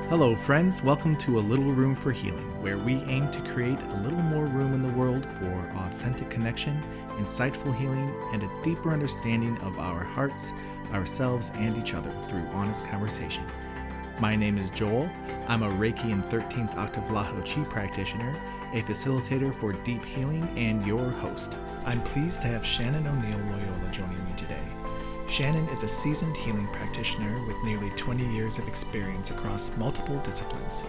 Hello, friends. Welcome to A Little Room for Healing, where we aim to create a little more room in the world for authentic connection, insightful healing, and a deeper understanding of our hearts, ourselves, and each other through honest conversation. My name is Joel. I'm a Reiki and 13th octave Laho Chi practitioner, a facilitator for deep healing, and your host. I'm pleased to have Shannon O'Neill Loyola joining me today. Shannon is a seasoned healing practitioner with nearly 20 years of experience across multiple disciplines.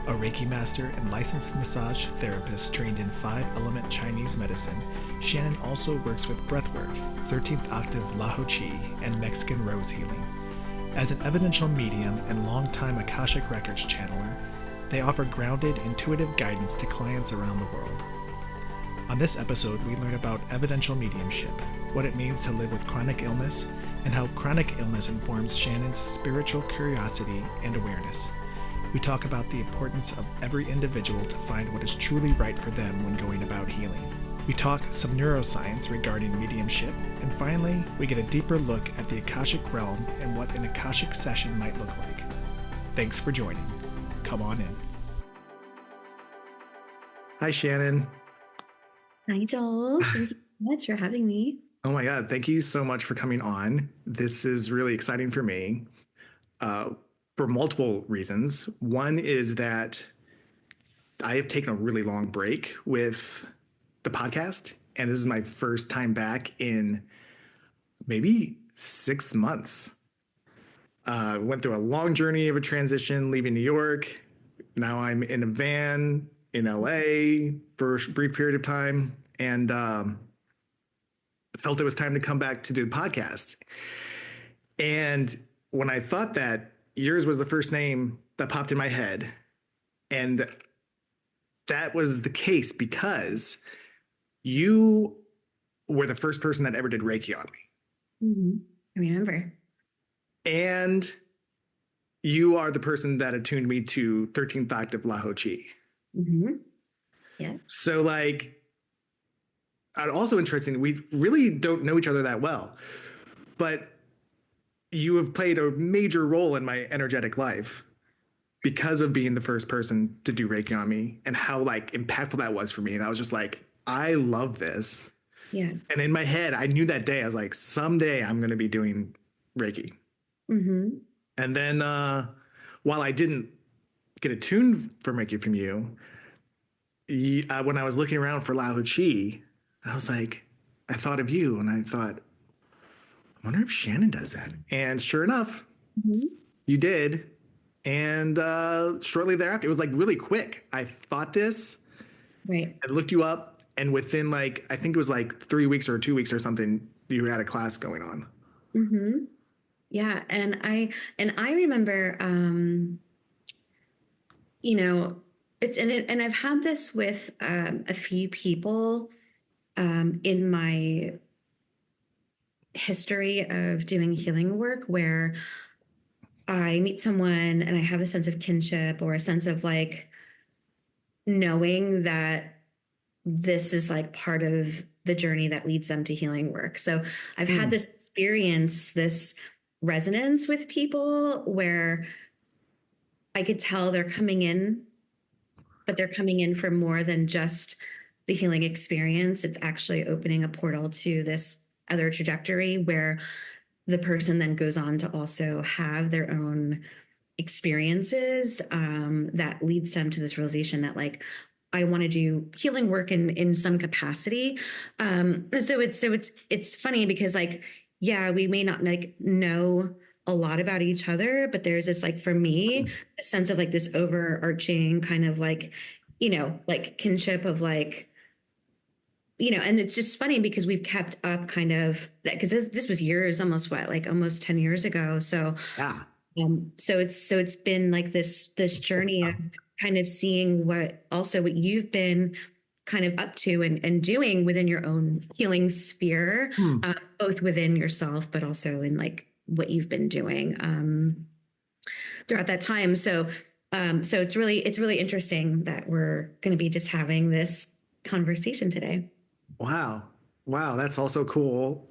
A Reiki master and licensed massage therapist trained in 5-element Chinese medicine, Shannon also works with breathwork, 13th octave Laho Chi, and Mexican rose healing. As an evidential medium and longtime Akashic records channeler, they offer grounded, intuitive guidance to clients around the world. On this episode, we learn about evidential mediumship, what it means to live with chronic illness, and how chronic illness informs Shannon's spiritual curiosity and awareness. We talk about the importance of every individual to find what is truly right for them when going about healing. We talk some neuroscience regarding mediumship, and finally, we get a deeper look at the Akashic realm and what an Akashic session might look like. Thanks for joining. Come on in. Hi, Shannon. Hi, Joel. Thank you so much for having me. Oh my God, thank you so much for coming on. This is really exciting for me for multiple reasons. One is that I have taken a really long break with the podcast, and this is my first time back in maybe 6 months. Went through a long journey of a transition, leaving New York. Now I'm in a van in LA for a brief period of time, and felt it was time to come back to do the podcast. And when I thought that, yours was the first name that popped in my head. And that was the case because you were the first person that ever did Reiki on me. Mm-hmm. I remember. And you are the person that attuned me to 13th octave Laho Chi. Mm-hmm. Yeah. So also interesting, we really don't know each other that well, but you have played a major role in my energetic life because of being the first person to do Reiki on me and how impactful that was for me. And I was just like, I love this. Yeah. And in my head, I knew that day, I was like, someday I'm going to be doing Reiki. Mm-hmm. And then while I didn't get attuned for Reiki from you, when I was looking around for Lao Chi, I was like, I thought of you and I thought, I wonder if Shannon does that. And sure enough, Mm-hmm. you did. And shortly thereafter, it was really quick. I thought this, Right. I looked you up, and within I think it was 3 weeks or 2 weeks or something, you had a class going on. Mm-hmm. Yeah. And I remember, and I've had this with a few people in my history of doing healing work where I meet someone and I have a sense of kinship or a sense of knowing that this is part of the journey that leads them to healing work. So I've had this experience, this resonance with people where I could tell they're coming in, but they're coming in for more than just the healing experience. It's actually opening a portal to this other trajectory where the person then goes on to also have their own experiences that leads them to this realization that I want to do healing work in some capacity. So it's funny because yeah, we may not know a lot about each other, but there's this for me a sense of this overarching kind of kinship of and it's just funny because we've kept up kind of because this was years, almost almost 10 years ago. So Yeah. So it's been this journey of kind of seeing what you've been kind of up to and doing within your own healing sphere, both within yourself, but also in what you've been doing throughout that time. So it's really interesting that we're going to be just having this conversation today. Wow. That's also cool.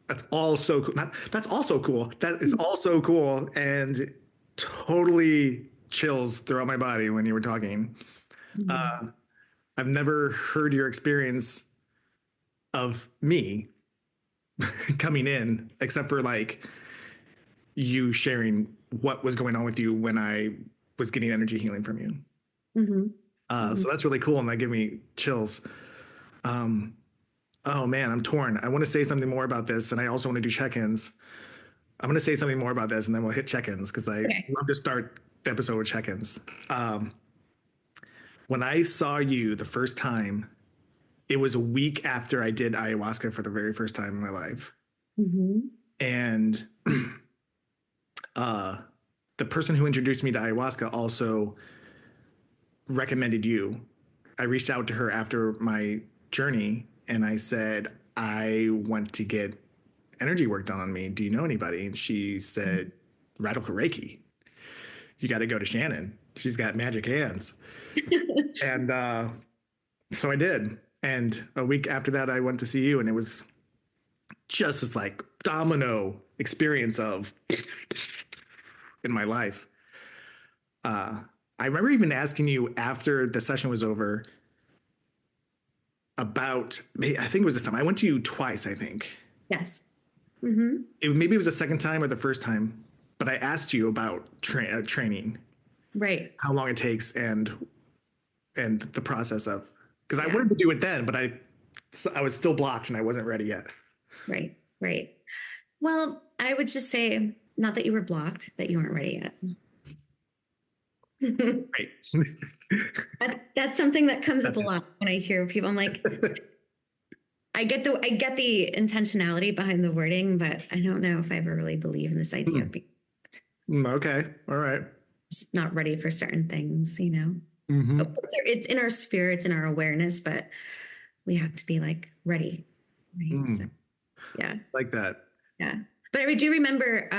That's also cool. That's also cool. That is also cool and totally chills throughout my body when you were talking. Mhm. I've never heard your experience of me coming in, except for like you sharing what was going on with you when I was getting energy healing from you. Mhm. Mhm. So that's really cool, and that gave me chills. Um, oh man, I'm torn. I want to say something more about this, and I also want to do check-ins. I'm going to say something more about this, and then we'll hit check-ins because I Okay. love to start the episode with check-ins. When I saw you the first time, it was a week after I did ayahuasca for the very first time in my life, Mhm. and uh, the person who introduced me to ayahuasca also recommended you. I reached out to her after my journey and I said, I want to get energy work done on me. Do you know anybody? And she said, Radical Reiki. You got to go to Shannon. She's got magic hands. And so I did. And a week after that, I went to see you, and it was just this like domino experience of in my life. I remember even asking you after the session was over about, I think it was this time. I went to you twice, I think. Yes. Mhm. Maybe it was the second time or the first time, but I asked you about training, Right. how long it takes, and the process of, because I Yeah. wanted to do it then, but I was still blocked and I wasn't ready yet. Right. Right. Well, I would just say not that you were blocked, that you weren't ready yet. Right. That's something that comes up a lot when I hear people. I'm like, I get the intentionality behind the wording, but I don't know if I ever really believe in this idea of being Okay. All right. just not ready for certain things, Mm-hmm. Of course, it's in our sphere, it's in our awareness, but we have to be like ready. Right. So yeah. Like that. Yeah. But I do remember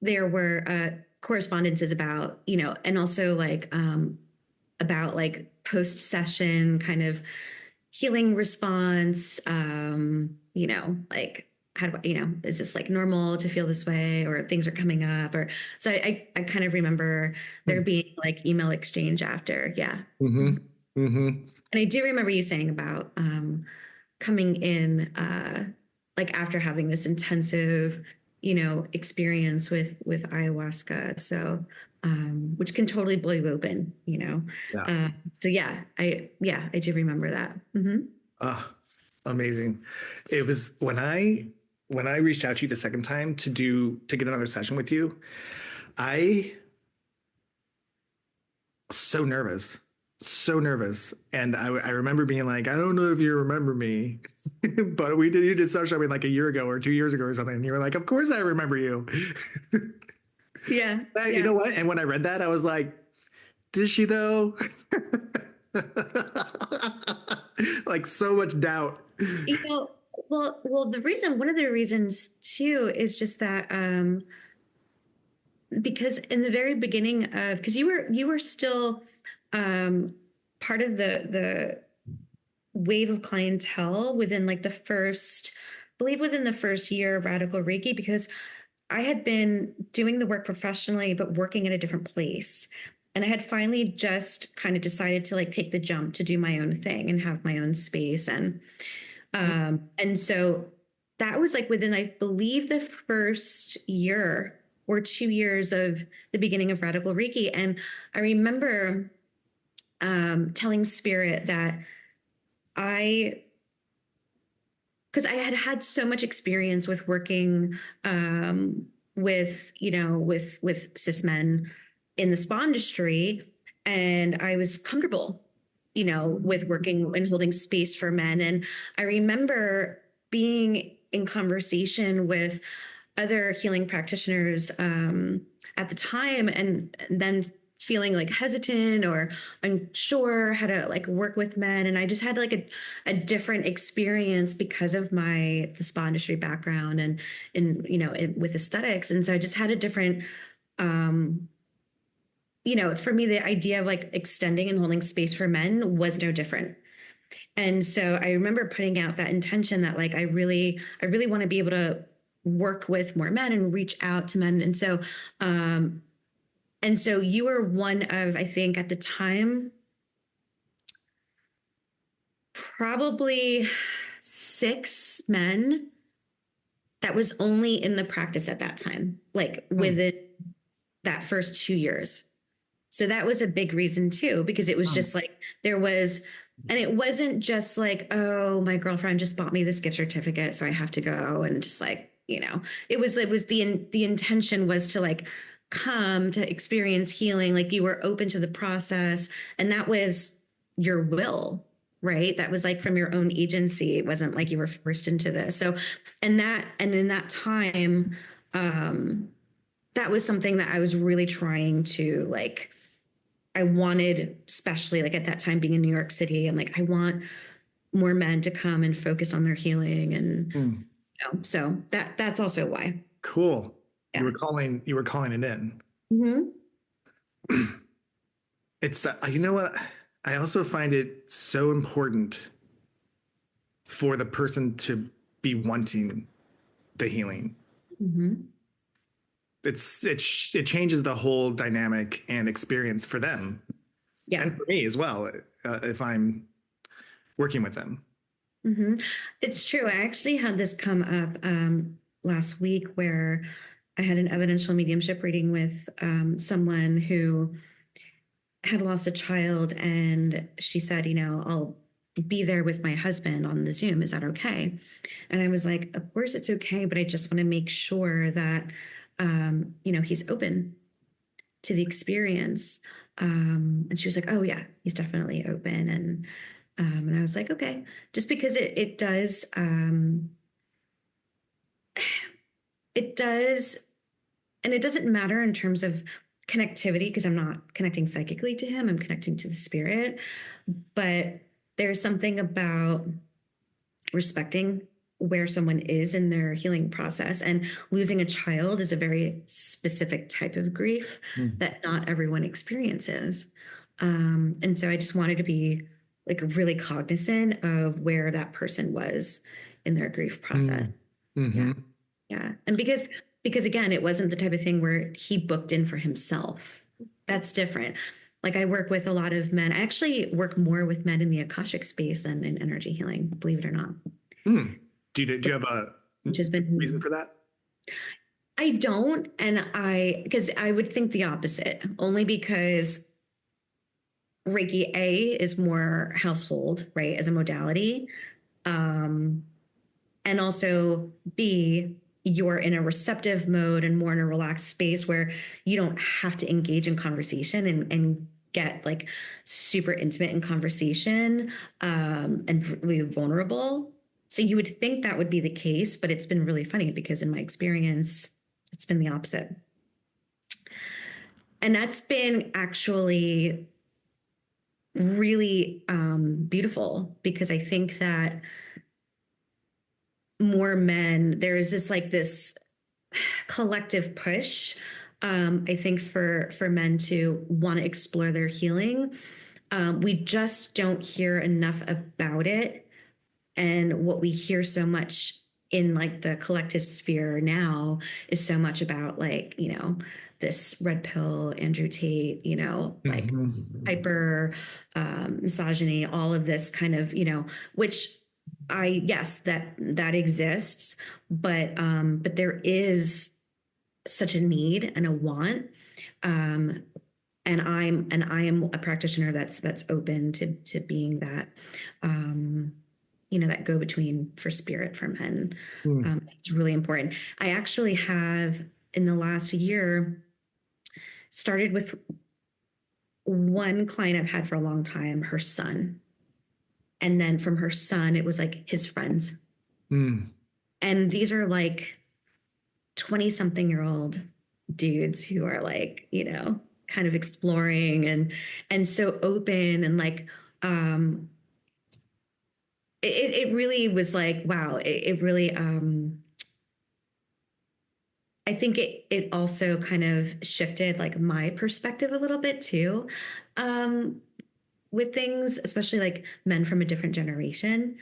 there were correspondences about, and also like about like post session kind of healing response, like how do I, is this like normal to feel this way or things are coming up or so I kind of remember there being like email exchange after. Yeah. Mm-hmm. Mm-hmm. And I do remember you saying about coming in like after having this intensive, experience with ayahuasca. So which can totally blow you open. Yeah. So I do remember that. Mm-hmm. Ah, amazing. It was when I reached out to you the second time to get another session with you, I was so nervous. And I remember being like, I don't know if you remember me, but you did social media like a year ago or 2 years ago or something. And you were like, of course I remember you. Yeah. You know what? And when I read that, I was like, did she though? Like so much doubt. You know, well, one of the reasons too is just that because in the very beginning of because you were still um part of the wave of clientele within like I believe within the first year of Radical Reiki, because I had been doing the work professionally, but working at a different place. And I had finally just kind of decided to like take the jump to do my own thing and have my own space. And so that was like within, I believe, the first year or 2 years of the beginning of Radical Reiki. And I remember telling Spirit that I because I had had so much experience with working with cis men in the spa industry, and I was comfortable, with working and holding space for men. And I remember being in conversation with other healing practitioners at the time, and then feeling like hesitant or unsure how to like work with men. And I just had like a different experience because of the spa industry background and with aesthetics. And so I just had a different, for me, the idea of like extending and holding space for men was no different. And so I remember putting out that intention that like, I really want to be able to work with more men and reach out to men. And so you were one of, I think at the time, probably 6 men that was only in the practice at that time, like within that first 2 years. So that was a big reason too, because it was just like there was, and it wasn't just like, oh, my girlfriend just bought me this gift certificate, so I have to go and just like, it was the intention was to like come to experience healing, like you were open to the process, and that was your will, right? That was like from your own agency. It wasn't like you were forced into this. So, and in that time, that was something that I was really trying to like, I wanted, especially like at that time being in New York City, I'm like, I want more men to come and focus on their healing. And so that's also why. Cool. Yeah. You were calling it in. Mm-hmm. It's, you know what? I also find it so important for the person to be wanting the healing. Mm-hmm. It changes the whole dynamic and experience for them, and for me as well, if I'm working with them. Mm-hmm. It's true. I actually had this come up last week where I had an evidential mediumship reading with someone who had lost a child, and she said, I'll be there with my husband on the Zoom. Is that okay? And I was like, of course it's okay, but I just want to make sure that, he's open to the experience. And she was like, oh yeah, he's definitely open. And I was like, okay, just because it does, it does, and it doesn't matter in terms of connectivity, because I'm not connecting psychically to him, I'm connecting to the spirit. But there's something about respecting where someone is in their healing process, and losing a child is a very specific type of grief that not everyone experiences. And so I just wanted to be like really cognizant of where that person was in their grief process. Mm-hmm. Yeah. And because again, it wasn't the type of thing where he booked in for himself. That's different. Like I work with a lot of men. I actually work more with men in the Akashic space than in energy healing, believe it or not. Do you have a reason for that? I don't. And because I would think the opposite, only because Reiki A is more household, right, as a modality. And also B, you're in a receptive mode and more in a relaxed space where you don't have to engage in conversation and get like super intimate in conversation and really vulnerable. So you would think that would be the case, but it's been really funny because in my experience, it's been the opposite. And that's been actually really beautiful, because I think that more men, there's this collective push, I think for men to want to explore their healing. We just don't hear enough about it. And what we hear so much in like the collective sphere now is so much about like, this red pill, Andrew Tate, like hyper misogyny, all of this kind of, which yes, that exists, but there is such a need and a want. And I am a practitioner that's open to being that, that go between for spirit, for men. It's really important. I actually have in the last year started with one client I've had for a long time, her son. And then from her son, it was like his friends. And these are like 20-something-year-old dudes who are like, kind of exploring and so open, and like it really was like, wow, it really I think it also kind of shifted like my perspective a little bit too, with things, especially like men from a different generation.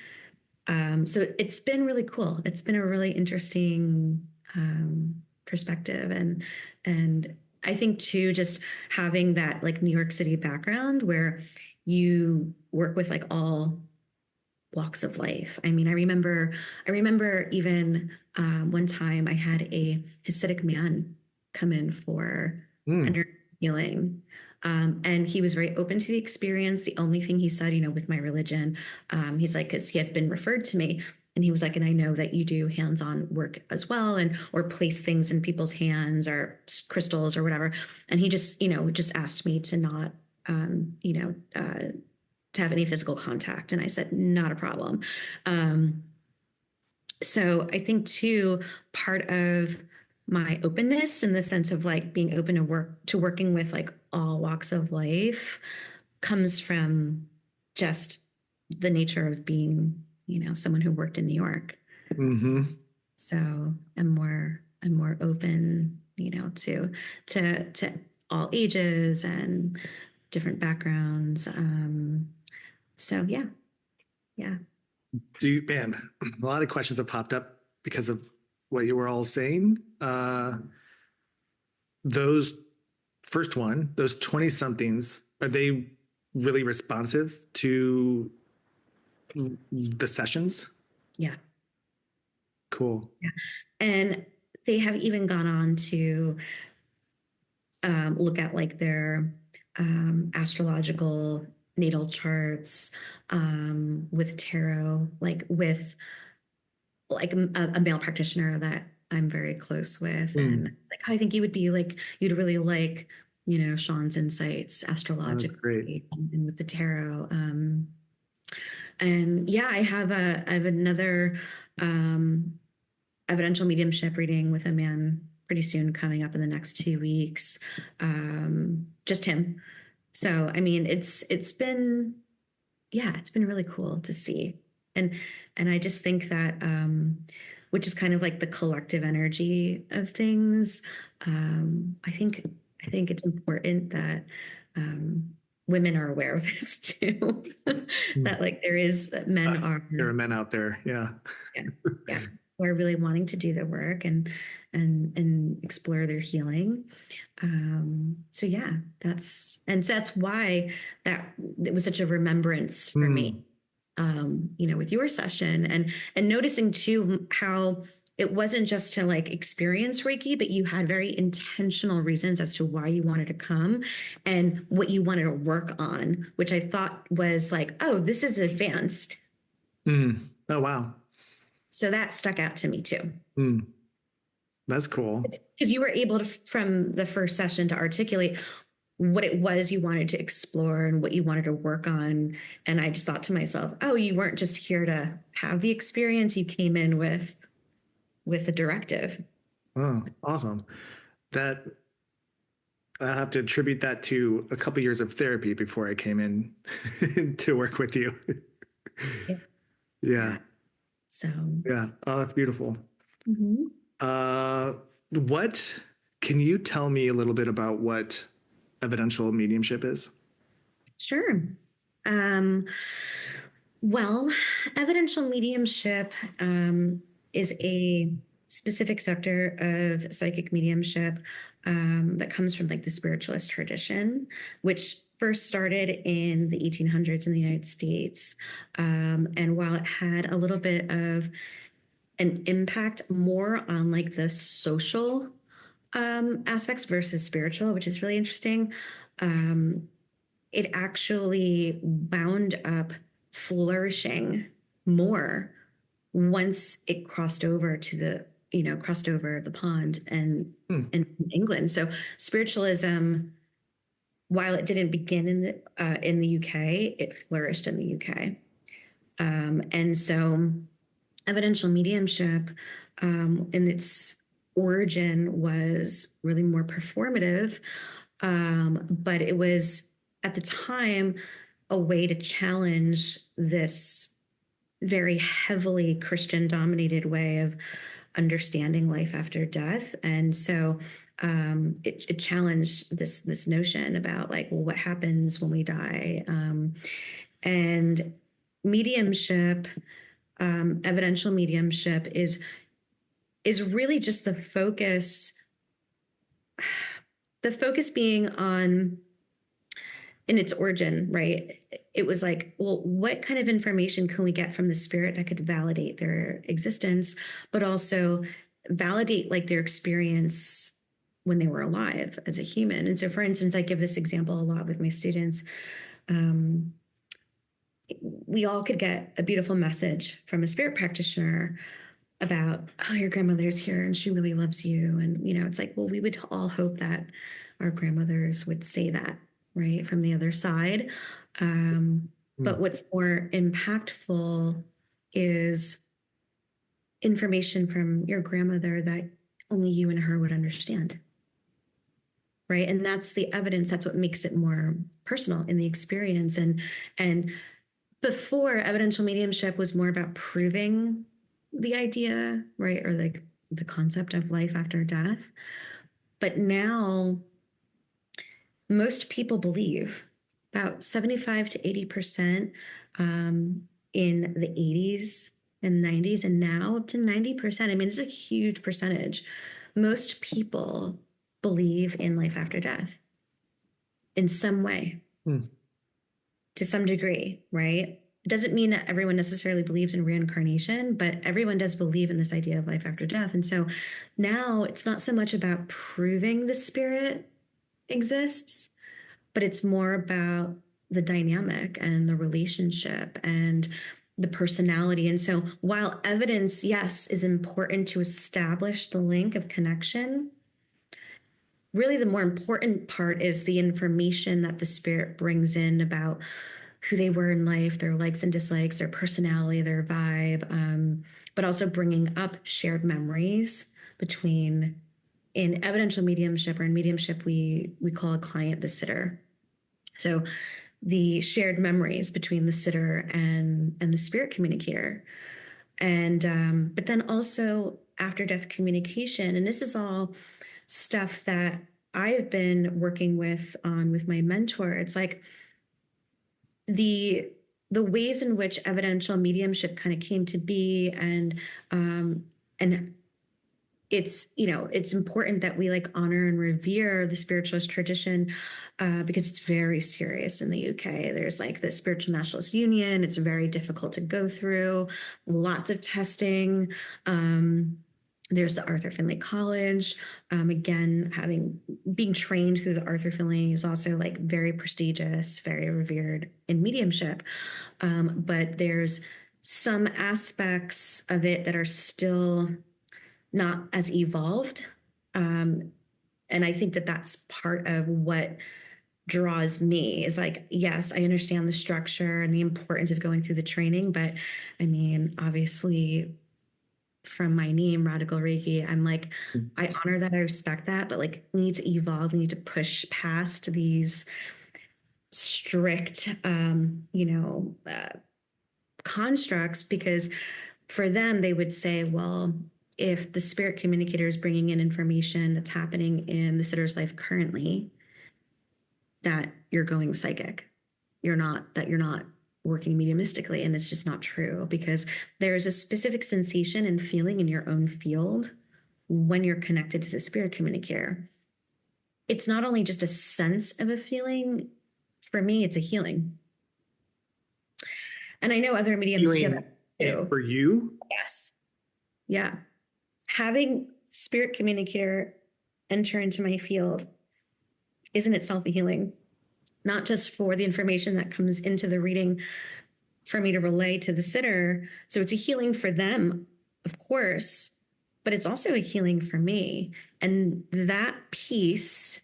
So it's been really cool. It's been a really interesting perspective, and I think too, just having that like New York City background where you work with like all walks of life. I mean, I remember even one time I had a Hasidic man come in for Mm. energy healing. And he was very open to the experience. The only thing he said, with my religion, he's like, because he had been referred to me, and he was like, and I know that you do hands-on work as well, and or place things in people's hands or crystals or whatever. And he just, just asked me to not, to have any physical contact. And I said, not a problem. Um, so I think too, part of my openness in the sense of like being open to working with like all walks of life comes from just the nature of being, someone who worked in New York. Mm-hmm. So I'm more open, to all ages and different backgrounds. So yeah. Man, a lot of questions have popped up because of what you were all saying. Those first one, those 20 somethings, are they really responsive to the sessions? Yeah. Cool. Yeah. And they have even gone on to look at like their astrological natal charts with tarot, like with like a male practitioner that I'm very close with. And like, I think you would be like, you'd really like, Sean's insights Oh, that's great. astrologically and with the tarot. And yeah, I have another evidential mediumship reading with a man pretty soon coming up in the next 2 weeks. Just him. So I mean, it's been it's been really cool to see. And I just think that which is kind of like the collective energy of things. I think it's important that women are aware of this too. That like men are There are men out there. Yeah. yeah, yeah, who are really wanting to do their work and explore their healing. So yeah, that's why that it was such a remembrance for me. With your session and noticing too how it wasn't just to like experience Reiki, but you had very intentional reasons as to why you wanted to come and what you wanted to work on, which I thought was like, oh, this is advanced. Oh, wow. So that stuck out to me too. That's cool. Because you were able to, from the first session, to articulate what it was you wanted to explore and what you wanted to work on. And I just thought to myself, oh, you weren't just here to have the experience. You came in with a directive. Oh, awesome. That I have to attribute that to a couple years of therapy before I came in to work with you. Yeah. Yeah. So. Yeah. Oh, that's beautiful. Mm-hmm. What can you tell me a little bit about what evidential mediumship is? Sure. Um, well, evidential mediumship is a specific sector of psychic mediumship that comes from like the spiritualist tradition, which first started in the 1800s in the United States. And while it had a little bit of an impact more on like the social aspects versus spiritual, which is really interesting, it actually wound up flourishing more once it crossed over the pond and in England. So spiritualism, while it didn't begin in the UK, it flourished in the UK. And so evidential mediumship in its origin was really more performative, but it was at the time a way to challenge this very heavily Christian dominated way of understanding life after death. And so it challenged this notion about like, well, what happens when we die? And mediumship evidential mediumship is really just the focus being on, in its origin, right? It was like, well, what kind of information can we get from the spirit that could validate their existence, but also validate like their experience when they were alive as a human? And so, for instance, I give this example a lot with my students. Um, we all could get a beautiful message from a spirit practitioner about, oh, your grandmother's here and she really loves you. And, it's like, well, we would all hope that our grandmothers would say that, right, from the other side. But what's more impactful is information from your grandmother that only you and her would understand. Right. And that's the evidence. That's what makes it more personal in the experience. And before, evidential mediumship was more about proving the idea, right? Or like the concept of life after death. But now most people believe, about 75 to 80%, in the 80s and 90s, and now up to 90%. I mean, it's a huge percentage. Most people believe in life after death in some way, to some degree, right? It doesn't mean that everyone necessarily believes in reincarnation, but everyone does believe in this idea of life after death. And so now it's not so much about proving the spirit exists, but it's more about the dynamic and the relationship and the personality. And so while evidence, yes, is important to establish the link of connection, really the more important part is the information that the spirit brings in about who they were in life, their likes and dislikes, their personality, their vibe, but also bringing up shared memories between, in evidential mediumship or in mediumship, we call a client the sitter. So the shared memories between the sitter and the spirit communicator. And but then also after death communication. And this is all stuff that I have been working with my mentor. It's like the ways in which evidential mediumship kind of came to be, and it's important that we like honor and revere the spiritualist tradition, because it's very serious in the UK. There's like the Spiritual Nationalist Union. It's very difficult to go through, lots of testing. There's the Arthur Findlay College. Again, being trained through the Arthur Findlay is also like very prestigious, very revered in mediumship. But there's some aspects of it that are still not as evolved. And I think that that's part of what draws me, is like, yes, I understand the structure and the importance of going through the training. But I mean, obviously, from my name, Radical Reiki, I'm like, I honor that, I respect that, but like, we need to evolve. We need to push past these strict, constructs, because for them, they would say, well, if the spirit communicator is bringing in information that's happening in the sitter's life currently, that you're going psychic. You're not working mediumistically. And it's just not true, because there is a specific sensation and feeling in your own field when you're connected to the spirit communicator. It's not only just a sense of a feeling. For me, it's a healing. And I know other mediums feel that too. For you? Yes. Yeah. Having spirit communicator enter into my field is in itself a healing, not just for the information that comes into the reading for me to relay to the sitter. So it's a healing for them, of course, but it's also a healing for me. And that piece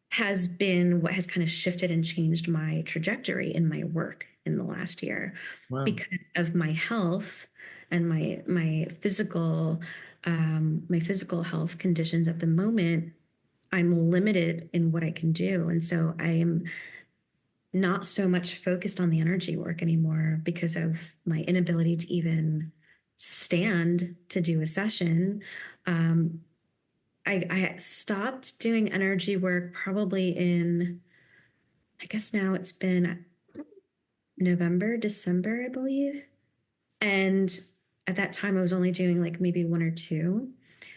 has been what has kind of shifted and changed my trajectory in my work in the last year. Wow. Because of my health and my physical health conditions at the moment, I'm limited in what I can do. And so I am not so much focused on the energy work anymore because of my inability to even stand to do a session. I stopped doing energy work probably in, I guess now it's been November, December, I believe. And at that time, I was only doing like maybe one or two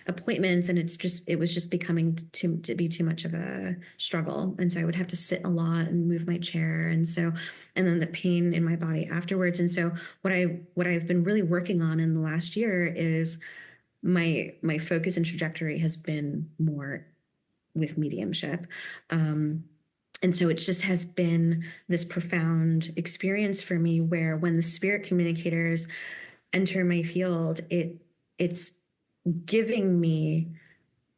appointments, and it was just becoming to be too much of a struggle. And so I would have to sit a lot and move my chair. And then the pain in my body afterwards. And so what I've been really working on in the last year is my focus and trajectory has been more with mediumship. And so it just has been this profound experience for me where when the spirit communicators enter my field, it's giving me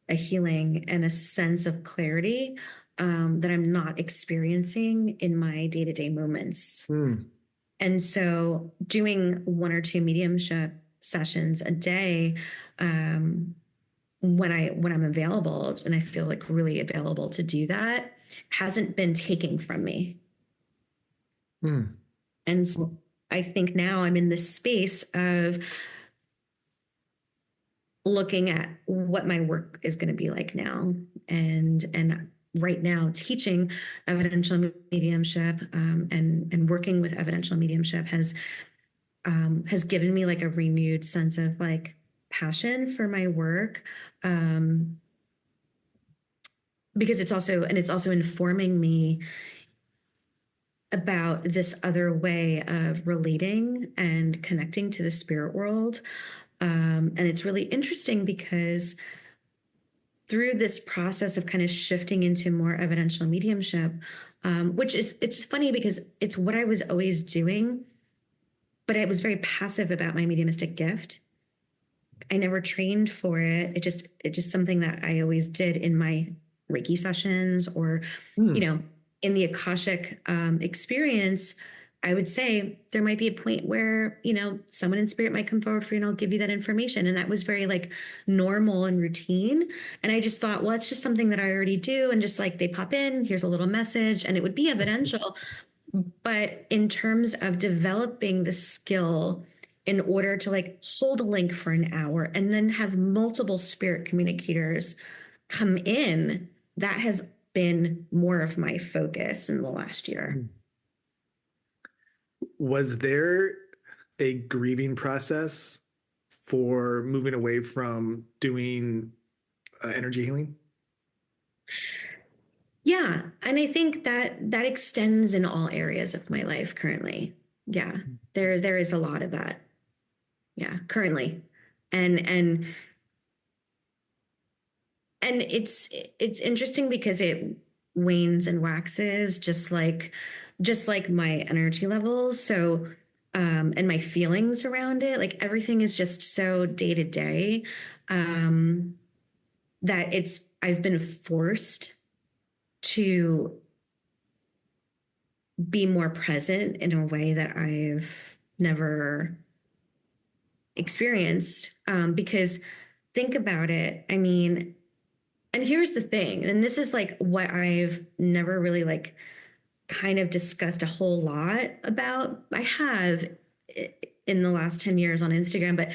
a healing and a sense of clarity that I'm not experiencing in my day-to-day moments. And so doing one or two mediumship sessions a day, when I'm available and I feel like really available to do that, hasn't been taken from me. And so I think now I'm in this space of looking at what my work is going to be like now, and right now teaching evidential mediumship, and working with evidential mediumship has given me like a renewed sense of like passion for my work, because it's also informing me about this other way of relating and connecting to the spirit world. And it's really interesting because through this process of kind of shifting into more evidential mediumship, it's funny because it's what I was always doing, but I was very passive about my mediumistic gift. I never trained for it. It's just something that I always did in my Reiki sessions, or, in the Akashic experience. I would say there might be a point where, someone in spirit might come forward for you and I'll give you that information. And that was very like normal and routine. And I just thought, well, it's just something that I already do. And just like they pop in, here's a little message, and it would be evidential. But in terms of developing the skill in order to like hold a link for an hour and then have multiple spirit communicators come in, that has been more of my focus in the last year. Was there a grieving process for moving away from doing energy healing? Yeah. And I think that extends in all areas of my life currently. Yeah. There is a lot of that. Yeah, currently. And it's interesting because it wanes and waxes just like my energy levels. So and my feelings around it, like everything is just so day to day, that I've been forced to be more present in a way that I've never experienced. Because think about it. I mean, and here's the thing, and this is like what I've never really like kind of discussed a whole lot about. I have in the last 10 years on Instagram, but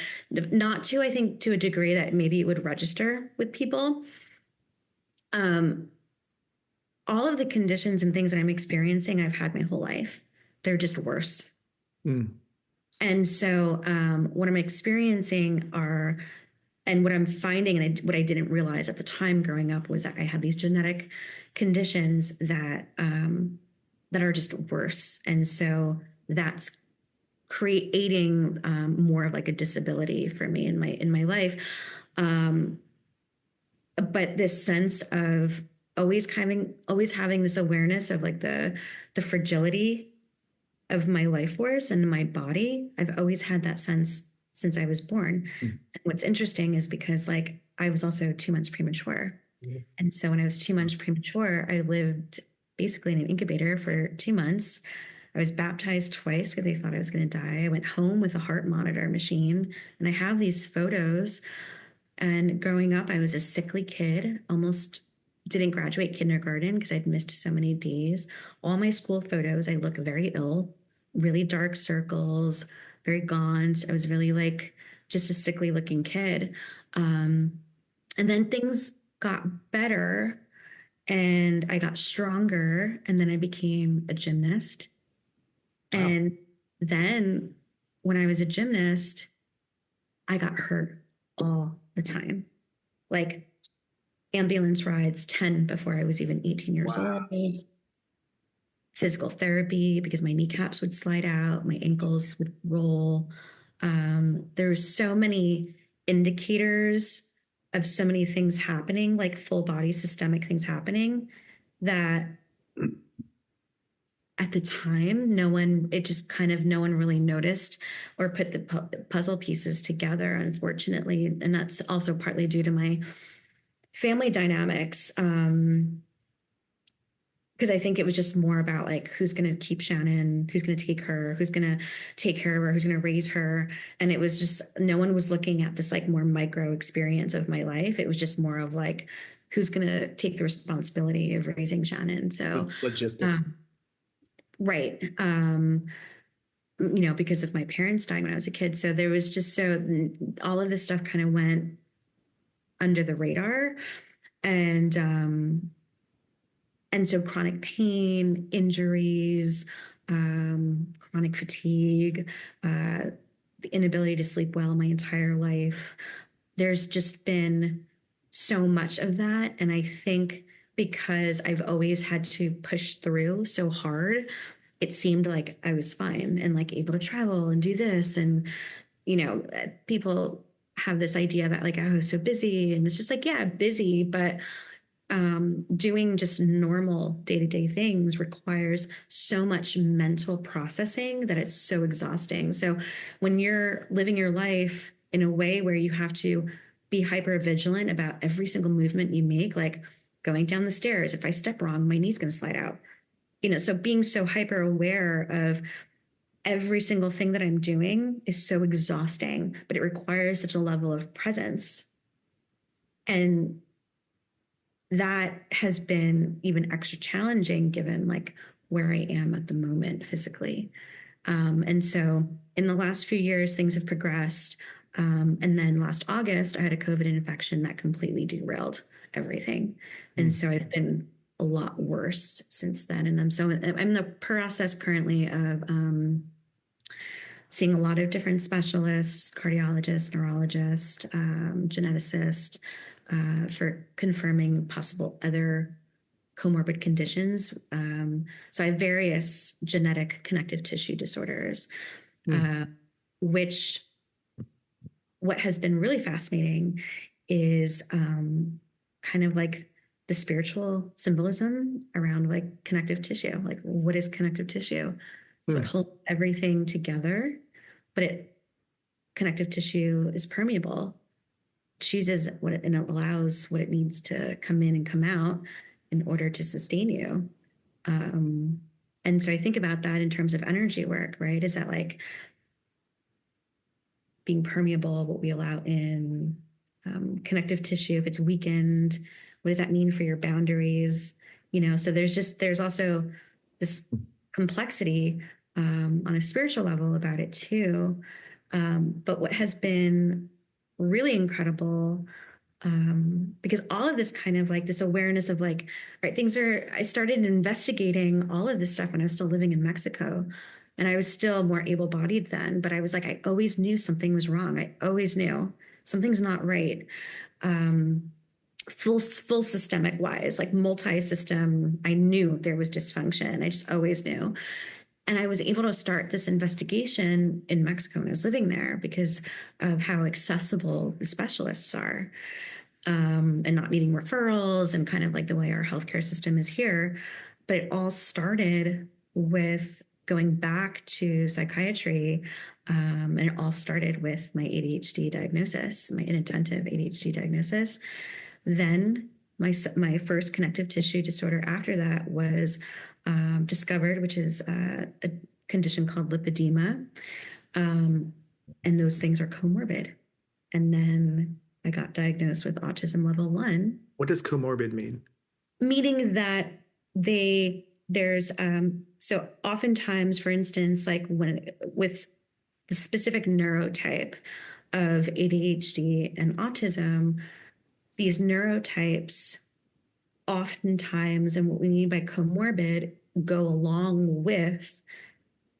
not to, I think, to a degree that maybe it would register with people. All of the conditions and things that I'm experiencing, I've had my whole life. They're just worse. And so what I'm experiencing and what I'm finding, and what I didn't realize at the time growing up, was that I had these genetic conditions that are just worse. And so that's creating more of like a disability for me in my life. But this sense of always having this awareness of like the fragility of my life force and my body. I've always had that sense since I was born. And what's interesting is because like I was also 2 months premature. And so when I was 2 months premature, I lived basically in an incubator for 2 months. I was baptized twice because they thought I was going to die. I went home with a heart monitor machine, and I have these photos. And growing up, I was a sickly kid, almost didn't graduate kindergarten because I'd missed so many days. All my school photos, I look very ill, really dark circles, very gaunt. I was really like just a sickly looking kid. And then things got better and I got stronger, and then I became a gymnast. Wow. And then when I was a gymnast, I got hurt all the time. Like ambulance rides 10 before I was even 18 years Wow. old, physical therapy because my kneecaps would slide out, my ankles would roll. There were so many indicators of so many things happening, like full body systemic things happening, that at the time, it just kind of no one really noticed or put the puzzle pieces together, unfortunately. And that's also partly due to my family dynamics. Because I think it was just more about like who's going to keep Shannon, who's going to take her, who's going to take care of her, who's going to raise her. And it was just no one was looking at this like more micro experience of my life. It was just more of like who's going to take the responsibility of raising Shannon. So, Logistics. Right. Because of my parents dying when I was a kid. So there was just all of this stuff kind of went under the radar. And so chronic pain, injuries, chronic fatigue, the inability to sleep well my entire life. There's just been so much of that. And I think because I've always had to push through so hard, it seemed like I was fine and like able to travel and do this. And, people have this idea that like, oh, so busy. And it's just like, yeah, busy, but doing just normal day-to-day things requires so much mental processing that it's so exhausting. So when you're living your life in a way where you have to be hyper vigilant about every single movement you make, like going down the stairs, if I step wrong, my knee's going to slide out. So being so hyper aware of every single thing that I'm doing is so exhausting, but it requires such a level of presence. And that has been even extra challenging given like where I am at the moment physically. And so in the last few years, things have progressed. And then last August, I had a COVID infection that completely derailed everything. And so I've been a lot worse since then. And I'm in the process currently of seeing a lot of different specialists, cardiologists, neurologists, geneticists, for confirming possible other comorbid conditions. So I have various genetic connective tissue disorders, which what has been really fascinating is kind of like the spiritual symbolism around like connective tissue. Like, what is connective tissue? So it holds everything together, but connective tissue is permeable, chooses and allows what it needs to come in and come out in order to sustain you. And so I think about that in terms of energy work, right? Is that like being permeable, what we allow in connective tissue, if it's weakened, what does that mean for your boundaries? So there's also this complexity on a spiritual level about it too. But what has been really incredible, because all of this kind of like this awareness of like, right, I started investigating all of this stuff when I was still living in Mexico. And I was still more able-bodied then, but I was like, I always knew something was wrong. I always knew something's not right. Full systemic wise, like multi-system, I knew there was dysfunction. I just always knew. And I was able to start this investigation in Mexico when I was living there because of how accessible the specialists are, and not needing referrals and kind of like the way our healthcare system is here. But it all started with going back to psychiatry. And it all started with my ADHD diagnosis, my inattentive ADHD diagnosis. Then my first connective tissue disorder after that was discovered, which is a condition called lipedema. And those things are comorbid. And then I got diagnosed with autism level 1. What does comorbid mean? Meaning that there's so oftentimes, for instance, like with the specific neurotype of ADHD and autism, these neurotypes oftentimes, and what we mean by comorbid, go along with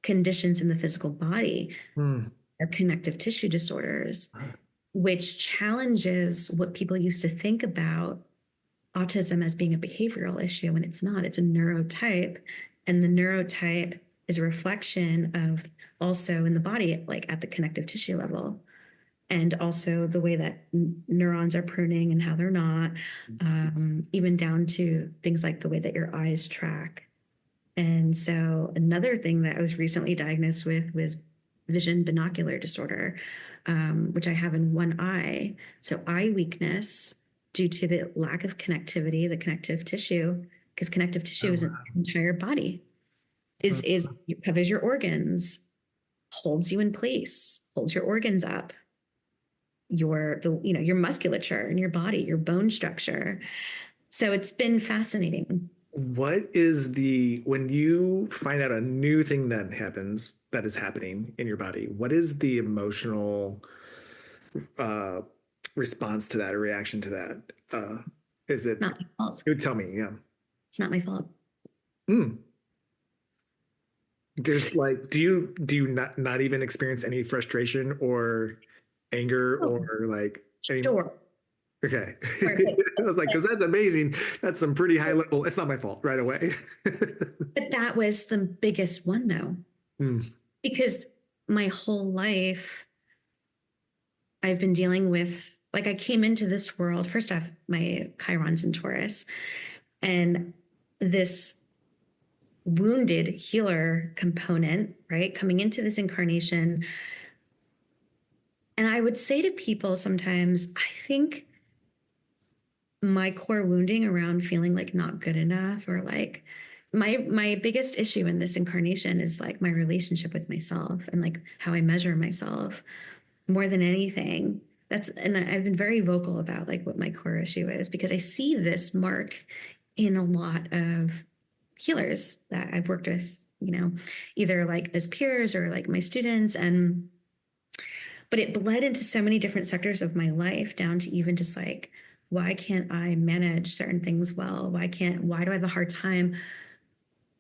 conditions in the physical body. are connective tissue disorders, which challenges what people used to think about autism as being a behavioral issue when it's not. It's a neurotype, and the neurotype is a reflection of also in the body, like at the connective tissue level, and also the way that neurons are pruning and how they're not, even down to things like the way that your eyes track. And so another thing that I was recently diagnosed with was vision binocular disorder, which I have in one eye. So eye weakness due to the lack of connectivity, the connective tissue, because connective tissue Oh, is an wow. entire body, is covers your organs, holds you in place, holds your organs up, your musculature in your body, your bone structure. So it's been fascinating. What is when you find out a new thing that is happening in your body, what is the emotional uh, response to that or reaction to that? Is it, Not my fault. you would tell me, yeah. It's not my fault. Mm. There's like, do you not even experience any frustration or anger Oh, or like any? sure. Okay. Sure. I was like, because that's amazing. That's some pretty high level. It's not my fault right away. But that was the biggest one, though, Mm. because my whole life I've been dealing with, like, I came into this world, first off, my Chiron's in Taurus, and this wounded healer component, right, coming into this incarnation. And I would say to people sometimes, I think my core wounding around feeling like not good enough, or like my biggest issue in this incarnation is like my relationship with myself and like how I measure myself more than anything. And I've been very vocal about like what my core issue is, because I see this mark in a lot of healers that I've worked with, either like as peers or like my students. But it bled into so many different sectors of my life, down to even just like, why can't I manage certain things well? Why do I have a hard time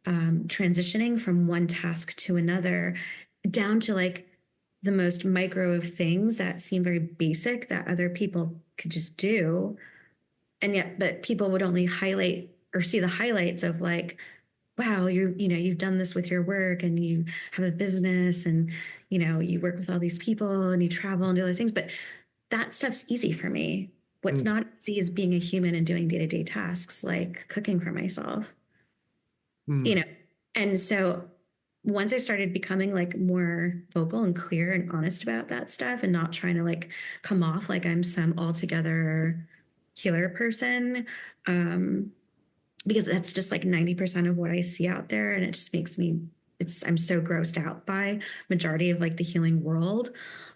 transitioning from one task to another, down to like the most micro of things that seem very basic that other people could just do. And yet, but people would only highlight or see the highlights of like, wow, you've done this with your work, and you have a business, and you work with all these people, and you travel and do all these things. But that stuff's easy for me. What's Mm. not easy is being a human and doing day-to-day tasks like cooking for myself, you Mm. know. And so once I started becoming like more vocal and clear and honest about that stuff, and not trying to like come off like I'm some altogether healer person, because that's just like 90% of what I see out there. And it just makes me, I'm so grossed out by majority of like the healing world.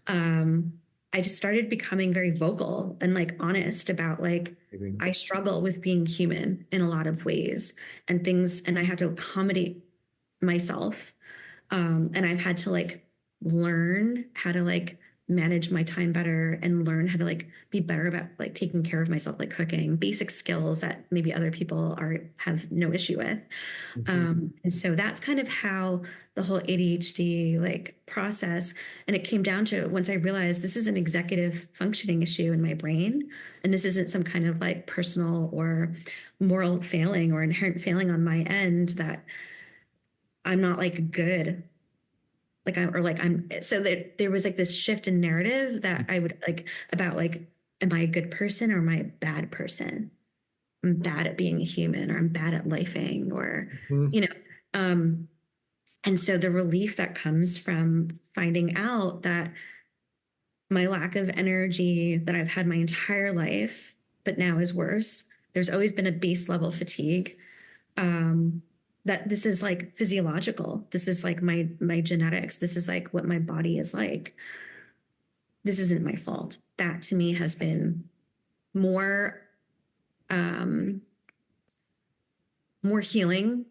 Um, I just started becoming very vocal and like honest about like, I struggle with being human in a lot of ways and things, and I had to accommodate myself. And I've had to like learn how to like manage my time better, and learn how to like be better about like taking care of myself, like cooking, basic skills that maybe other people have no issue with. Mhm. And so that's kind of how the whole ADHD like process, and it came down to, once I realized this is an executive functioning issue in my brain, and this isn't some kind of like personal or moral failing or inherent failing on my end, that I'm not like good, like I'm so there was like this shift in narrative that I would like about like, am I a good person or am I a bad person? I'm bad at being a human, or I'm bad at lifing, or Mhm. you know um and so the relief that comes from finding out that my lack of energy that I've had my entire life, but now is worse. There's always been a base level fatigue, um, that this is like physiological. This is like my genetics. This is like what my body is like. This isn't my fault. That to me has been more um, more healing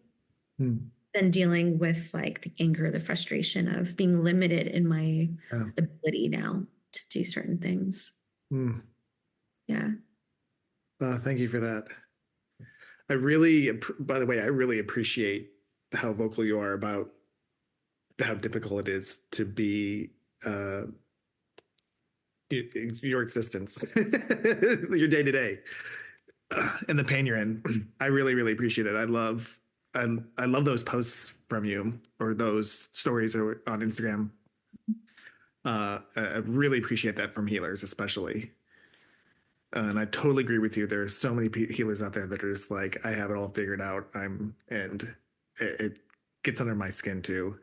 Mm. than dealing with like the anger, the frustration of being limited in my Yeah. ability now to do certain things. Mm. Yeah. Thank you for that. By the way, I really appreciate how vocal you are about how difficult it is to be. uh, your existence, your day to day, and the pain you're in. I really, really appreciate it. I love those posts from you or those stories or on Instagram. I really appreciate that from healers, especially. And I totally agree with you. There are so many healers out there that are just like, I have it all figured out. And it gets under my skin too.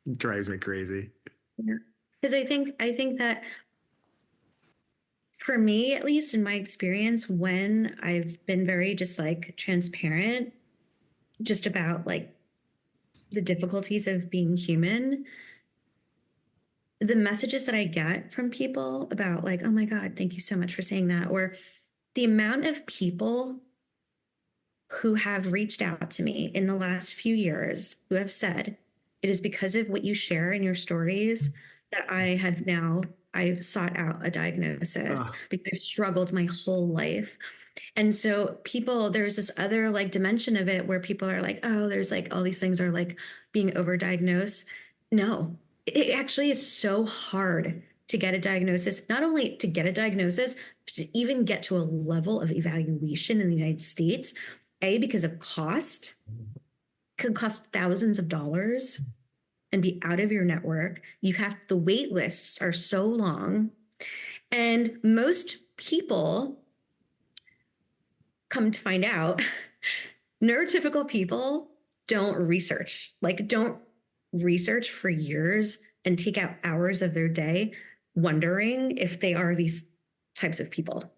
It drives me crazy. Yeah. Because I think that for me, at least in my experience, when I've been very just like transparent, just about like the difficulties of being human, the messages that I get from people about like, oh my God, thank you so much for saying that, or the amount of people who have reached out to me in the last few years who have said, it is because of what you share in your stories that I've sought out a diagnosis because I've struggled my whole life. And so there's this other like dimension of it where people are like, oh, there's like all these things are like being overdiagnosed. No, it actually is so hard to get a diagnosis, not only to get a diagnosis, but to even get to a level of evaluation in the United States, because of cost, could cost thousands of dollars and be out of your network. The wait lists are so long. And most people, come to find out, neurotypical people don't research for years and take out hours of their day wondering if they are these types of people.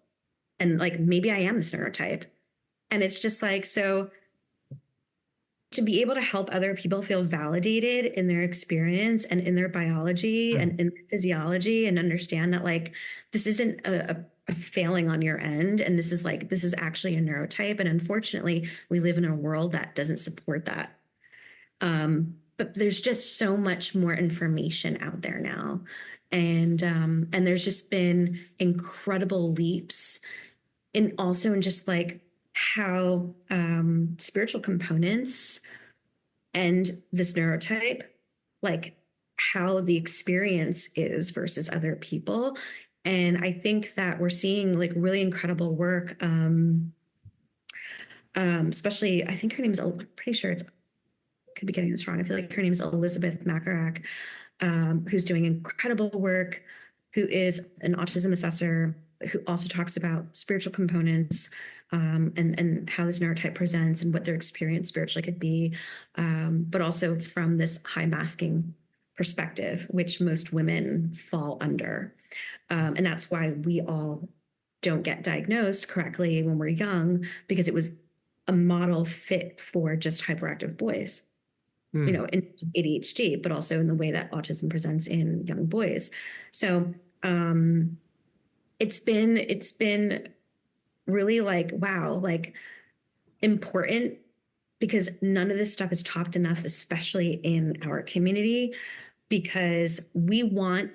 And like, maybe I am this neurotype. And it's just like, so to be able to help other people feel validated in their experience and in their biology and in their physiology, and understand that like this isn't a failing on your end, and this is actually a neurotype, and unfortunately we live in a world that doesn't support that. But there's just so much more information out there now, and there's just been incredible leaps in just like how spiritual components and this neurotype, like how the experience is versus other people. And I think that we're seeing like really incredible work. Especially, I think her name is, I'm pretty sure could be getting this wrong. I feel like her name is Elizabeth Macarack, who's doing incredible work, who is an autism assessor, who also talks about spiritual components, and how this neurotype presents and what their experience spiritually could be, but also from this high masking perspective, which most women fall under. And that's why we all don't get diagnosed correctly when we're young, because it was a model fit for just hyperactive boys. In ADHD, but also in the way that autism presents in young boys. So it's been really like, wow, like important, because none of this stuff is talked enough, especially in our community, because we want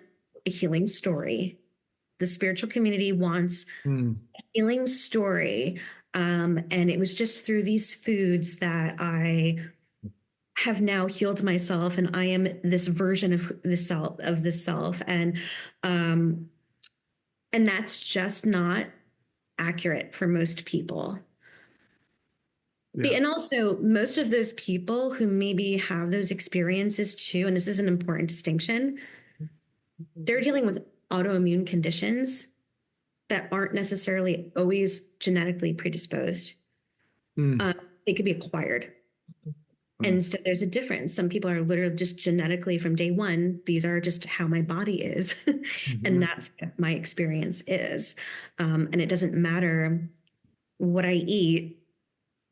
a healing story. The spiritual community wants a healing story. And it was just through these foods that I have now healed myself, and I am this version of the self. And that's just not accurate for most people. Yeah. And also most of those people who maybe have those experiences too, and this is an important distinction, they're dealing with autoimmune conditions that aren't necessarily always genetically predisposed. They could be acquired. And so there's a difference. Some people are literally just genetically from day one, these are just how my body is. And that's what my experience is. And it doesn't matter what I eat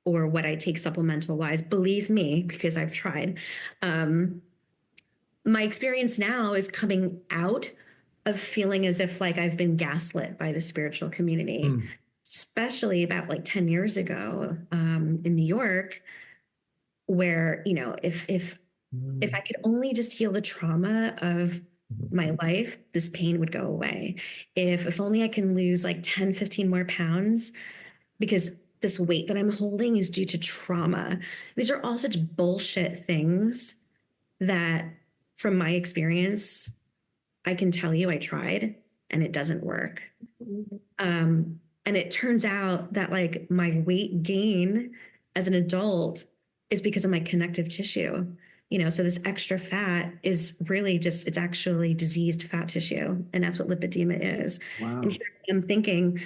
or what I take supplemental wise. Believe me, because I've tried. My experience now is coming out of feeling as if like I've been gaslit by the spiritual community, especially about like 10 years ago in New York, where, you know, if I could only just heal the trauma of my life, this pain would go away. If only I can lose like 10, 15 more pounds, because this weight that I'm holding is due to trauma. These are all such bullshit things that, from my experience, I can tell you I tried and it doesn't work. And it turns out that like my weight gain as an adult is because of my connective tissue. So this extra fat is really just, it's actually diseased fat tissue. And that's what lipedema is. Wow. And here I'm thinking,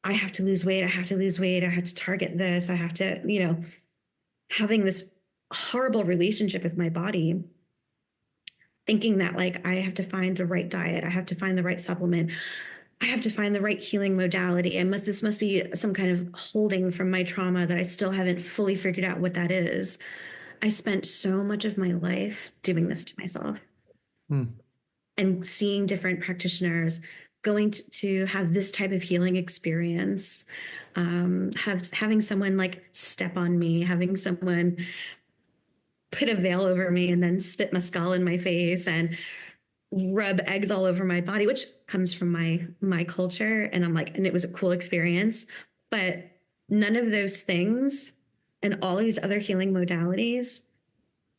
I have to lose weight. I have to lose weight. I have to target this. I have to, having this horrible relationship with my body, thinking that like I have to find the right diet. I have to find the right supplement. I have to find the right healing modality. This must be some kind of holding from my trauma that I still haven't fully figured out what that is. I spent so much of my life doing this to myself and seeing different practitioners going to have this type of healing experience, having someone like step on me, having someone put a veil over me and then spit mescal in my face and rub eggs all over my body, which comes from my culture. And I'm like, and it was a cool experience, but none of those things and all these other healing modalities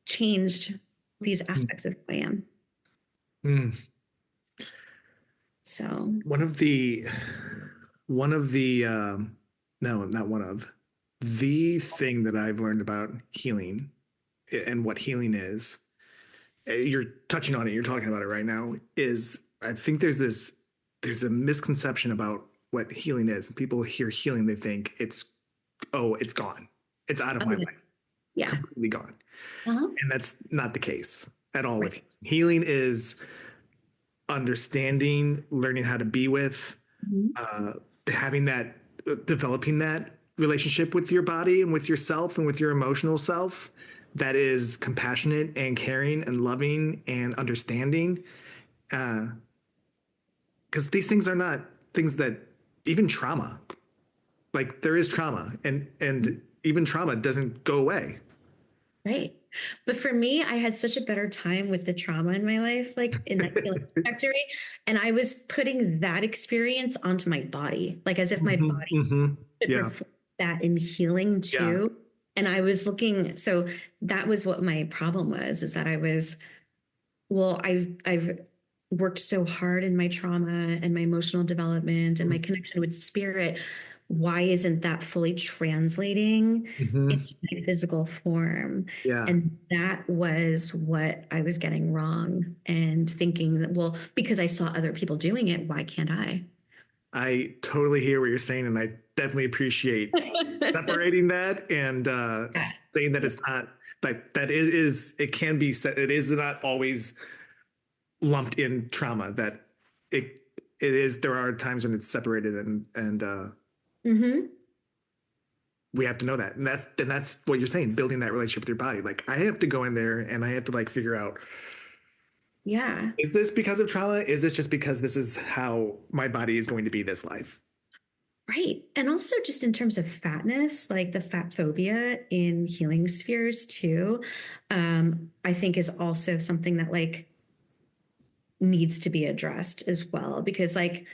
changed these aspects of who I am. So the thing that I've learned about healing and what healing is, you're touching on it, you're talking about it right now, is I think there's a misconception about what healing is. People hear healing, they think it's gone. It's out of my life. Yeah. Completely gone. And that's not the case at all. Right. With healing is understanding, learning how to be with, having that, developing that relationship with your body and with yourself and with your emotional self that is compassionate and caring and loving and understanding. Because these things are not things that, even trauma, like there is trauma and even trauma doesn't go away. Right. But for me, I had such a better time with the trauma in my life, like in that healing trajectory. And I was putting that experience onto my body, like as if my body could reflect that in healing too. Yeah. And I was looking, so that was what my problem was, is that I've worked so hard in my trauma and my emotional development and my connection with spirit. Why isn't that fully translating into my physical form? Yeah. And that was what I was getting wrong and thinking that, well, because I saw other people doing it, why can't I? I totally hear what you're saying. And I definitely appreciate separating that and saying that it's not like that it can be said. It is not always lumped in trauma, that it is, there are times when it's separated and we have to know that. And that's what you're saying, building that relationship with your body. Like I have to go in there and I have to like figure out, is this because of trauma? Is this just because this is how my body is going to be this life? Right. And also just in terms of fatness, like the fat phobia in healing spheres too, I think is also something that like needs to be addressed as well, because like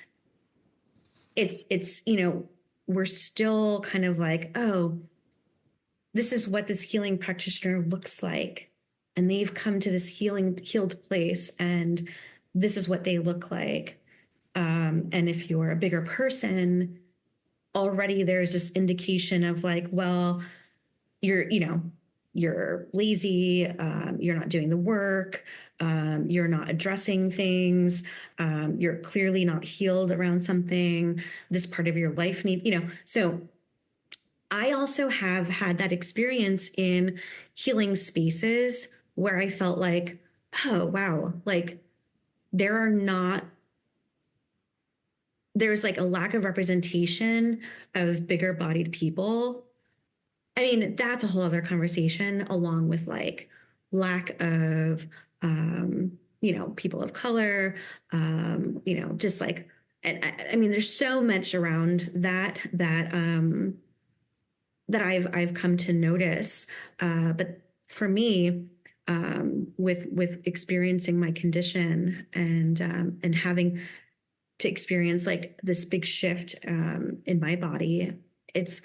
it's we're still kind of like, oh, this is what this healing practitioner looks like, and they've come to this healed place, and this is what they look like. And if you're a bigger person, already there's this indication of like, well, you're lazy, you're not doing the work, you're not addressing things, you're clearly not healed around something, this part of your life needs, so I also have had that experience in healing spaces where I felt like, oh, wow, like there's like a lack of representation of bigger bodied people. I mean, that's a whole other conversation, along with like lack of, people of color, just like, and I mean, there's so much around that I've come to notice. But for me, with experiencing my condition and having to experience like this big shift in my body, it's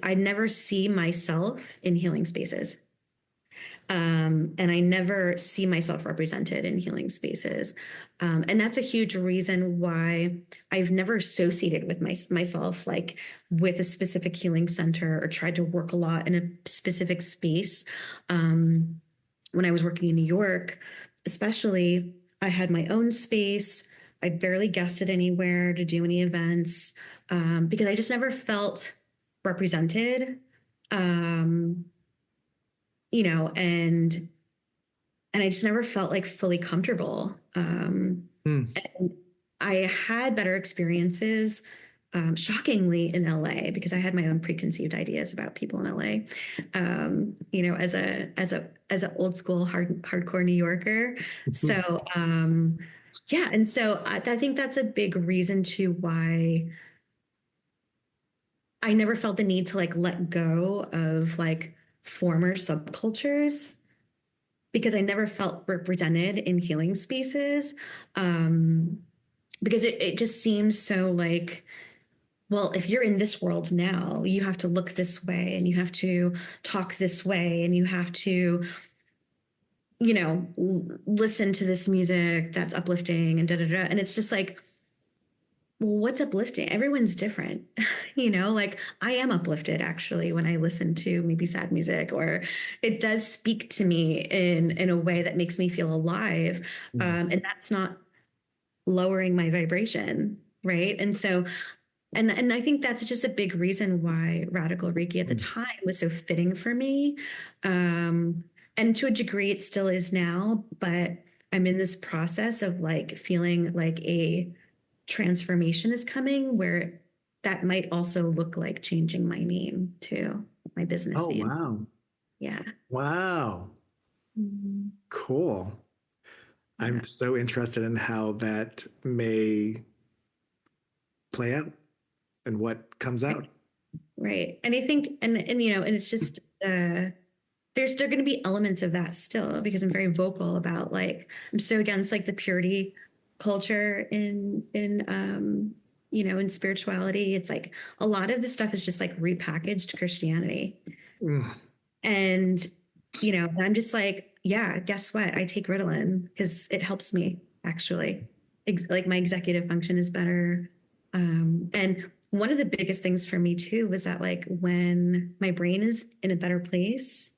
I never see myself in healing spaces. And I never see myself represented in healing spaces. And that's a huge reason why I've never associated with myself like with a specific healing center or tried to work a lot in a specific space. When I was working in New York, especially, I had my own space. I barely guested anywhere to do any events because I just never felt represented. Um, you know, and I just never felt like fully comfortable. And I had better experiences, shockingly, in LA because I had my own preconceived ideas about people in LA. You know, as a old school hardcore New Yorker. So yeah, and so I think that's a big reason to why I never felt the need to like let go of like former subcultures because I never felt represented in healing spaces. Um, because it just seems so like, well, if you're in this world now, you have to look this way and you have to talk this way and you have to, you know, listen to this music that's uplifting and da da da. And it's just like, well, what's uplifting? Everyone's different, you know, like I am uplifted actually when I listen to maybe sad music, or it does speak to me in a way that makes me feel alive. And that's not lowering my vibration. Right. And so, and I think that's just a big reason why radical Reiki at the time was so fitting for me. And to a degree, it still is now, but I'm in this process of like feeling like a transformation is coming where that might also look like changing my name to my business Oh, name. wow. Yeah. Wow. Mhm. Cool. Yeah. I'm so interested in how that may play out and what comes out. Right. And I think, and you know, and it's just, there's still going to be elements of that still because I'm very vocal about like, I'm so against like the purity culture in you know, in spirituality. It's like a lot of this stuff is just like repackaged Christianity. Mm. And, you know, I'm just like, yeah, guess what? I take Ritalin because it helps me actually. Like my executive function is better. And one of the biggest things for me too was that like when my brain is in a better place,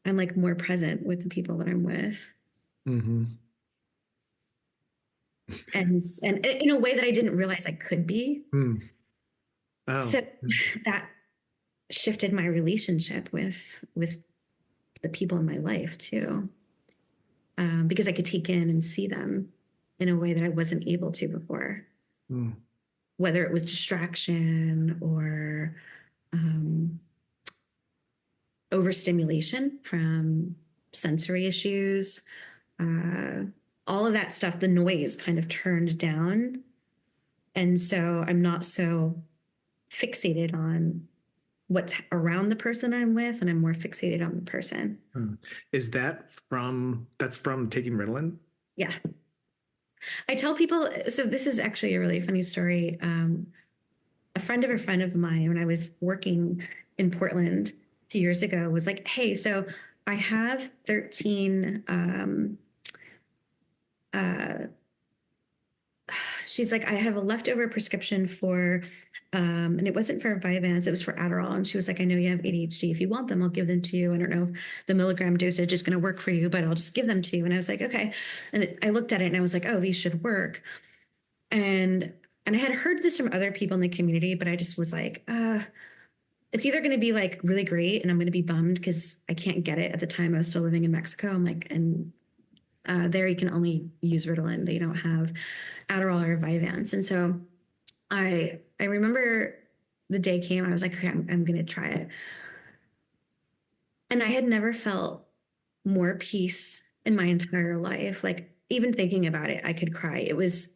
I'm like more present with the people that I'm with. Mm-hmm. And in a way that I didn't realize I could be. Mm. Oh. So that shifted my relationship with the people in my life too. Because I could take in and see them in a way that I wasn't able to before, Mm. whether it was distraction or overstimulation from sensory issues. Uh, all of that stuff, the noise kind of turned down. And so I'm not so fixated on what's around the person I'm with, and I'm more fixated on the person. Is that that's from taking Ritalin? Yeah. I tell people, so this is actually a really funny story. A friend of a friend of mine, when I was working in Portland a few years ago, was like, hey, so I have 13 uh, she's like, I have a leftover prescription for, and it wasn't for Vyvanse, it was for Adderall. And she was like, I know you have ADHD. If you want them, I'll give them to you. I don't know if the milligram dosage is going to work for you, but I'll just give them to you. And I was like, okay. And I looked at it and I was like, oh, these should work. And I had heard this from other people in the community, but I just was like, it's either going to be like really great and I'm going to be bummed because I can't get it. At the time I was still living in Mexico. I'm like, and there you can only use Ritalin. They don't have Adderall or Vyvanse. And so I remember the day came, I was like, okay, I'm going to try it. And I had never felt more peace in my entire life. Like even thinking about it, I could cry. It was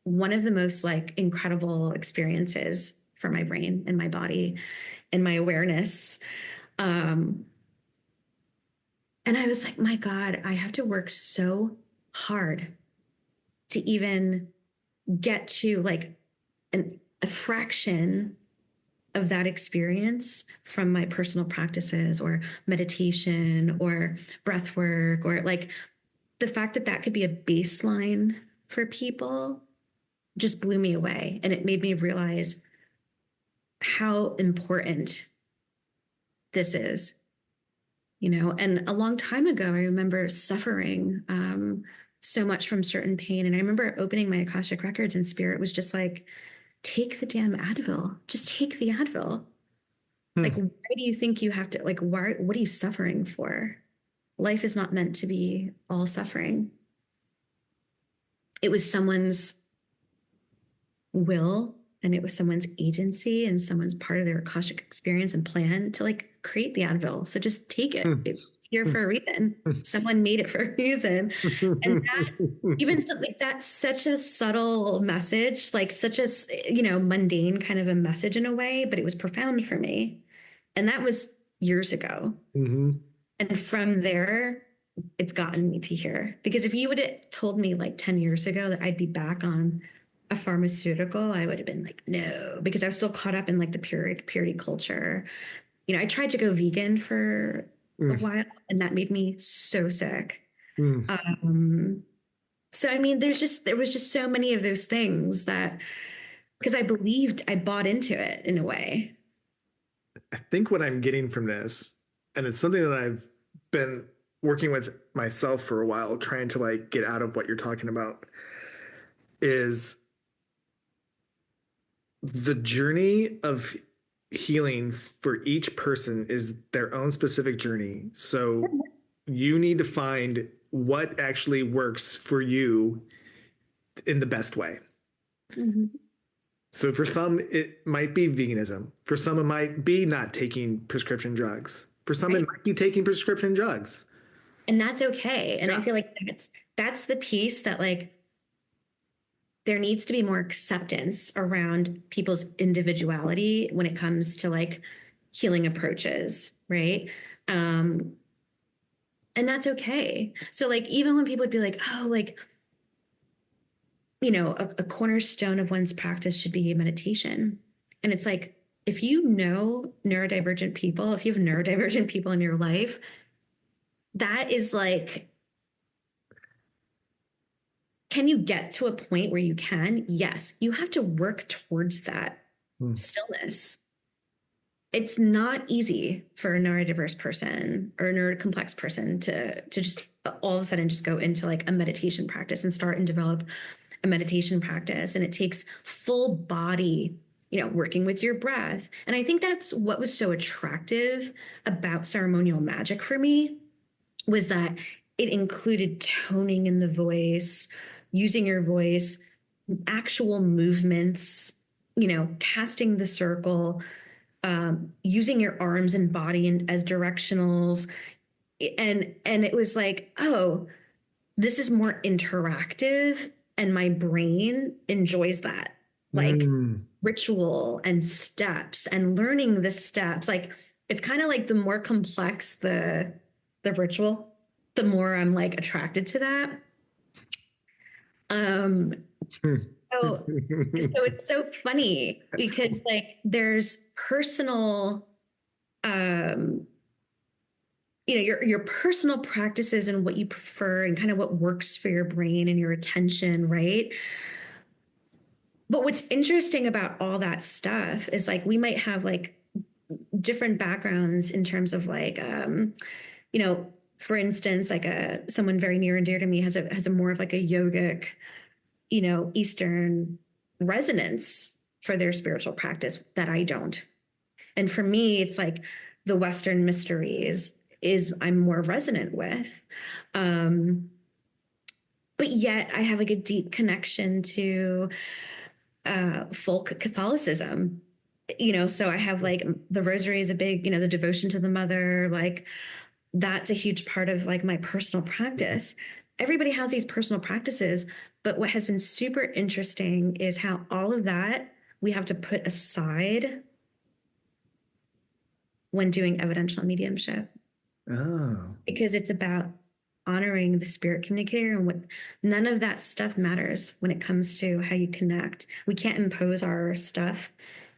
one of the most like incredible experiences for my brain and my body and my awareness. Um, and I was like, my God, I have to work so hard to even get to like a fraction of that experience from my personal practices or meditation or breath work, or like the fact that that could be a baseline for people just blew me away. And it made me realize how important this is, and a long time ago, I remember suffering so much from certain pain. And I remember opening my Akashic records, and spirit was just like, take the damn Advil, just take the Advil. Like, why do you think you have to, like, why, what are you suffering for? Life is not meant to be all suffering. It was someone's will, and it was someone's agency and someone's part of their Akashic experience and plan to like create the Advil. So just take it. It's here for a reason. Someone made it for a reason. And that, even like that's such a subtle message, like such a, mundane kind of a message in a way, but it was profound for me. And that was years ago. Mm-hmm. And from there, it's gotten me to here. Because if you would have told me like 10 years ago that I'd be back on a pharmaceutical, I would have been like, no, because I was still caught up in like the purity culture. I tried to go vegan for a while, and that made me so sick. So, I mean, there was just so many of those things that, because I bought into it in a way. I think what I'm getting from this, and it's something that I've been working with myself for a while, trying to like get out of what you're talking about, is the journey of healing for each person is their own specific journey. So you need to find what actually works for you in the best way. Mm-hmm. So for some, it might be veganism. For some, it might be not taking prescription drugs. For some, It might be taking prescription drugs. And that's okay. And I feel like that's the piece that like, there needs to be more acceptance around people's individuality when it comes to like healing approaches, right? And that's okay. So like, even when people would be like, oh, like, a cornerstone of one's practice should be meditation. And it's like, if you know neurodivergent people, if you have neurodivergent people in your life, that is like, can you get to a point where you can? Yes, you have to work towards that stillness. It's not easy for a neurodiverse person or a neurocomplex person to just all of a sudden just go into like a meditation practice and start and develop a meditation practice. And it takes full body, working with your breath. And I think that's what was so attractive about ceremonial magic for me, was that it included toning in the voice, using your voice, actual movements, casting the circle, using your arms and body as directionals. And it was like, oh, this is more interactive, and my brain enjoys that. Like ritual and steps and learning the steps. Like, it's kind of like the more complex the ritual, the more I'm like attracted to that. So it's so funny. That's because cool. Like there's personal, your personal practices and what you prefer and kind of what works for your brain and your attention, right? But what's interesting about all that stuff is like, we might have like different backgrounds in terms of like, for instance, like someone very near and dear to me has a more of like a yogic, Eastern resonance for their spiritual practice that I don't. And for me, it's like the Western mysteries is I'm more resonant with. But yet I have like a deep connection to folk Catholicism, so I have like the rosary is a big, the devotion to the mother, like that's a huge part of like my personal practice. Everybody has these personal practices, but what has been super interesting is how all of that we have to put aside when doing evidential mediumship. Oh. Because it's about honoring the spirit communicator, and none of that stuff matters when it comes to how you connect. We can't impose our stuff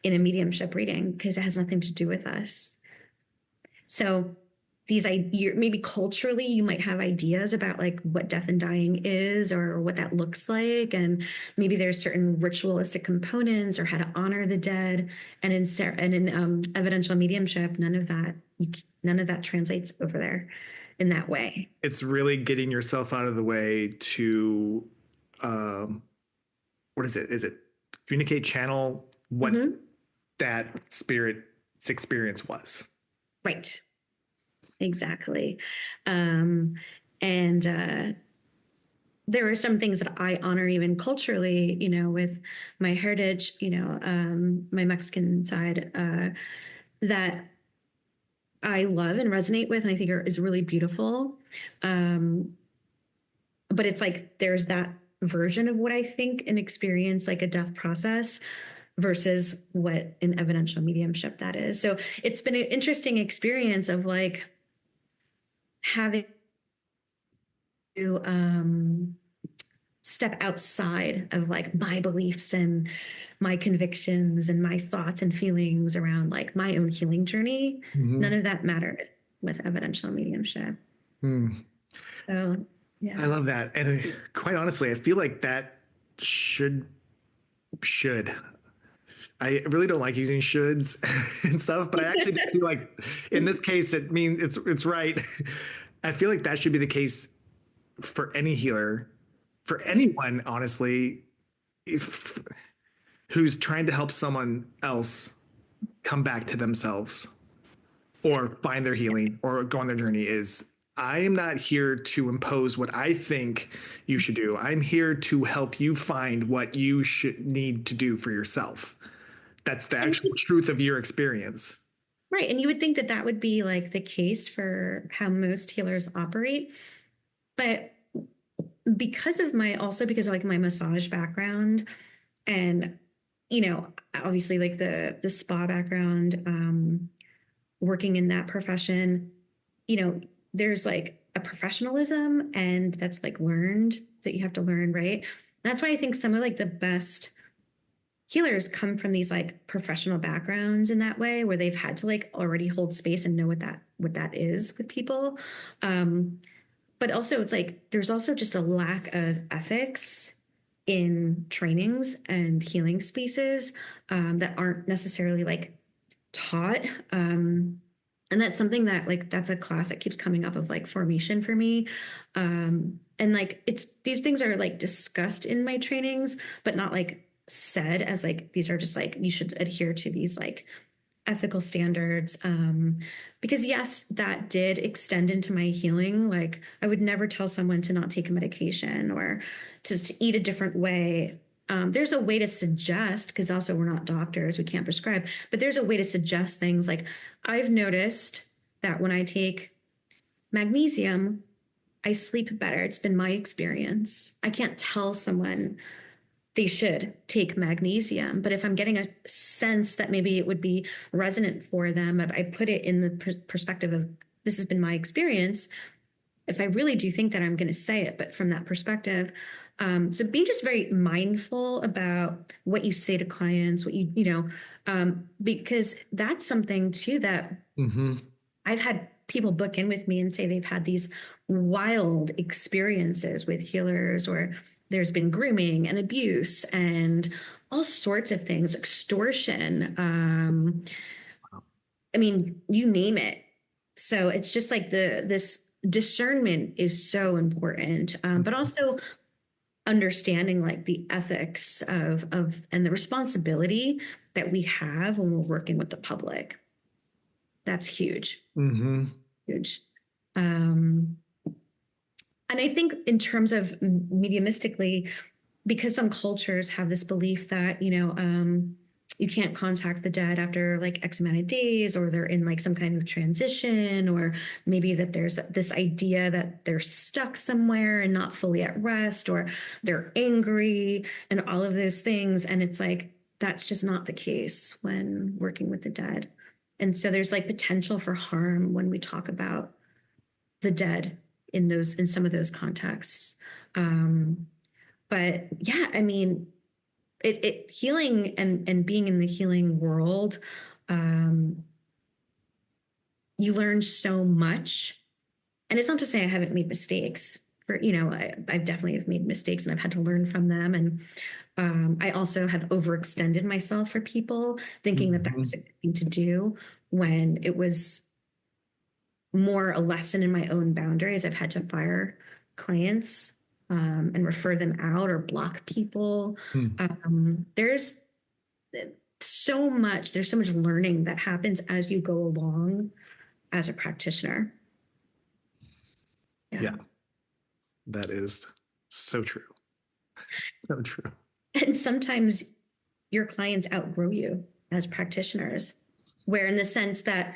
in a mediumship reading because it has nothing to do with us. So these maybe culturally you might have ideas about like what death and dying is or what that looks like, and maybe there's certain ritualistic components or how to honor the dead. And in evidential mediumship, none of that translates over there in that way. It's really getting yourself out of the way to what is it? Is it communicate, channel what that spirit's experience was? Right. Exactly. And there are some things that I honor even culturally, with my heritage, my Mexican side, that I love and resonate with, and I think is really beautiful. But it's like there's that version of what I think and experience like a death process versus what in evidential mediumship that is. So it's been an interesting experience of like having to step outside of like my beliefs and my convictions and my thoughts and feelings around like my own healing journey. None of that matters with evidential mediumship. So yeah, I love that. And quite honestly, I feel like that should I really don't like using shoulds and stuff, but I actually feel like in this case it means it's right. I feel like that should be the case for any healer, for anyone, honestly, who's trying to help someone else come back to themselves or find their healing or go on their journey. Is I am not here to impose what I think you should do. I'm here to help you find what you should need to do for yourself. That's the actual truth of your experience. Right. And you would think that that would be like the case for how most healers operate. But because of because of like my massage background and, obviously like the spa background, working in that profession, there's like a professionalism and that's like learned that you have to learn. Right. That's why I think some of like the best healers come from these like professional backgrounds in that way, where they've had to like already hold space and know what that is with people. But also it's like there's also just a lack of ethics in trainings and healing spaces that aren't necessarily like taught. And that's something that like that's a class that keeps coming up of like formation for me. And like these things are like discussed in my trainings, but not like said as like these are just like you should adhere to these like ethical standards, because yes, that did extend into my healing. Like I would never tell someone to not take a medication or to eat a different way. There's a way to suggest, because also we're not doctors, we can't prescribe, but there's a way to suggest things. Like I've noticed that when I take magnesium, I sleep better. It's been my experience. I can't tell someone they should take magnesium, but if I'm getting a sense that maybe it would be resonant for them, I put it in the perspective of this has been my experience. If I really do think that, I'm going to say it, but from that perspective. So being just very mindful about what you say to clients, what because that's something too that I've had people book in with me and say they've had these wild experiences with healers, or there's been grooming and abuse and all sorts of things, extortion. I mean, you name it. So it's just like this discernment is so important, but also understanding like the ethics of and the responsibility that we have when we're working with the public. That's huge. Huge. And I think in terms of mediumistically, because some cultures have this belief that, you can't contact the dead after like X amount of days, or they're in like some kind of transition, or maybe that there's this idea that they're stuck somewhere and not fully at rest, or they're angry and all of those things. And it's like, that's just not the case when working with the dead. And so there's like potential for harm when we talk about the dead in some of those contexts. But yeah, I mean, healing and being in the healing world, you learn so much. And it's not to say I haven't made mistakes. I've definitely have made mistakes and I've had to learn from them. And I also have overextended myself for people, thinking that was a good thing to do when it was more a lesson in my own boundaries. I've had to fire clients and refer them out or block people. There's so much learning that happens as you go along as a practitioner. Yeah. That is so true. So true. And sometimes your clients outgrow you as practitioners, where in the sense that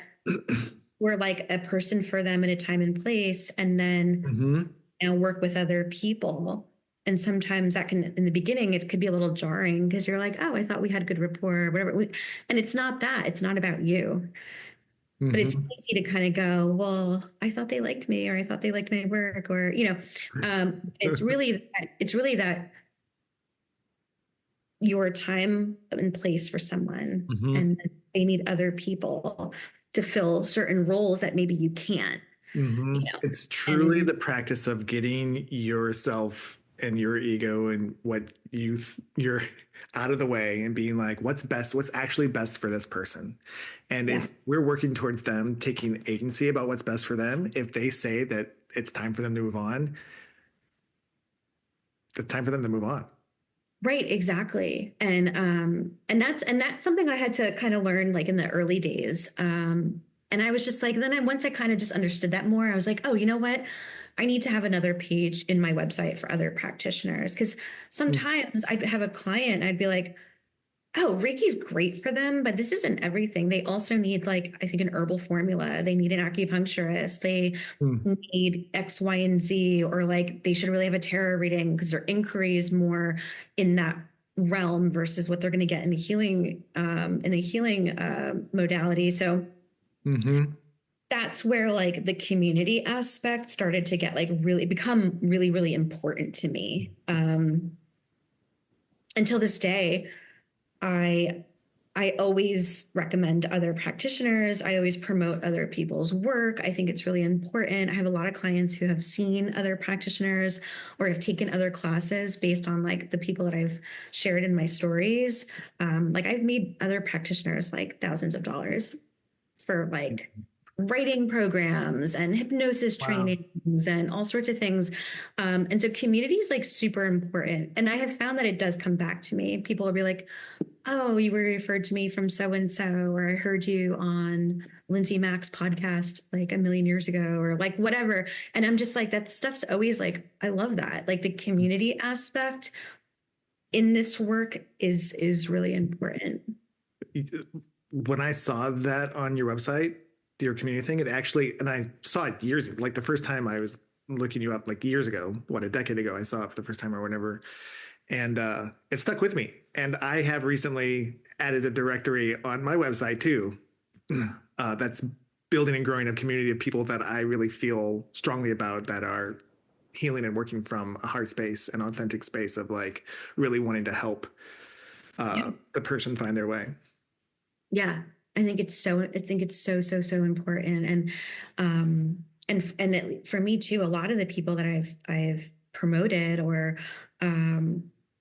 we're like a person for them at a time and place, and then work with other people. And sometimes that can, in the beginning, it could be a little jarring because you're like, oh, I thought we had good rapport, or whatever. And it's not that. It's not about you. But it's easy to kind of go, well, I thought they liked me, or I thought they liked my work, or, it's really that your time and place for someone, and they need other people to fill certain roles that maybe you can't. It's truly the practice of getting yourself and your ego and what you're out of the way and being like, what's actually best for this person. And if we're working towards them taking agency about what's best for them, if they say that it's time for them to move on, it's time for them to move on. Right, exactly. And that's something I had to kind of learn like in the early days. And I was just like, once I kind of just understood that more, I was like, oh, you know what? I need to have another page in my website for other practitioners. Because sometimes I'd have a client and I'd be like, oh, Reiki's great for them, but this isn't everything. They also need, like, I think, an herbal formula. They need an acupuncturist. They need X, Y, and Z, or like they should really have a tarot reading because their inquiry is more in that realm versus what they're going to get in a healing modality. So that's where like the community aspect started to get like become really, really important to me. Until this day, I always recommend other practitioners. I always promote other people's work. I think it's really important. I have a lot of clients who have seen other practitioners or have taken other classes based on like the people that I've shared in my stories. Like I've made other practitioners like thousands of dollars for like writing programs and hypnosis trainings and all sorts of things. And so community is like super important. And I have found that it does come back to me. People will be like, oh, you were referred to me from so-and-so, or I heard you on Lindsay Mack's podcast like a million years ago, or like whatever. And I'm just like, that stuff's always like, I love that. Like the community aspect in this work is really important. When I saw that on your website, your community thing, it actually, and I saw it years, like the first time I was looking you up like years ago, a decade ago, I saw it for the first time or whatever. And it stuck with me. And I have recently added a directory on my website too. That's building and growing a community of people that I really feel strongly about, that are healing and working from a heart space, an authentic space of like really wanting to help the person find their way. Yeah. I think it's so important. And for me too, a lot of the people that I've promoted or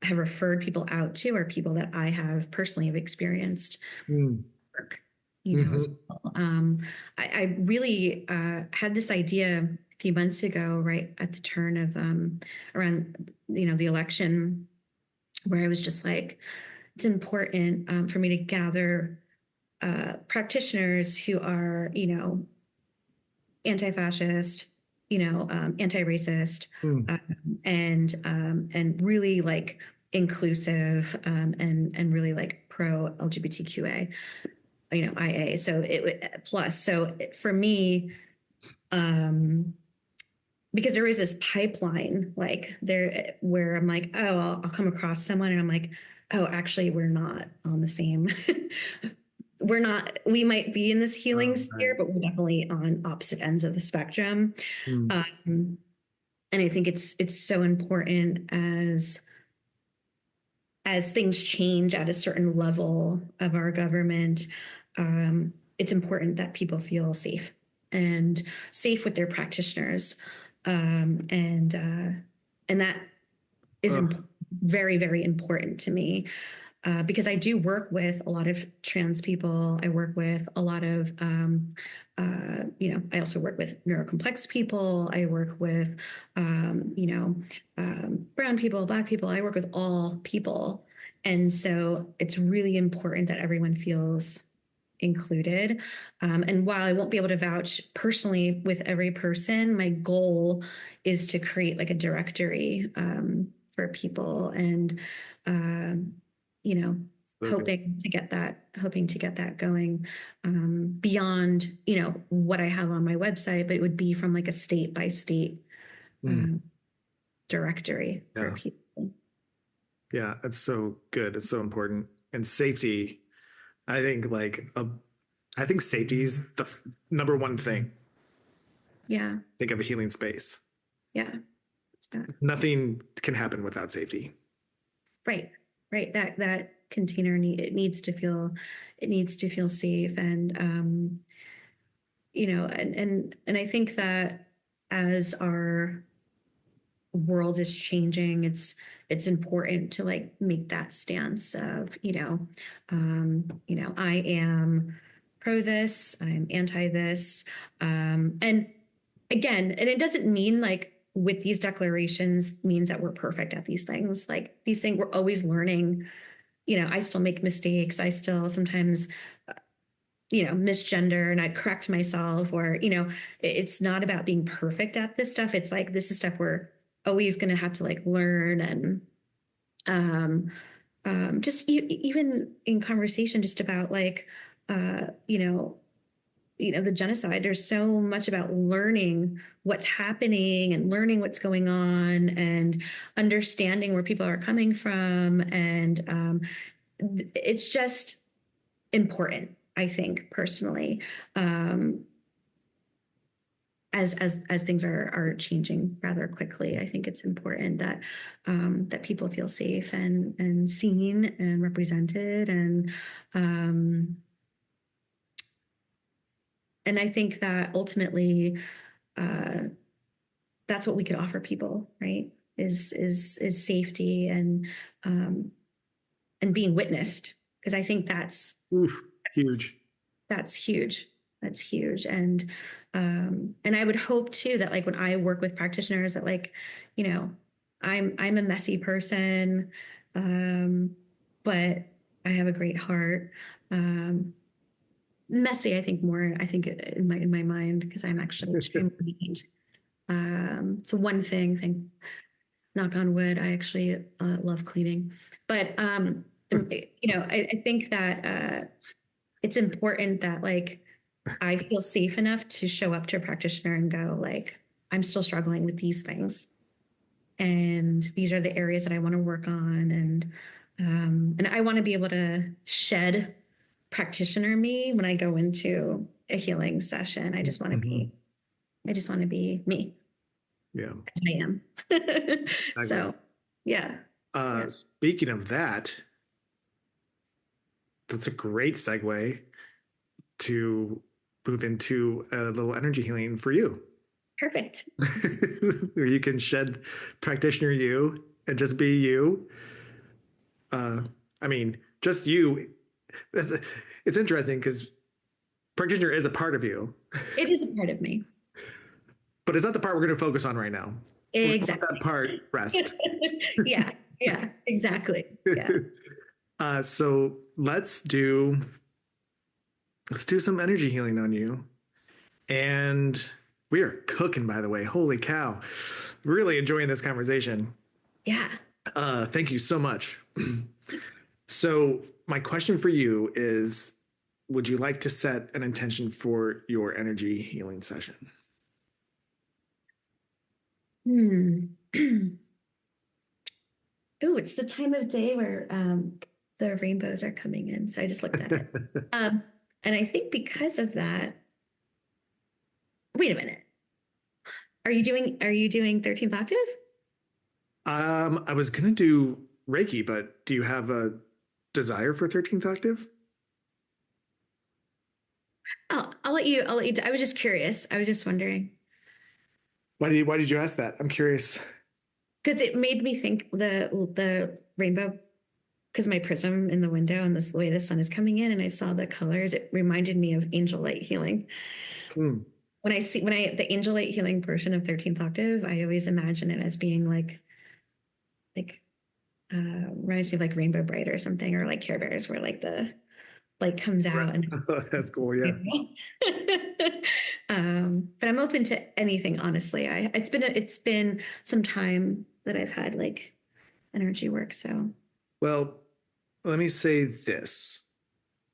have referred people out to are people that I have personally have experienced work, as well. I really had this idea a few months ago, right at the turn of around the election, where I was just like, it's important for me to gather practitioners who are, anti-fascist, anti-racist, and really like inclusive, and really like pro LGBTQA, IA. So for me, because there is this pipeline like there where I'm like, oh, I'll come across someone and I'm like, oh, actually, we're not on the same. We might be in this healing sphere, but we're definitely on opposite ends of the spectrum. And I think it's so important as things change at a certain level of our government, it's important that people feel safe and safe with their practitioners. And that is very, very important to me. Because I do work with a lot of trans people. I work with a lot of, I also work with neurocomplex people. I work with, brown people, Black people. I work with all people. And so it's really important that everyone feels included. And while I won't be able to vouch personally with every person, my goal is to create like a directory for people and, hoping to get that going beyond, what I have on my website, but it would be from like a state by state directory for people. Yeah, it's so good. It's so important. And safety, I think safety is the number one thing. Yeah. Think of a healing space. Yeah. Nothing can happen without safety. Right. That container needs to feel safe. And, and I think that as our world is changing, it's important to like make that stance of, I am pro this, I'm anti this. And again, and it doesn't mean like with these declarations means that we're perfect at these things. Like these things, we're always learning. I still make mistakes. I still sometimes, misgender, and I correct myself, or, it's not about being perfect at this stuff. It's like, this is stuff we're always going to have to like learn. And just even in conversation, just about like, the genocide, there's so much about learning what's happening and learning what's going on and understanding where people are coming from. And it's just important, I think, personally, as things are changing rather quickly. I think it's important that that people feel safe and seen and represented. And I think that ultimately, that's what we could offer people, right? Is safety and being witnessed, because I think that's huge. That's huge. That's huge. And I would hope too that like when I work with practitioners that like, I'm a messy person, but I have a great heart. Messy, I think in my mind, because I'm actually extremely neat. So one thing, knock on wood, I actually love cleaning. But I think that it's important that like I feel safe enough to show up to a practitioner and go like, I'm still struggling with these things, and these are the areas that I want to work on, and I want to be able to shed practitioner me when I go into a healing session. I just want to be me. Yeah, as I am. So, yeah. Speaking of that, that's a great segue to move into a little energy healing for you. Perfect. Where you can shed practitioner you and just be you. Just you. It's interesting because practitioner is a part of you. It is a part of me. But it's not the part we're going to focus on right now. Exactly. That part rest. Yeah, exactly. Yeah. So let's do some energy healing on you. And we are cooking, by the way. Holy cow. Really enjoying this conversation. Yeah. Thank you so much. So my question for you is, would you like to set an intention for your energy healing session? Oh, it's the time of day where the rainbows are coming in. So I just looked at it. And I think because of that, wait a minute. Are you doing 13th octave? I was gonna do Reiki, but do you have a desire for 13th octave? I'll let you. I was just curious. I was just wondering Why did you ask that? I'm curious. because it made me think the rainbow. Because my prism in the window and this the way the sun is coming in, and I saw the colors, it reminded me of angel light healing. Hmm. When I the angel light healing portion of 13th octave, I always imagine it as being like reminds me of like Rainbow Bright or something, or like Care Bears, where like the light comes out and That's cool. Yeah. but I'm open to anything, honestly. It's been some time that I've had like energy work, so Well, let me say this.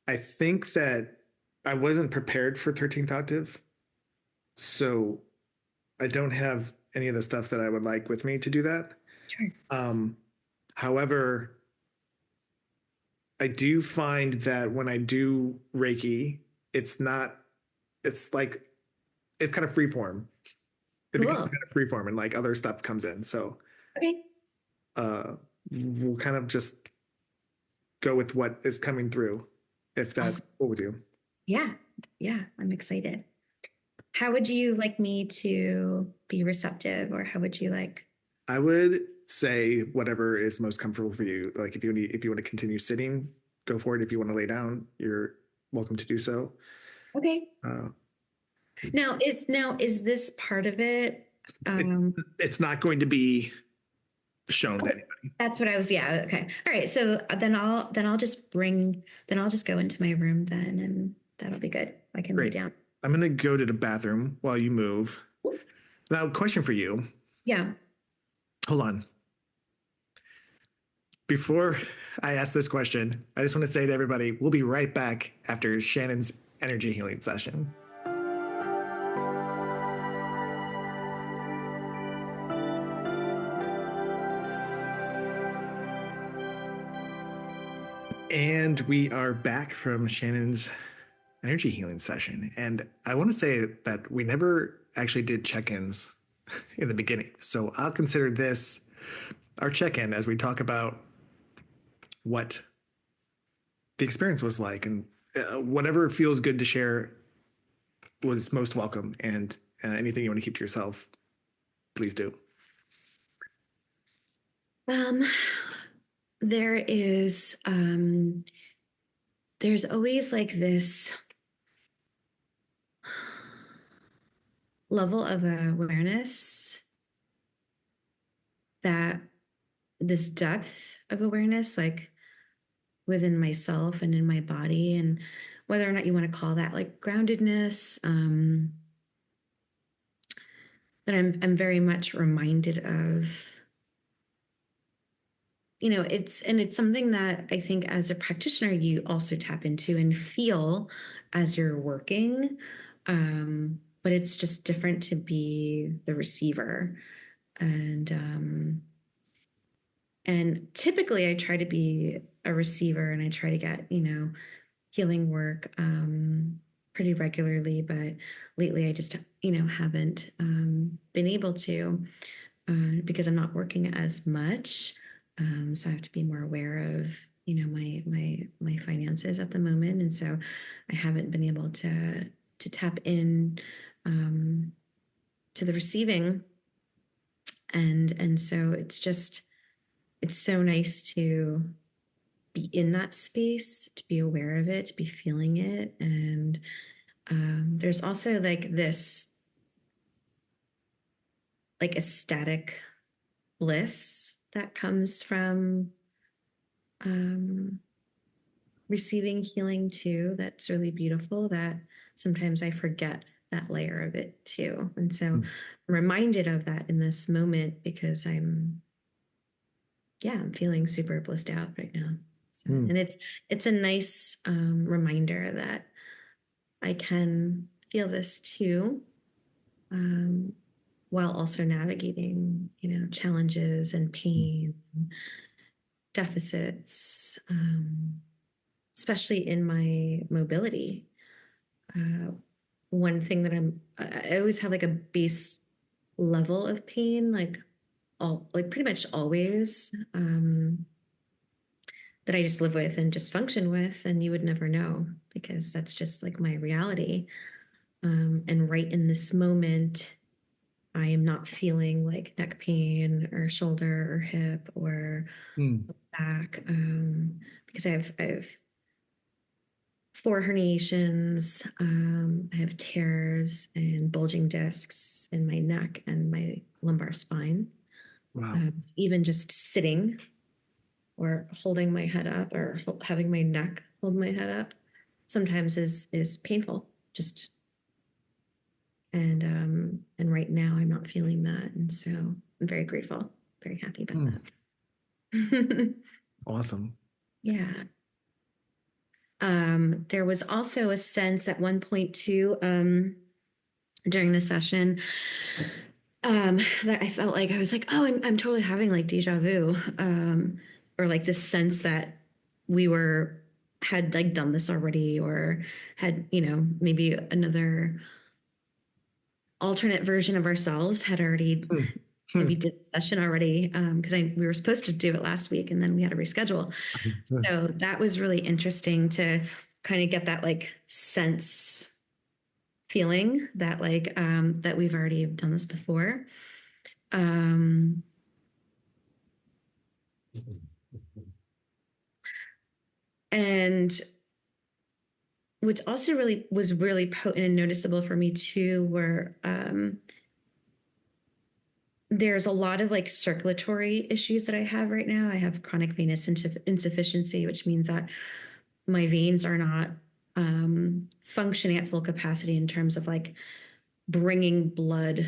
I think that I wasn't prepared for 13th octave. So I don't have any of the stuff that I would like with me to do that. sure. However, I do find that when I do Reiki, it's not, it's like, it's kind of free form. It becomes Cool. kind of free form and like other stuff comes in. So Okay. uh, we'll kind of just go with what is coming through, if that's Awesome. cool with you. Yeah. Yeah. I'm excited. How would you like me to be receptive, or how would you like? I would say whatever is most comfortable for you. Like if you want to continue sitting, go for it. If you want to lay down, you're welcome to do so. Okay. Uh, Now is this part of it? it, it's not going to be shown to anybody. That's what I was. Yeah. Okay. All right. So then I'll just go into my room then, and that'll be good. I can lay Great. down. I'm going to go to the bathroom while you move. Now, question for you. Yeah. Hold on. Before I ask this question, I just want to say to everybody, we'll be right back after Shannon's energy healing session. And we are back from Shannon's energy healing session. And I want to say that we never actually did check-ins in the beginning. So I'll consider this our check-in as we talk about what the experience was like, and whatever feels good to share was most welcome. And anything you want to keep to yourself, please do. Um, there is there's always like this level of awareness, that this depth of awareness, like within myself and in my body, and whether or not you want to call that like groundedness, that I'm very much reminded of. It's something that I think as a practitioner you also tap into and feel as you're working, but it's just different to be the receiver. And typically I try to be a receiver, and I try to get healing work pretty regularly, but lately I just haven't been able to, because I'm not working as much. So I have to be more aware of my finances at the moment, and so I haven't been able to tap in to the receiving, and so it's so nice to be in that space, to be aware of it, to be feeling it. And there's also like this like ecstatic bliss that comes from receiving healing too. That's really beautiful, that sometimes I forget that layer of it too. And so I'm reminded of that in this moment, because I'm feeling super blissed out right now. So, and it's a nice reminder that I can feel this too, while also navigating, challenges and pain, deficits, especially in my mobility. One thing that I always have like a base level of pain, like pretty much always. that I just live with and just function with, and you would never know because that's just like my reality. And right in this moment, I am not feeling like neck pain or shoulder or hip or back, because I have 4 herniations. I have tears and bulging discs in my neck and my lumbar spine. Wow. Even just sitting or holding my head up or having my neck hold my head up sometimes is painful. Just and right now I'm not feeling that, and so I'm very grateful, very happy about that. Awesome. Yeah. There was also a sense at one point too, during the session, that I felt like I was like, oh, I'm totally having like deja vu, or like this sense that we had like done this already, or had, maybe another alternate version of ourselves had already maybe did the session already, because we were supposed to do it last week and then we had to reschedule. So that was really interesting to kind of get that like sense feeling that like that we've already done this before. And what's also was really potent and noticeable for me too were there's a lot of like circulatory issues that I have right now. I have chronic venous insufficiency, which means that my veins are not functioning at full capacity in terms of like bringing blood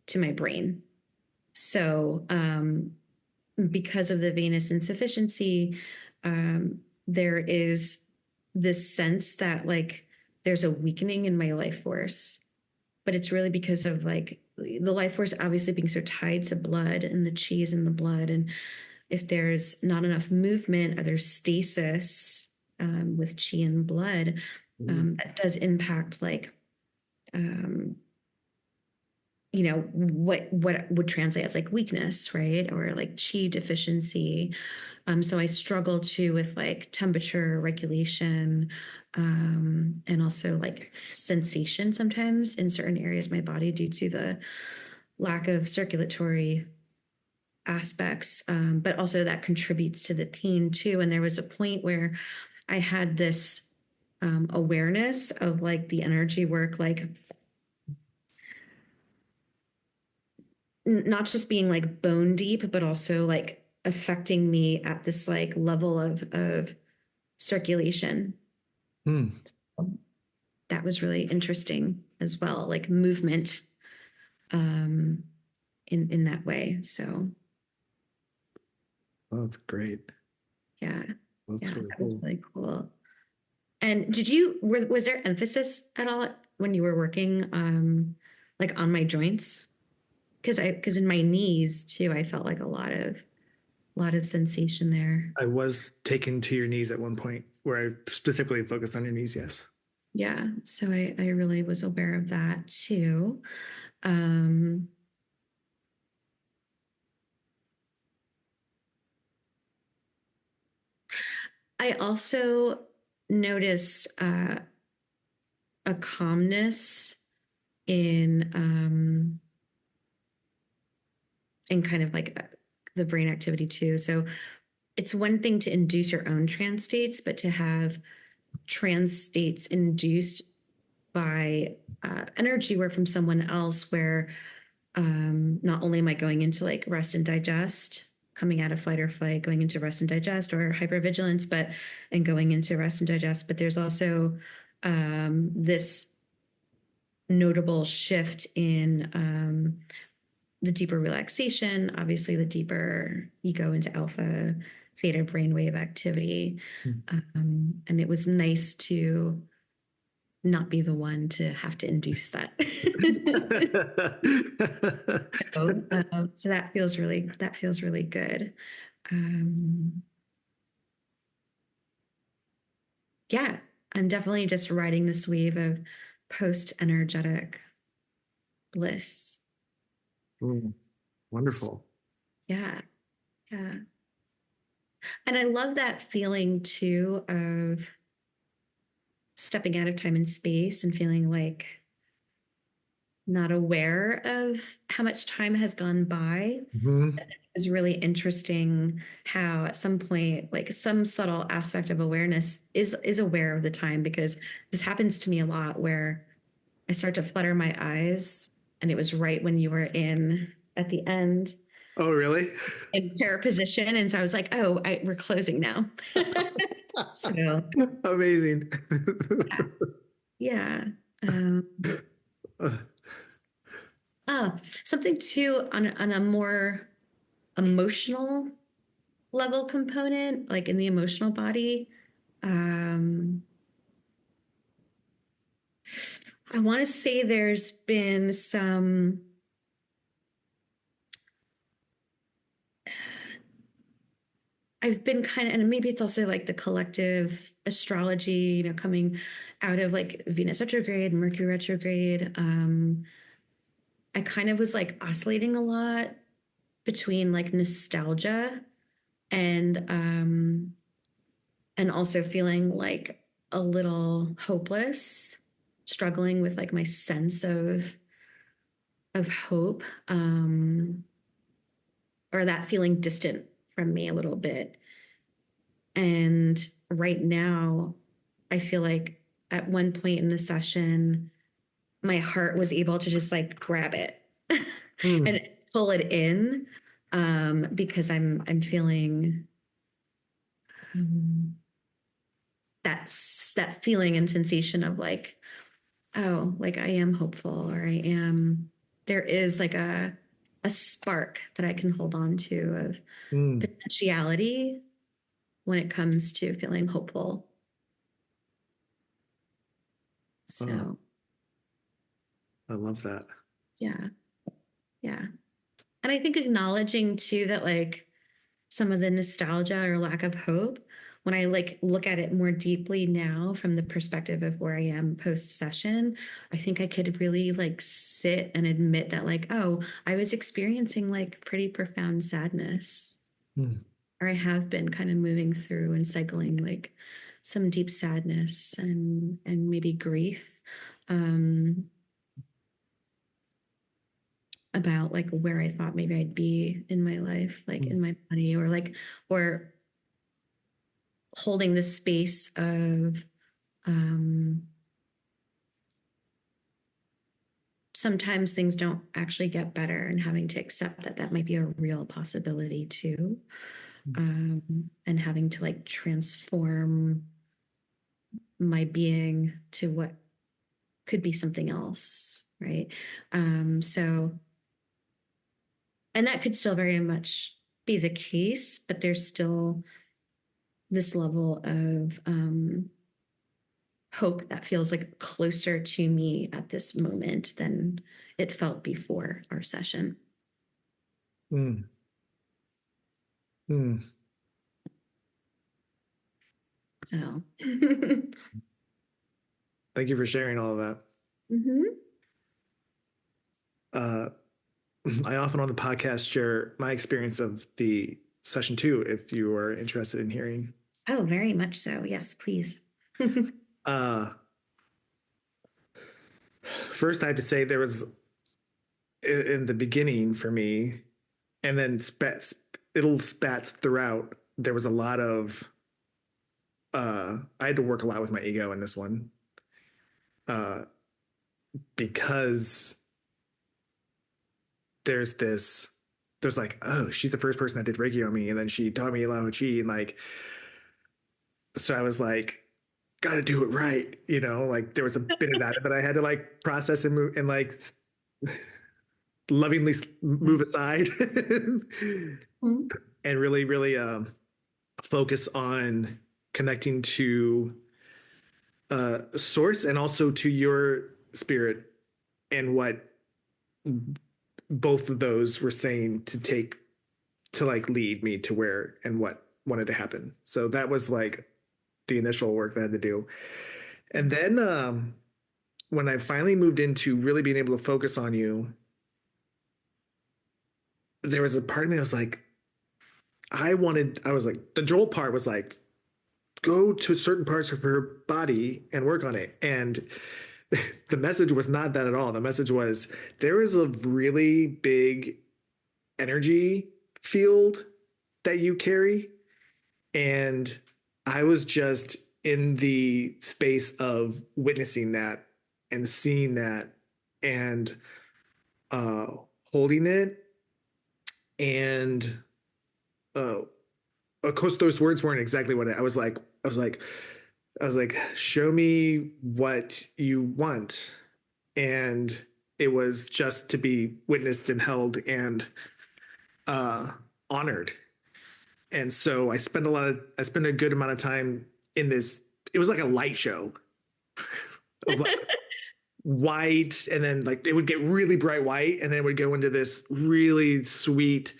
to my brain. So because of the venous insufficiency, there is this sense that like there's a weakening in my life force, but it's really because of like the life force obviously being so tied to blood and the chi's in the blood. And if there's not enough movement or there's stasis with chi and blood, that does impact like what would translate as like weakness, right? Or like chi deficiency. So I struggle too with like temperature regulation, and also like sensation sometimes in certain areas of my body due to the lack of circulatory aspects. But also that contributes to the pain too. And there was a point where I had this awareness of like the energy work, like not just being like bone deep, but also like affecting me at this like level of circulation. That was really interesting as well, like movement in that way. So Oh, that's great. yeah, That's really that was cool. really cool. And was there emphasis at all when you were working like on my joints? Because in my knees too, I felt like a lot of sensation there. I was taken to your knees at one point where I specifically focused on your knees. Yes. Yeah. So I really was aware of that too. I also notice a calmness in kind of like the brain activity too. So it's one thing to induce your own trance states, but to have trance states induced by energy work from someone else, where not only am I going into like rest and digest, coming out of flight or fight, going into rest and digest or hypervigilance, and going into rest and digest, but there's also this notable shift in the deeper relaxation. Obviously, the deeper you go into alpha, theta brainwave activity. And it was nice to not be the one to have to induce that. So that feels really good. Yeah, I'm definitely just riding this wave of post-energetic bliss. Wonderful. Yeah, yeah. And I love that feeling too of stepping out of time and space and feeling like not aware of how much time has gone by. Mm-hmm. Is really interesting how at some point, like some subtle aspect of awareness is aware of the time, because this happens to me a lot where I start to flutter my eyes, and it was right when you were in at the end Oh, really? in prayer position, and so I was like, oh, we're closing now. So Amazing. yeah. Oh, something too on a more emotional level component, like in the emotional body. Um, I want to say there's been some I've been kind of, and maybe it's also like the collective astrology, coming out of like Venus retrograde, Mercury retrograde. I kind of was like oscillating a lot between like nostalgia and and also feeling like a little hopeless, struggling with like my sense of hope, or that feeling distant from me a little bit. And right now, I feel like at one point in the session, my heart was able to just like grab it and pull it in, because I'm feeling um, that feeling and sensation of like, oh, like I am hopeful, or there is like a spark that I can hold on to of potentiality when it comes to feeling hopeful. So, I love that. yeah, yeah. And I think acknowledging too that like some of the nostalgia or lack of hope, when I like look at it more deeply now from the perspective of where I am post session, I think I could really like sit and admit that like, oh, I was experiencing like pretty profound sadness. Or I have been kind of moving through and cycling like some deep sadness and maybe grief. About like where I thought maybe I'd be in my life, like in my body, or like, or holding the space of sometimes things don't actually get better, and having to accept that that might be a real possibility too, and having to like transform my being to what could be something else, right? So, and that could still very much be the case, but there's still this level of hope that feels like closer to me at this moment than it felt before our session. Mm. Mm. So, Thank you for sharing all of that. Uh, I often on the podcast share my experience of the session too, if you are interested in hearing. Oh, very much so. Yes, please. First, I have to say there was in the beginning for me, and then little spats throughout. There was a lot of. I had to work a lot with my ego in this one, because there's like, oh, she's the first person that did Reiki on me, and then she taught me Lao Chi, and like, so I was like, gotta do it right, like there was a bit of that I had to like process and move and like lovingly move aside and really, really focus on connecting to source and also to your spirit and what both of those were saying to like lead me to where and what wanted to happen. So that was like the initial work that I had to do. And then when I finally moved into really being able to focus on you, there was a part of me that was like, I was like, the Joel part was like, go to certain parts of her body and work on it. And the message was not that at all. The message was there is a really big energy field that you carry. And I was just in the space of witnessing that and seeing that and uh, holding it. And uh, of course, those words weren't exactly what I was like. I was like, show me what you want. And it was just to be witnessed and held and uh, honored. And so I spent a good amount of time in this. It was like a light show of like white, and then like it would get really bright white, and then it would go into this really sweet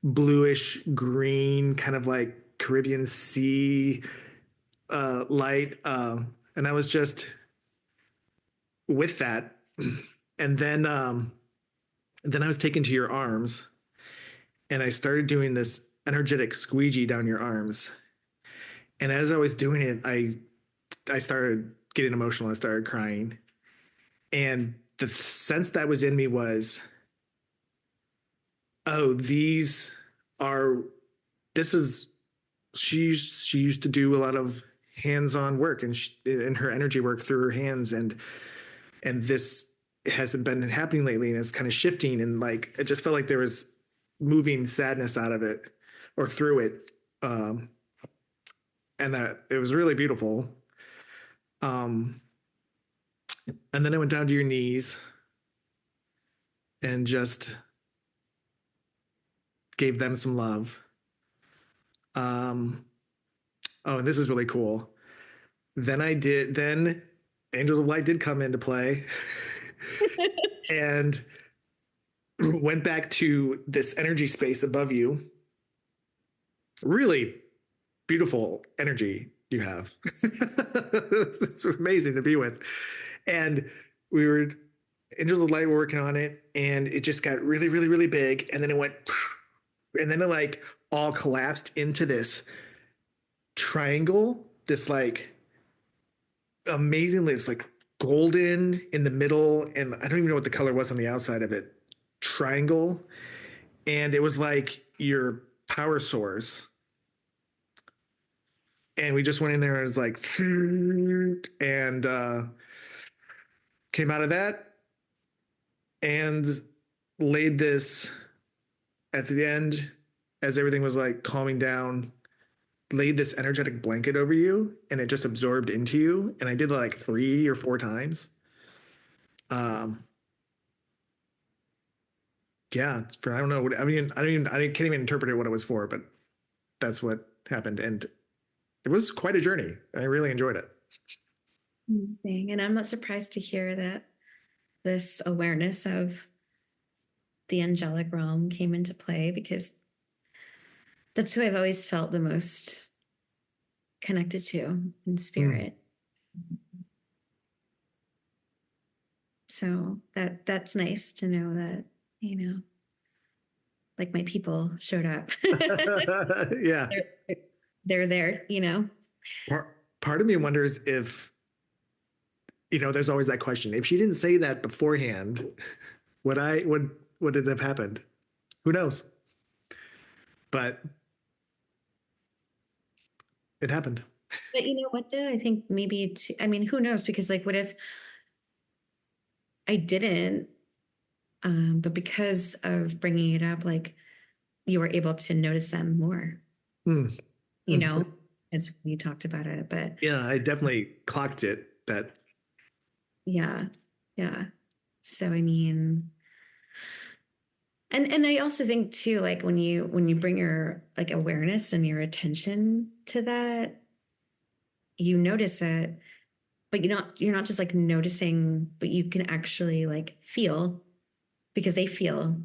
bluish green, kind of like Caribbean Sea light. And I was just with that. And then I was taken to your arms, and I started doing this energetic squeegee down your arms. And as I was doing it, I started getting emotional. I started crying. And the sense that was in me was, oh, are this is she used to do a lot of hands-on work and her energy work through her hands, and this hasn't been happening lately, and it's kind of shifting, and like it just felt like there was moving sadness out of it or through it. And that it was really beautiful. Um, and then I went down to your knees and just gave them some love. Um, oh, and this is really cool. Then Angels of Light did come into play and went back to this energy space above you. Really beautiful energy you have. It's amazing to be with. And we were Angels of Light were working on it, and it just got really, really, really big. And then it went, and then it like all collapsed into this triangle, this like amazingly, it's like golden in the middle, and I don't even know what the color was on the outside of it. Triangle. And it was like your power source. And we just went in there and it was like, and came out of that and laid this at the end as everything was like calming down, laid this energetic blanket over you, and it just absorbed into you. And I did like 3 or 4 times. Yeah, for I don't know what I mean. I can't even interpret what it was for, but that's what happened, and it was quite a journey. I really enjoyed it. And I'm not surprised to hear that this awareness of the angelic realm came into play, because that's who I've always felt the most connected to in spirit. So that's nice to know that, like my people showed up. Yeah. They're there, Part of me wonders if, there's always that question. If she didn't say that beforehand, would it have happened? Who knows? But it happened. But you know what, though? I think maybe, who knows? Because like, what if I didn't, but because of bringing it up, like you were able to notice them more, as we talked about it. But yeah, I definitely clocked it that. Yeah. So, and I also think too, like when you bring your like awareness and your attention to that, you notice it, but you're not just like noticing, but you can actually like feel, because they have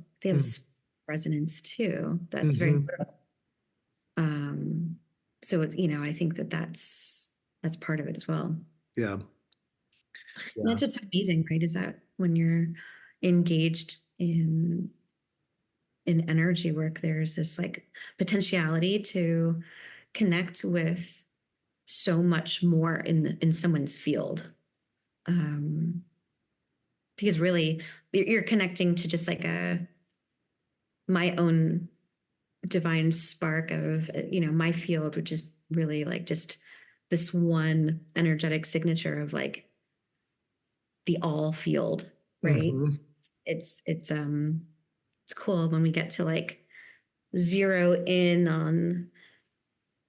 resonance too. That's very important. So it's, I think that's part of it as well. Yeah. And that's what's amazing, right? Is that when you're engaged in in energy work, there's this like potentiality to connect with so much more in someone's field. Because really you're connecting to just like my own divine spark of, my field, which is really like just this one energetic signature of like the all field, right? Mm-hmm. It's cool when we get to like zero in on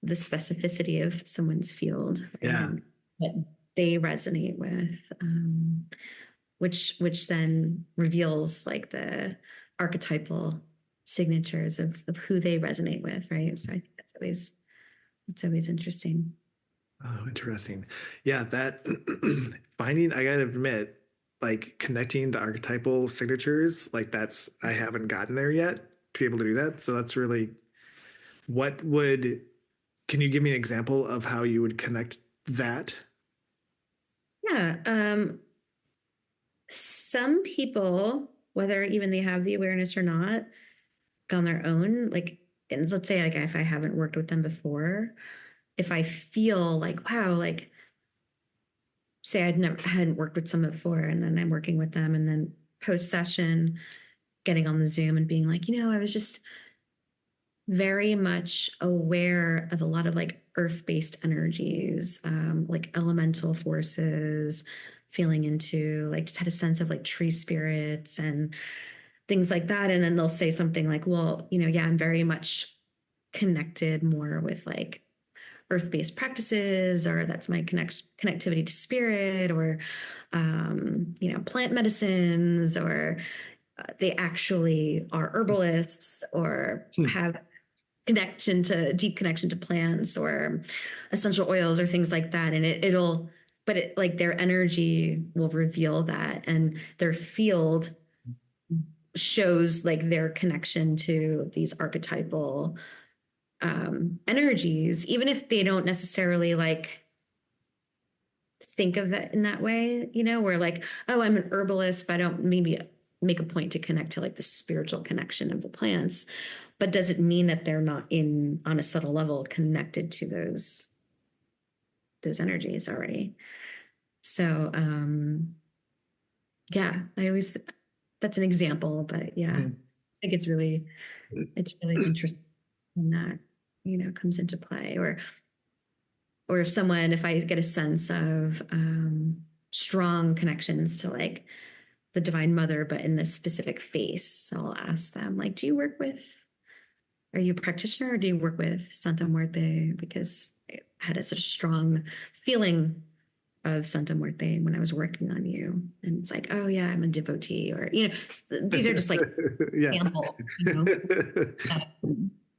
the specificity of someone's field, right? Yeah. And what they resonate with, which then reveals like the archetypal signatures of who they resonate with, right? So I think it's always interesting. Oh, interesting. Yeah, that finding, I gotta admit, like connecting the archetypal signatures, like I haven't gotten there yet to be able to do that. So that's really, what would, can you give me an example of how you would connect that? Yeah. Some people, whether even they have the awareness or not, on their own, like, and let's say like if I haven't worked with them before, if I feel like, wow, like say hadn't worked with someone before, and then I'm working with them, and then post session, getting on the Zoom and being like, I was just very much aware of a lot of like earth-based energies, like elemental forces, feeling into like just had a sense of like tree spirits and things like that. And then they'll say something like, well, yeah, I'm very much connected more with like earth-based practices, or that's my connectivity to spirit, or plant medicines, or they actually are herbalists, or have deep connection to plants or essential oils or things like that. And but like their energy will reveal that, and their field shows like their connection to these archetypal energies, even if they don't necessarily like think of it in that way, where like, oh, I'm an herbalist, but I don't maybe make a point to connect to like the spiritual connection of the plants, but does it mean that they're not on a subtle level connected to those energies already? So yeah, that's an example, but yeah, I think it's really interesting when that, comes into play. Or if I get a sense of strong connections to like the Divine Mother, but in this specific face, I'll ask them like, are you a practitioner, or do you work with Santa Muerte? Because I had such a strong feeling of Santa Muerte when I was working on you. And it's like, oh yeah, I'm a devotee, or, these are just like examples,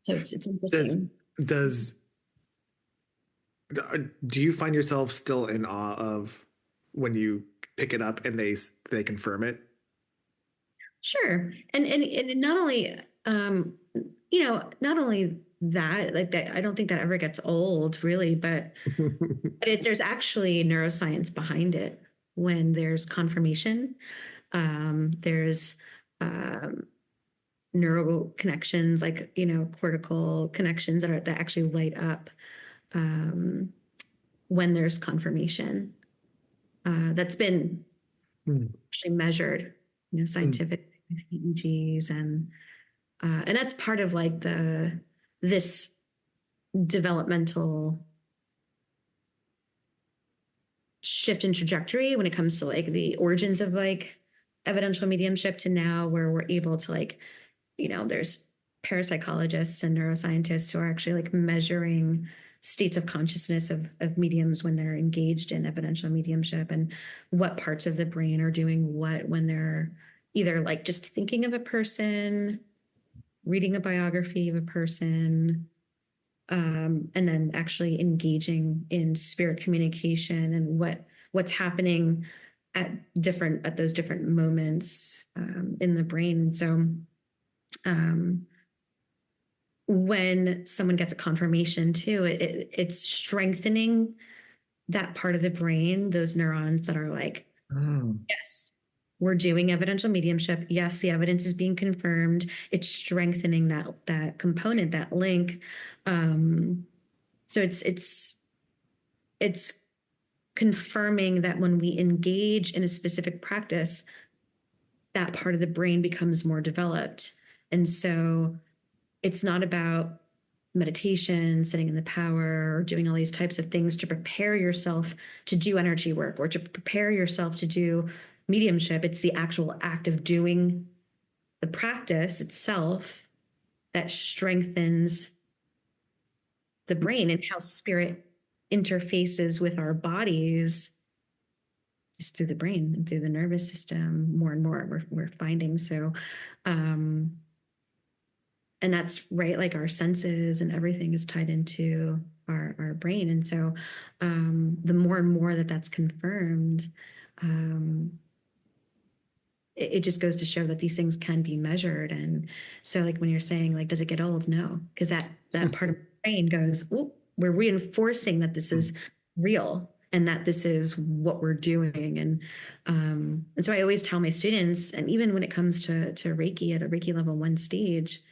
so it's interesting. Do you find yourself still in awe of when you pick it up and they confirm it? Sure. And not only, not only that, like that, I don't think that ever gets old really, but there's actually neuroscience behind it. When there's confirmation, there's neural connections, like, cortical connections that actually light up when there's confirmation. That's been actually measured, scientific with EEGs, and that's part of like this developmental shift in trajectory when it comes to like the origins of like evidential mediumship to now, where we're able to like, there's parapsychologists and neuroscientists who are actually like measuring states of consciousness of mediums when they're engaged in evidential mediumship, and what parts of the brain are doing what when they're either like just thinking of a person, reading a biography of a person, and then actually engaging in spirit communication, and what's happening at those different moments in the brain. So when someone gets a confirmation too, it's strengthening that part of the brain, those neurons that are like, yes, we're doing evidential mediumship. Yes, the evidence is being confirmed. It's strengthening that component, that link. So it's confirming that when we engage in a specific practice, that part of the brain becomes more developed. And so it's not about meditation, sitting in the power, or doing all these types of things to prepare yourself to do energy work or to prepare yourself to do mediumship. It's the actual act of doing the practice itself that strengthens the brain, and how spirit interfaces with our bodies is through the brain and through the nervous system. More and more we're finding. So and that's right, like our senses and everything is tied into our brain. And so the more and more that's confirmed, it just goes to show that these things can be measured. And so like when you're saying like, does it get old? No, because that part of the brain goes, oh, we're reinforcing that this is real and that this is what we're doing. And so I always tell my students, and even when it comes to Reiki at a Reiki level 1 stage,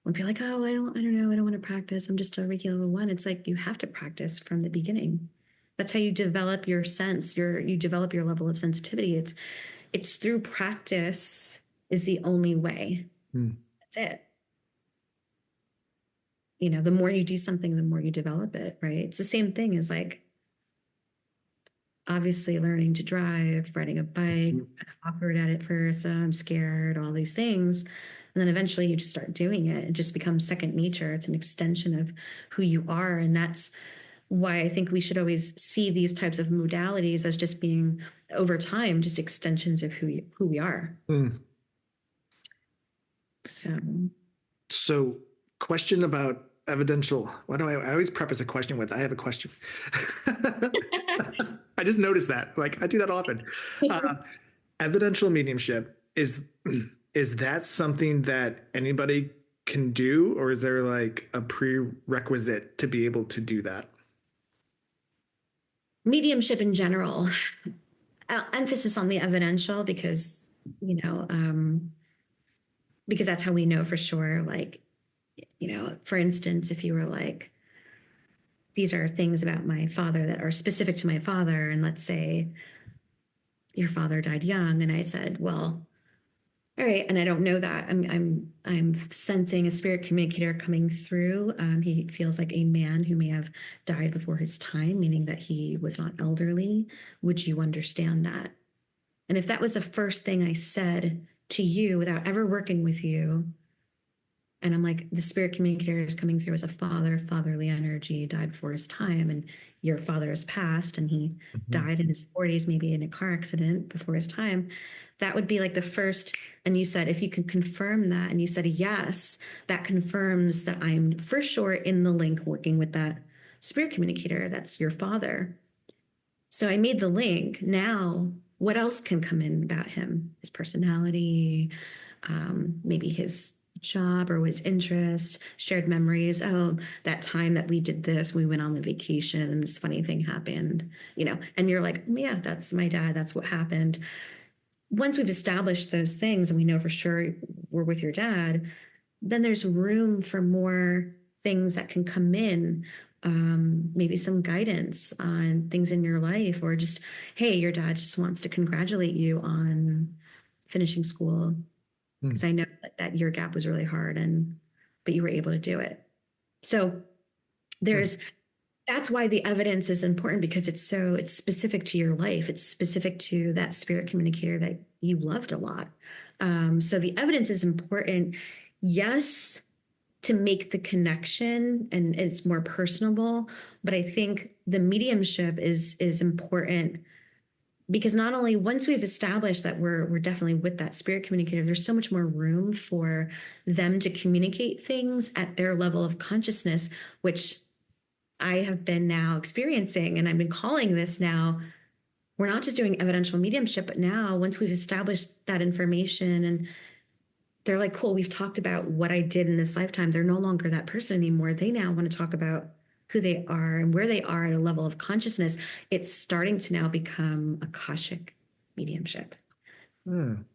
when people are like, oh, I don't know, I don't want to practice, I'm just a Reiki level 1. It's like, you have to practice from the beginning. That's how you develop your sense, you develop your level of sensitivity. It's through practice is the only way. That's it. You know, the more you do something, the more you develop it, right? It's the same thing as like, obviously learning to drive, riding a bike, awkward at it first, I'm scared, all these things. And then eventually you just start doing it. It just becomes second nature. It's an extension of who you are. And that's why I think we should always see these types of modalities as just being, over time, just extensions of who we are. So question about evidential. Why do I always preface a question with, I have a question. I just noticed that. Like, I do that often. Evidential mediumship, is that something that anybody can do, or is there like a prerequisite to be able to do that? Mediumship in general, emphasis on the evidential, because, you know, because that's how we know for sure. Like, you know, for instance, if you were like, these are things about my father that are specific to my father, and let's say your father died young, and I said, well, all right, and I don't know that. I'm sensing a spirit communicator coming through. He feels like a man who may have died before his time, meaning that he was not elderly. Would you understand that? And if that was the first thing I said to you without ever working with you, and I'm like, the spirit communicator is coming through as a fatherly energy, died before his time, and your father has passed, and he died in his 40s, maybe in a car accident before his time. That would be like the first. And you said, if you can confirm that, and you said yes, that confirms that I'm for sure in the link working with that spirit communicator. That's your father. So I made the link. Now, what else can come in about him? His personality, maybe his job or his interest, shared memories. Oh, that time that we did this, we went on the vacation and this funny thing happened, you know, and you're like, yeah, that's my dad. That's what happened. Once we've established those things and we know for sure we're with your dad, then there's room for more things that can come in. Maybe some guidance on things in your life, or just, hey, your dad just wants to congratulate you on finishing school, because I know that your gap was really hard, but you were able to do it. So that's why the evidence is important, because it's specific to your life. It's specific to that spirit communicator that you loved a lot. So the evidence is important, yes, to make the connection, and it's more personable. But I think the mediumship is important, because not only once we've established that we're definitely with that spirit communicator, there's so much more room for them to communicate things at their level of consciousness, which I have been now experiencing, and I've been calling this now. We're not just doing evidential mediumship, but now once we've established that information, and they're like, cool, we've talked about what I did in this lifetime. They're no longer that person anymore. They now want to talk about who they are and where they are at a level of consciousness. It's starting to now become Akashic mediumship. Mm.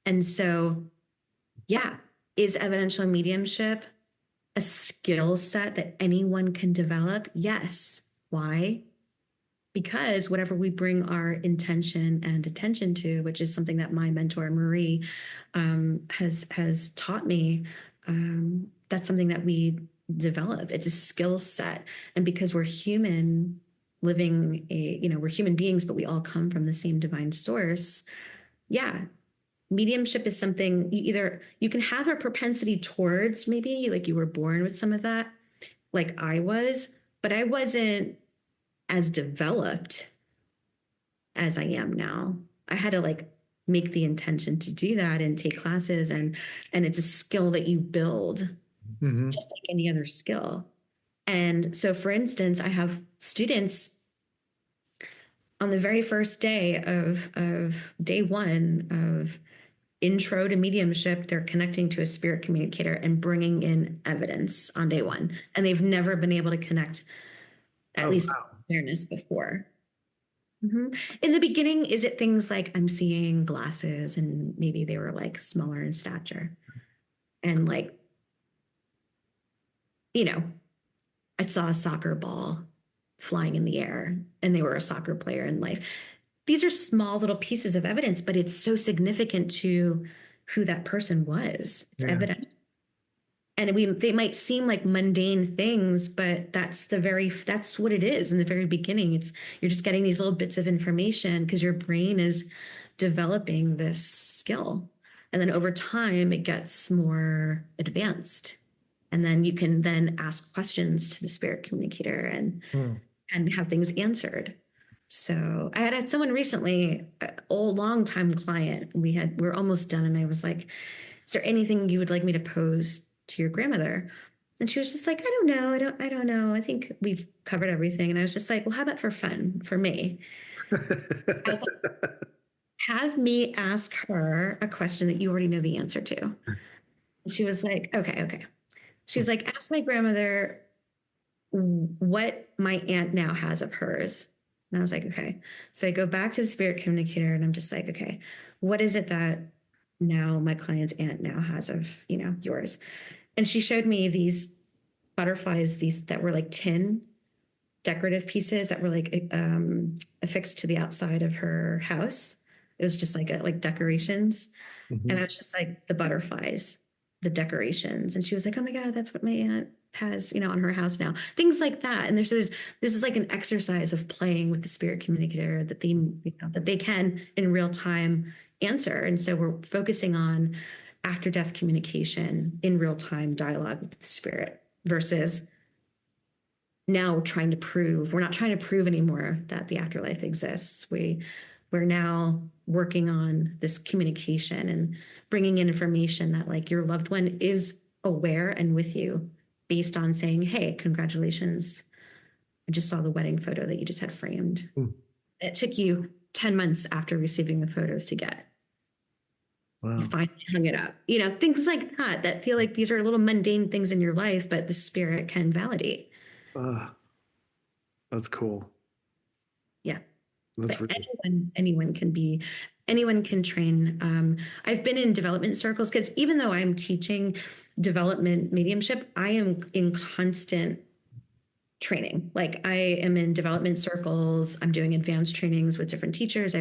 And so, yeah, is evidential mediumship a skill set that anyone can develop? Yes. Why? Because whatever we bring our intention and attention to, which is something that my mentor Marie has taught me, that's something that we develop. It's a skill set, and because we're human, living we're human beings, but we all come from the same divine source. Yeah, mediumship is something you can have a propensity towards, maybe like you were born with some of that, like I was, but I wasn't as developed as I am now. I had to like make the intention to do that and take classes, and it's a skill that you build Mm-hmm. just like any other skill. And so for instance, I have students on the very first day of day one of intro to mediumship, they're connecting to a spirit communicator and bringing in evidence on day one, and they've never been able to connect, at least Wow. awareness, before. Mm-hmm. In the beginning, is it things like I'm seeing glasses and maybe they were like smaller in stature, and like, you know, I saw a soccer ball flying in the air and they were a soccer player in life. These are small little pieces of evidence, but it's so significant to who that person was. It's evident. And they might seem like mundane things, but that's what it is in the very beginning. You're just getting these little bits of information because your brain is developing this skill. And then over time it gets more advanced. And then you can then ask questions to the spirit communicator and have things answered. So I had someone recently, a long time client. We're almost done, and I was like, "Is there anything you would like me to pose to your grandmother?" And she was just like, "I don't know. I don't know. I think we've covered everything." And I was just like, "Well, how about for fun, for me?" I was like, have me ask her a question that you already know the answer to. And she was like, okay. She was like, ask my grandmother what my aunt now has of hers. And I was like, okay. So I go back to the spirit communicator and I'm just like, okay, what is it that now my client's aunt now has of, yours? And she showed me these butterflies, these that were like tin decorative pieces that were like affixed to the outside of her house. It was just like decorations. Mm-hmm. And I was just like, the butterflies, the decorations. And she was like, oh my God, that's what my aunt has, on her house now. Things like that. And this is like an exercise of playing with the spirit communicator that they can in real time answer. And so we're focusing on after death communication in real time dialogue with the spirit versus now we're not trying to prove anymore that the afterlife exists. We're now working on this communication and bringing in information that like your loved one is aware and with you, based on saying, hey, congratulations, I just saw the wedding photo that you just had framed. It took you 10 months after receiving the photos to get. Wow. You finally hung it up. Things like that feel like these are little mundane things in your life, but the spirit can validate. That's cool. Yeah. That's But really anyone can train. I've been in development circles because even though I'm teaching development mediumship, I am in constant training. Like I am in development circles. I'm doing advanced trainings with different teachers.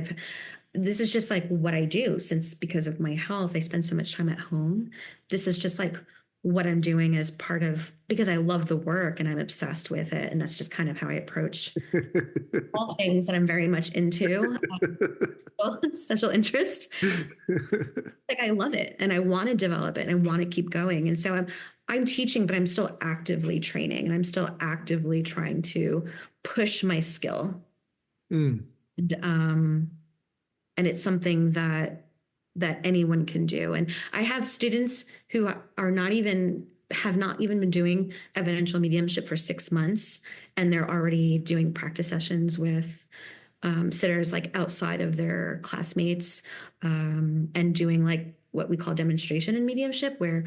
This is just like what I do because of my health, I spend so much time at home. This is just like what I'm doing as part of, because I love the work and I'm obsessed with it. And that's just kind of how I approach all things that I'm very much into. Special interest. Like I love it and I want to develop it and I want to keep going. And so I'm teaching, but I'm still actively training and I'm still actively trying to push my skill. And it's something that anyone can do. And I have students who have not even been doing evidential mediumship for 6 months, and they're already doing practice sessions with sitters like outside of their classmates, and doing like what we call demonstration in mediumship, where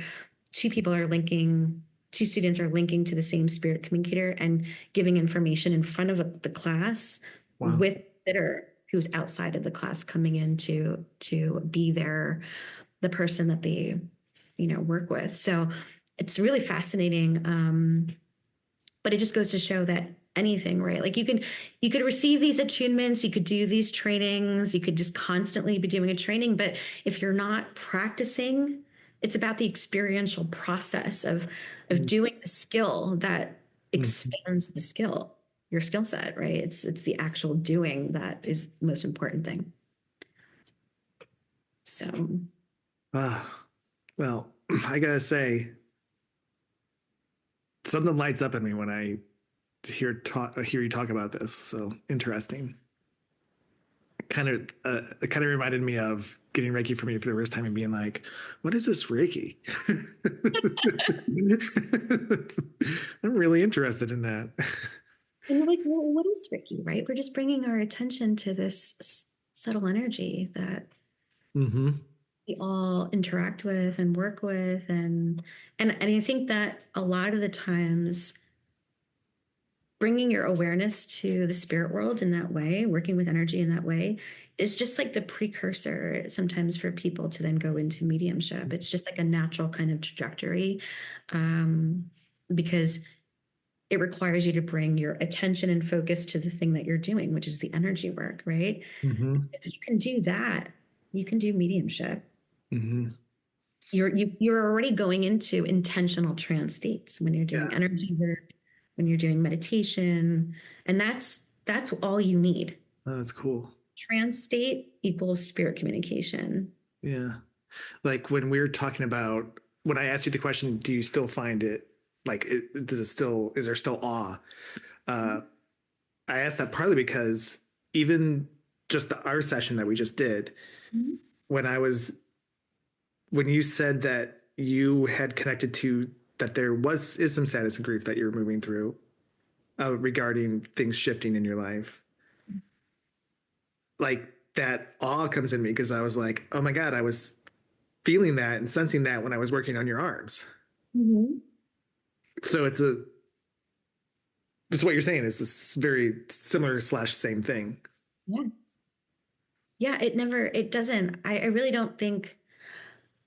two students are linking to the same spirit communicator and giving information in front of the class. Wow. With sitter who's outside of the class coming in to be the person that they, work with. So it's really fascinating. But it just goes to show that anything, right? Like you could receive these attunements, you could do these trainings, you could just constantly be doing a training. But if you're not practicing, it's about the experiential process of doing the skill that expands the skill, your skill set, right? It's the actual doing that is the most important thing. So well, I gotta say, something lights up in me when I hear you talk about this. So interesting. It kind of reminded me of getting Reiki from you for the first time and being like, "What is this Reiki?" I'm really interested in that. and like, well, what is Reiki, right? We're just bringing our attention to this subtle energy that we all interact with and work with, and I think that a lot of the times bringing your awareness to the spirit world in that way, working with energy in that way, is just like the precursor sometimes for people to then go into mediumship. It's just like a natural kind of trajectory, because it requires you to bring your attention and focus to the thing that you're doing, which is the energy work, right? If you can do that, you can do mediumship. You're already going into intentional trance states when you're doing energy work, when you're doing meditation, and that's all you need. Oh, that's cool. Trance state equals spirit communication. Yeah. Like when we were talking about, when I asked you the question, do you still find it, like, is there still awe? I asked that partly because even just our session that we just did, when you said that you had connected to, that there is some sadness and grief that you're moving through, regarding things shifting in your life, like that awe comes in me because I was like, oh my God, I was feeling that and sensing that when I was working on your arms. So it's what you're saying is this very similar / same thing. Yeah, it doesn't, I really don't think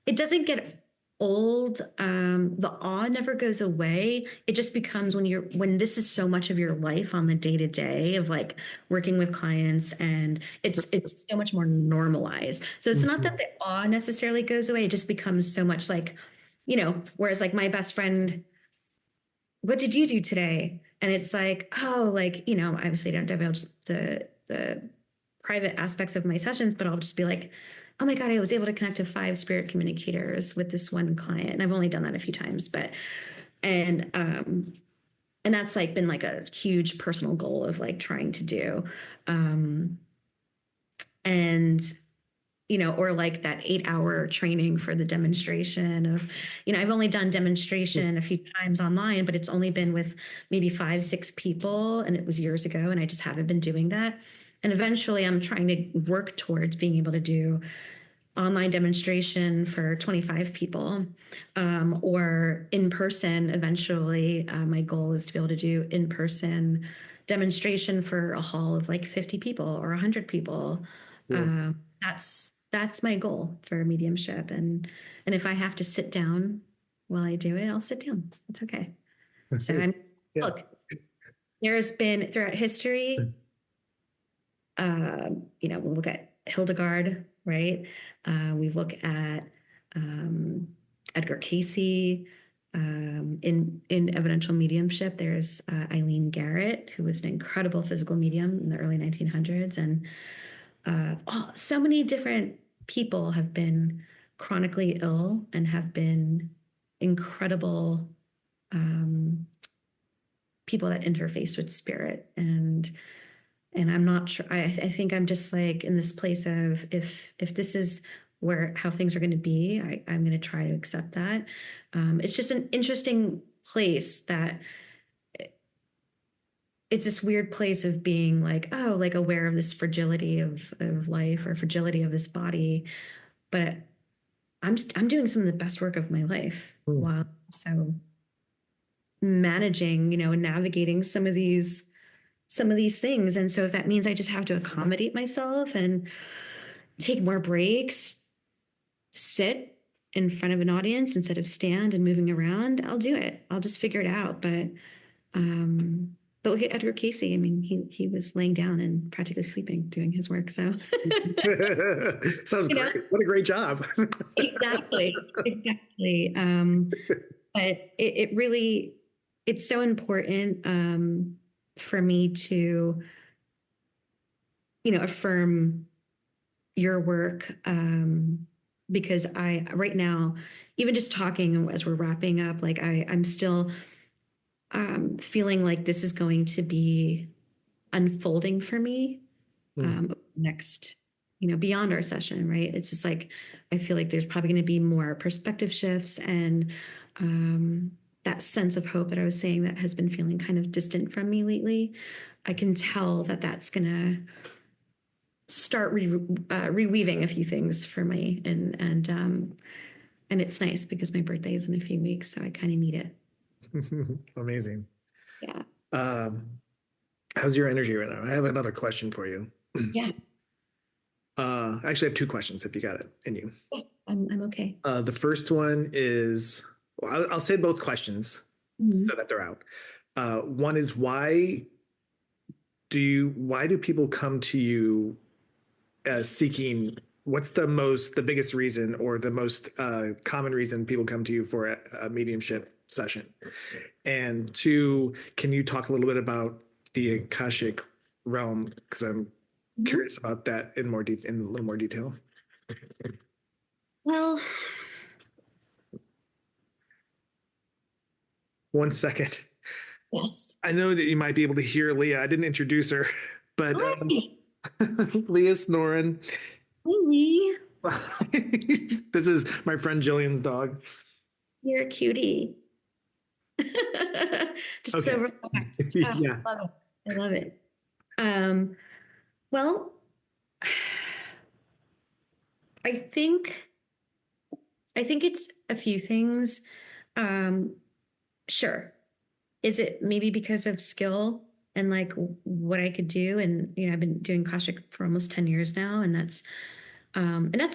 it doesn't get old. The awe never goes away. It just becomes when this is so much of your life on the day-to-day of like working with clients, and it's so much more normalized. So it's not that the awe necessarily goes away. It just becomes so much like, whereas like my best friend, what did you do today? And it's like, oh, like, obviously I don't divulge the private aspects of my sessions, but I'll just be like, oh my God, I was able to connect to 5 spirit communicators with this one client. And I've only done that a few times, and that's like been like a huge personal goal of like trying to do. Or like that 8-hour training for the demonstration of, I've only done demonstration a few times online, but it's only been with maybe 5, 6 people. And it was years ago. And I just haven't been doing that. And eventually I'm trying to work towards being able to do online demonstration for 25 people, or in person. Eventually, my goal is to be able to do in-person demonstration for a hall of like 50 people or 100 people. That's my goal for mediumship. And if I have to sit down while I do it, I'll sit down. It's okay. So look, there's been throughout history, we look at Hildegard, right? We look at Edgar Casey. In Evidential Mediumship, there's Eileen Garrett, who was an incredible physical medium in the early 1900s. And so many different people have been chronically ill and have been incredible people that interface with spirit. And I'm not sure. I think I'm just like in this place of if this is how things are going to be, I'm going to try to accept that. It's just an interesting place that it's this weird place of being like, oh, like aware of this fragility of life or fragility of this body. But I'm doing some of the best work of my life while also managing, and navigating some of these some of these things. And so if that means I just have to accommodate myself and take more breaks, sit in front of an audience instead of stand and moving around, I'll do it. I'll just figure it out. But look at Edgar Casey. I mean, he was laying down and practically sleeping doing his work. So sounds great. What a great job. Exactly. But it really, it's so important for me to, affirm your work, because right now, even just talking as we're wrapping up, like I'm still feeling like this is going to be unfolding for me next, beyond our session, right? It's just like, I feel like there's probably going to be more perspective shifts and that sense of hope that I was saying that has been feeling kind of distant from me lately. I can tell that that's going to start reweaving a few things for me. And it's nice because my birthday is in a few weeks, so I kind of need it. Amazing. Yeah. How's your energy right now? I have another question for you. Yeah. Actually, I have two questions if you got it in you. Yeah, I'm okay. The first one is, well, I'll say both questions so that they're out. One is why do people come to you seeking, what's the biggest reason or the most common reason people come to you for a mediumship session? And two, can you talk a little bit about the Akashic realm? Because I'm curious about that in a little more detail. Well, 1 second. yes. I know that you might be able to hear Leah. I didn't introduce her, but Leah's snoring. Hey, Lee. This is my friend Jillian's dog. You're a cutie. Just so relaxed. Yeah. I love it. Well, I think it's a few things. Sure. Is it maybe because of skill and like what I could do? And, I've been doing Akashic for almost 10 years now. And that's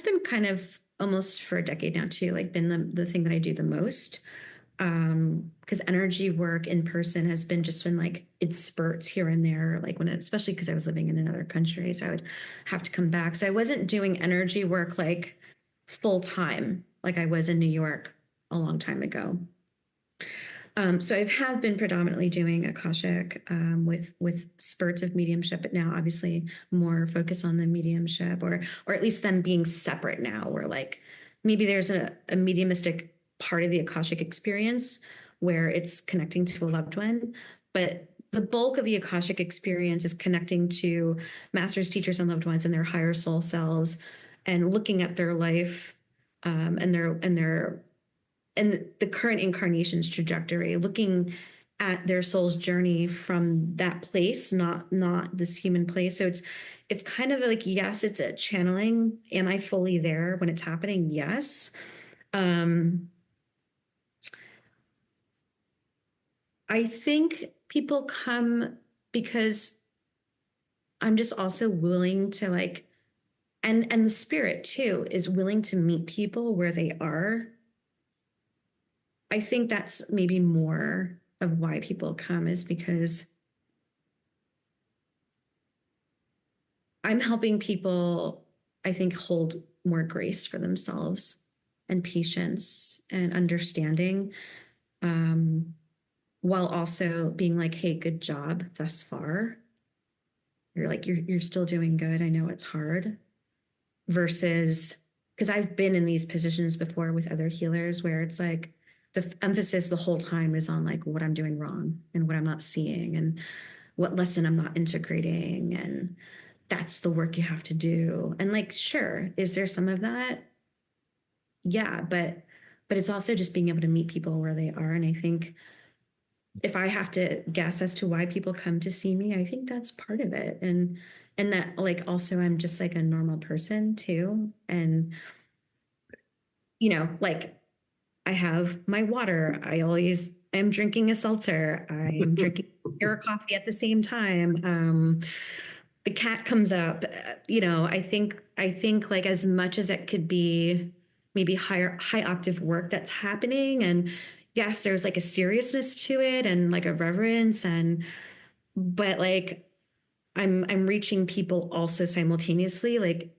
been kind of almost for a decade now too, like been the thing that I do the most. Because energy work in person has been like it spurts here and there, like especially because I was living in another country, so I would have to come back. So I wasn't doing energy work like full time like I was in New York a long time ago. So I have been predominantly doing Akashic with spurts of mediumship, but now obviously more focus on the mediumship, or at least them being separate now, where like maybe there's a mediumistic part of the Akashic experience where it's connecting to a loved one, but the bulk of the Akashic experience is connecting to masters, teachers, and loved ones and their higher soul selves, and looking at their life and the current incarnation's trajectory, looking at their soul's journey from that place, not this human place. So it's kind of like, yes, it's a channeling. Am I fully there when it's happening? Yes. I think people come because I'm just also willing to like, and the spirit too is willing to meet people where they are. I think that's maybe more of why people come, is because I'm helping people, I think, hold more grace for themselves and patience and understanding, while also being like, hey, good job thus far. You're still doing good. I know it's hard. Versus, because I've been in these positions before with other healers where it's like the emphasis the whole time is on like what I'm doing wrong and what I'm not seeing and what lesson I'm not integrating, and that's the work you have to do. And like, sure, is there some of that? Yeah, but it's also just being able to meet people where they are. And I think if I have to guess as to why people come to see me, I think that's part of it. And that like also I'm just like a normal person too. And like I have my water. I always am drinking a seltzer. I'm drinking share coffee at the same time. The cat comes up. I think like as much as it could be maybe high octave work that's happening, and yes, there's like a seriousness to it and like a reverence, but like I'm reaching people also simultaneously, like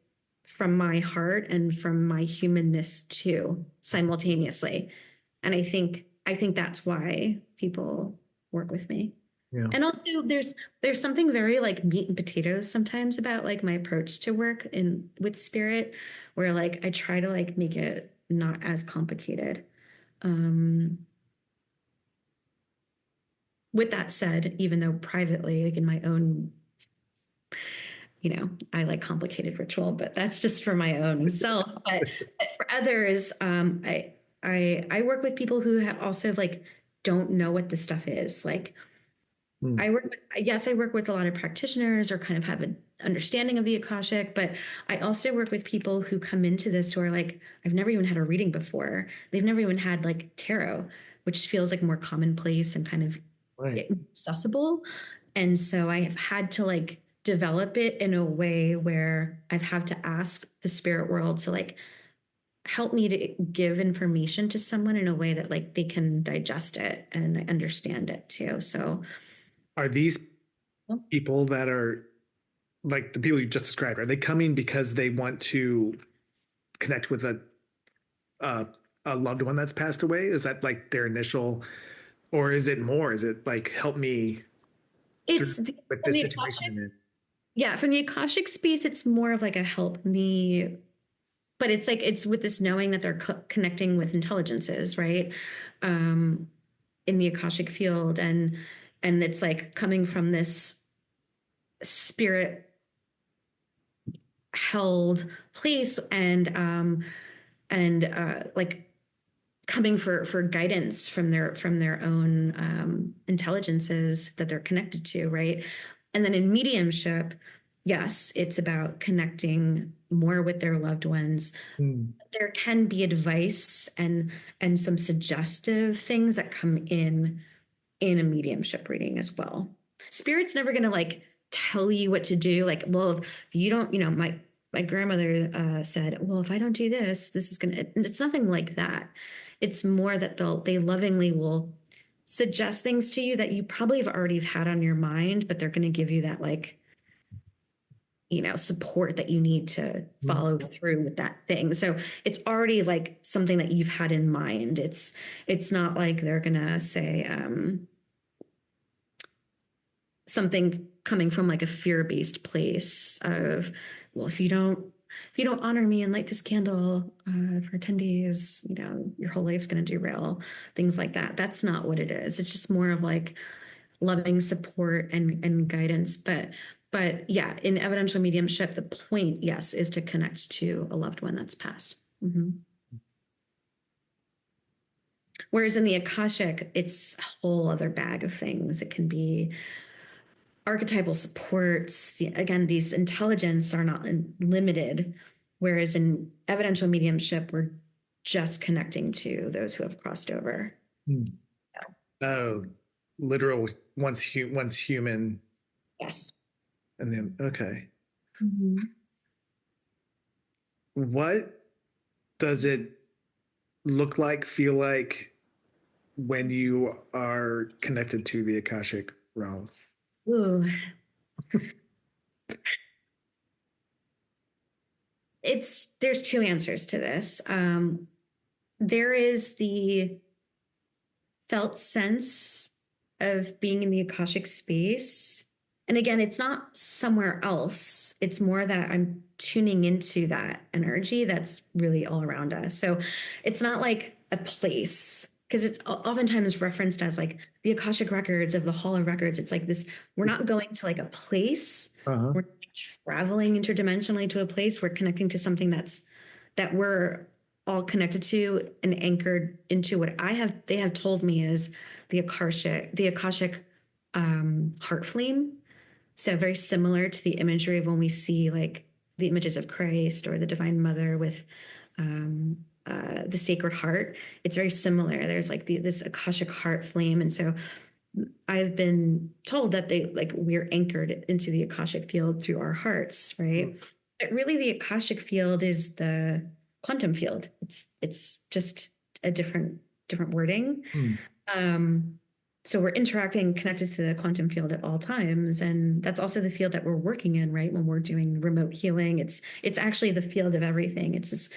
from my heart and from my humanness too, simultaneously. And I think that's why people work with me. Yeah. And also there's something very like meat and potatoes sometimes about like my approach to work in with spirit, where like I try to like make it not as complicated. Um, with that said, even though privately, like in my own, I like complicated ritual, but that's just for my own self. But for others, I work with people who have also like don't know what this stuff is. Like Mm. I work with a lot of practitioners or kind of have an understanding of the Akashic, but I also work with people who come into this who are like, I've never even had a reading before. They've never even had like tarot, which feels like more commonplace and kind of Right. accessible. And so I have had to like develop it in a way where I've had to ask the spirit world to like help me to give information to someone in a way that like they can digest it and understand it too. So Are these people that are like the people you just described, are they coming because they want to connect with a, a loved one that's passed away? Is that like their initial, or is it more? Is it like help me through it's with from this the situation Akashic, I'm in? yeah, from the Akashic space, it's more of like a help me, but it's like it's with this knowing that they're connecting with intelligences, right? Um, in the Akashic field, and it's like coming from this spirit held place, and like coming for guidance from their own intelligences that they're connected to, right? And then in mediumship, yes, it's about connecting more with their loved ones. Hmm. There can be advice and some suggestive things that come in a mediumship reading as well. Spirit's never going to like tell you what to do. Like, well, if you don't, my grandmother said, well, if I don't do this, this is going to, it's nothing like that. It's more that they lovingly will suggest things to you that you probably have already had on your mind, but they're going to give you that like, support that you need to follow through with that thing. So it's already like something that you've had in mind. It's not like they're going to say, something coming from like a fear-based place of, well, if you don't honor me and light this candle for 10 days, your whole life's going to derail, things like that. That's not what it is. It's just more of like loving support and guidance. But yeah, in evidential mediumship, the point, yes, is to connect to a loved one that's passed. Mm-hmm. Whereas in the Akashic, it's a whole other bag of things. It can be archetypal supports. Again, these intelligence are not limited, whereas in evidential mediumship, we're just connecting to those who have crossed over. Hmm. Oh, literal once human, Yes. and then okay. Mm-hmm. What does it look like, feel like when you are connected to the Akashic realm? Ooh, there's two answers to this. There is the felt sense of being in the Akashic space. And again, it's not somewhere else. It's more that I'm tuning into that energy that's really all around us. So it's not like a place, because it's oftentimes referenced as like the Akashic records of the Hall of Records. It's like this, we're not going to like a place. Uh-huh. We're traveling interdimensionally to a place. We're connecting to something that we're all connected to and anchored into what they have told me is the Akashic heart flame. So very similar to the imagery of when we see like the images of Christ or the Divine Mother with the Sacred Heart. It's very similar. There's like this Akashic heart flame. And so I've been told that we're anchored into the Akashic field through our hearts, right? But really the Akashic field is the quantum field. It's just a different wording. So we're interacting, connected to the quantum field at all times. And that's also the field that we're working in, right? When we're doing remote healing, it's actually the field of everything. It's this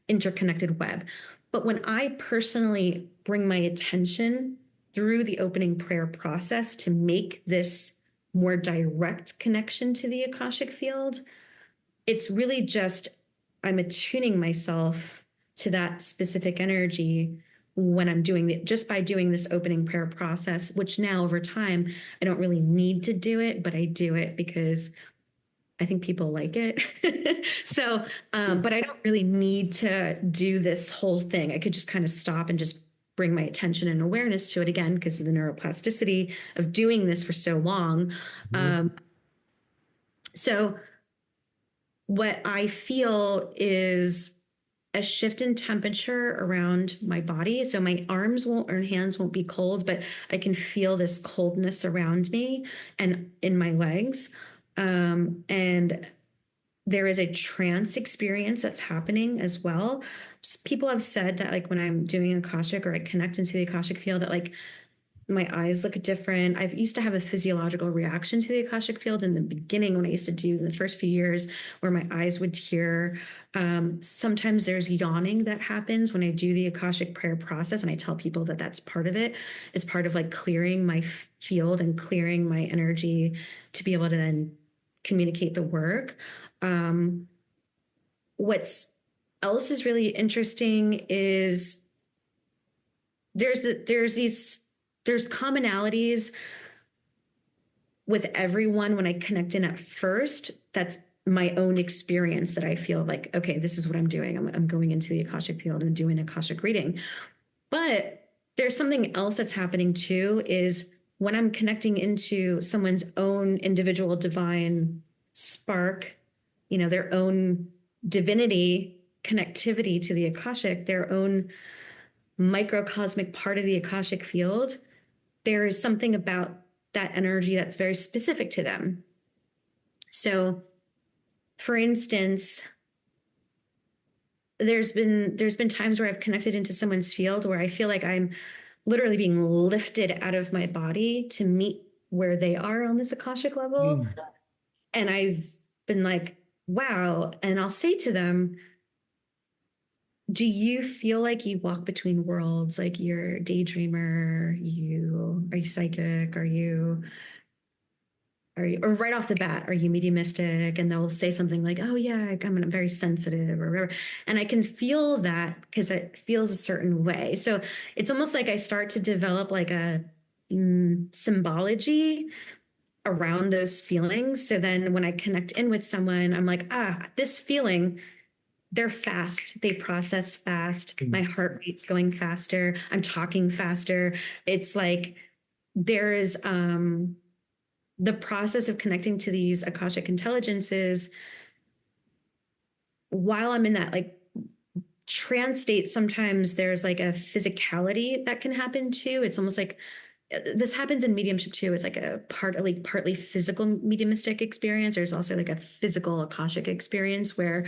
interconnected web. But when I personally bring my attention through the opening prayer process to make this more direct connection to the Akashic field, it's really just I'm attuning myself to that specific energy when I'm doing it, just by doing this opening prayer process, which now over time, I don't really need to do it, but I do it because I think people like it. So, but I don't really need to do this whole thing. I could just kind of stop and just bring my attention and awareness to it again because of the neuroplasticity of doing this for so long. So what I feel is a shift in temperature around my body. So my arms won't or hands won't be cold, but I can feel this coldness around me and in my legs. And there is a trance experience that's happening as well. People have said that like when I'm doing Akashic or I connect into the Akashic field that like my eyes look different. I used to have a physiological reaction to the Akashic field in the beginning when I used to do the first few years where my eyes would tear. Sometimes there's yawning that happens when I do the Akashic prayer process. And I tell people that that's part of it, is part of like clearing my field and clearing my energy to be able to then communicate the work. What's else is really interesting is there's commonalities with everyone when I connect in at first. That's my own experience that I feel like, okay, this is what I'm doing. I'm going into the Akashic field and doing Akashic reading. But there's something else that's happening too, is when I'm connecting into someone's own individual divine spark, their own divinity connectivity to the Akashic, their own microcosmic part of the Akashic field, there is something about that energy that's very specific to them. So, for instance, there's been times where I've connected into someone's field where I feel like I'm literally being lifted out of my body to meet where they are on this Akashic level. And I've been like, wow. And I'll say to them, do you feel like you walk between worlds? Like you're a daydreamer? Are you psychic? Or right off the bat, are you mediumistic? And they'll say something like, oh yeah, I'm very sensitive or whatever. And I can feel that because it feels a certain way. So it's almost like I start to develop like a symbology around those feelings. So then when I connect in with someone, I'm like, this feeling, they're fast. They process fast. My heart rate's going faster. I'm talking faster. It's like there is the process of connecting to these Akashic intelligences while I'm in that like trance state. Sometimes there's like a physicality that can happen too. It's almost like this happens in mediumship too. It's like a partly physical mediumistic experience. There's also like a physical Akashic experience where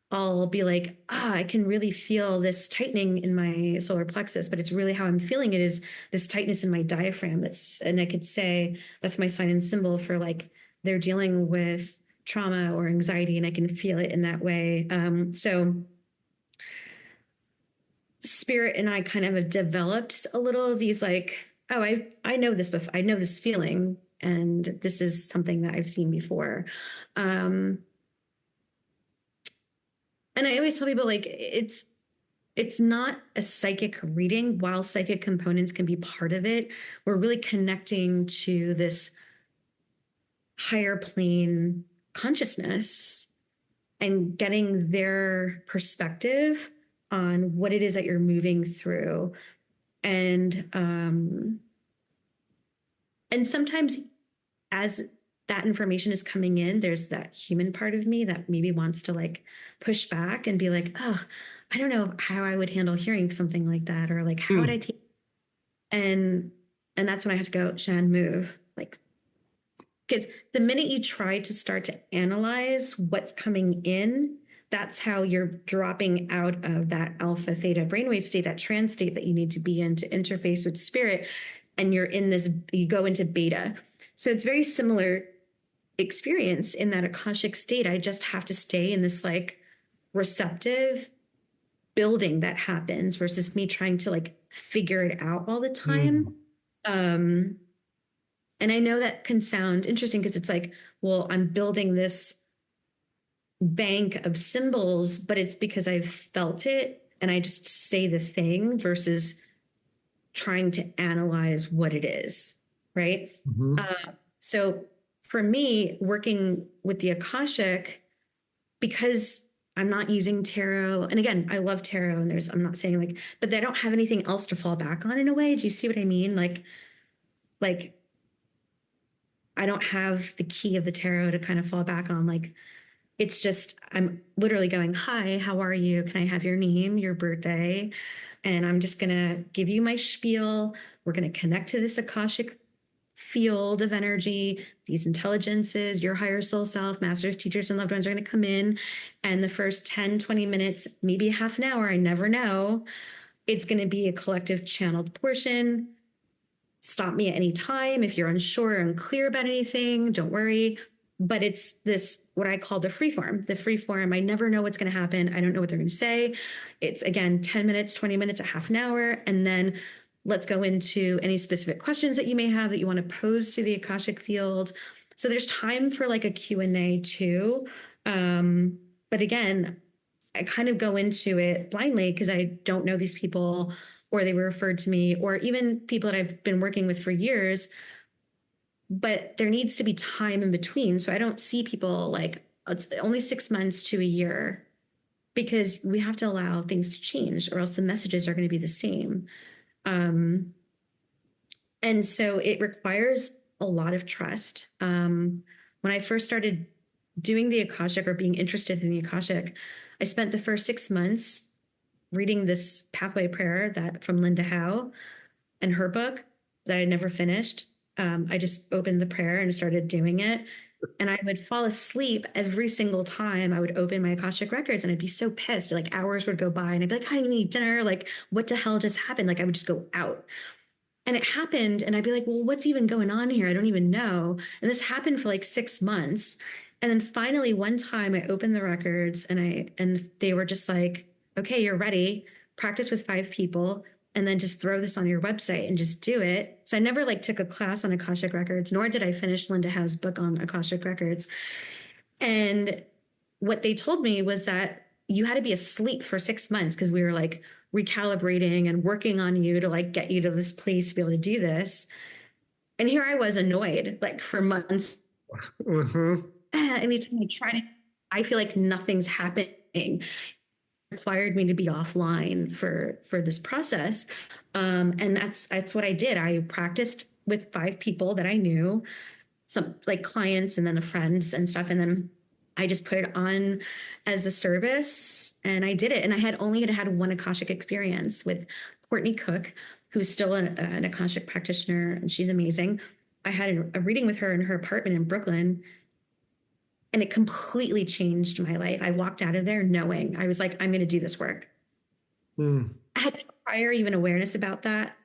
I'll be like, I can really feel this tightening in my solar plexus, but it's really how I'm feeling it is this tightness in my diaphragm. And I could say that's my sign and symbol for like they're dealing with trauma or anxiety, and I can feel it in that way. So Spirit and I kind of have developed a little of these like, I know this before. I know this feeling, and this is something that I've seen before. And I always tell people like it's not a psychic reading. While psychic components can be part of it, we're really connecting to this higher plane consciousness and getting their perspective on what it is that you're moving through. And sometimes as that information is coming in, there's that human part of me that maybe wants to like push back and be like, oh, I don't know how I would handle hearing something like that, or like how would I take. And And that's when I have to go, Shan, move. Like, because the minute you try to start to analyze what's coming in, that's how you're dropping out of that alpha theta brainwave state, that trance state that you need to be in to interface with spirit. And you're in this, you go into beta. So it's very similar experience in that Akashic state. I just have to stay in this like receptive building that happens versus me trying to like figure it out all the time. And I know that can sound interesting because it's like, well, I'm building this bank of symbols, but it's because I've felt it and I just say the thing versus trying to analyze what it is, right? So for me, working with the Akashic, because I'm not using tarot, and again, I love tarot, and I'm not saying like, but I don't have anything else to fall back on in a way. Do you see what I mean? Like I don't have the key of the tarot to kind of fall back on. Like, it's just, I'm literally going, hi, how are you? Can I have your name, your birthday? And I'm just going to give you my spiel. We're going to connect to this Akashic field of energy. These intelligences, your higher soul self, masters, teachers, and loved ones are going to come in. And the first 10, 20 minutes, maybe half an hour, I never know, it's going to be a collective channeled portion. Stop me at any time if you're unsure or unclear about anything, don't worry. But it's this, what I call the free form. The free form, I never know what's going to happen. I don't know what they're going to say. It's again, 10 minutes, 20 minutes, a half an hour. And then let's go into any specific questions that you may have that you want to pose to the Akashic field. So there's time for like a Q&A too. But again, I kind of go into it blindly because I don't know these people, or they were referred to me, or even people that I've been working with for years, but there needs to be time in between. So I don't see people like, it's only 6 months to a year, because we have to allow things to change or else the messages are going to be the same. And so it requires a lot of trust. When I first started doing the Akashic or being interested in the Akashic, I spent the first 6 months reading this pathway prayer that from Linda Howe and her book that I never finished. I just opened the prayer and started doing it. And I would fall asleep every single time I would open my Akashic records, and I'd be so pissed. Like hours would go by and I'd be like, I need dinner. Like, what the hell just happened? Like I would just go out. And it happened, and I'd be like, well, what's even going on here? I don't even know. And this happened for like 6 months. And then finally one time I opened the records and they were just like, okay, you're ready. Practice with 5 people and then just throw this on your website and just do it. So I never like took a class on Akashic records, nor did I finish Linda Howe's book on Akashic records. And what they told me was that you had to be asleep for 6 months because we were like recalibrating and working on you to like get you to this place to be able to do this. And here I was annoyed like for months. Anytime I try to, I feel like nothing's happening. It required me to be offline for this process. And that's what I did. I practiced with 5 people that I knew, some like clients and then the friends and stuff. And then I just put it on as a service and I did it. And I had only had one Akashic experience with Courtney Cook, who's still an Akashic practitioner, and she's amazing. I had a reading with her in her apartment in Brooklyn, and it completely changed my life. I walked out of there knowing, I was like, I'm going to do this work. I had no prior even awareness about that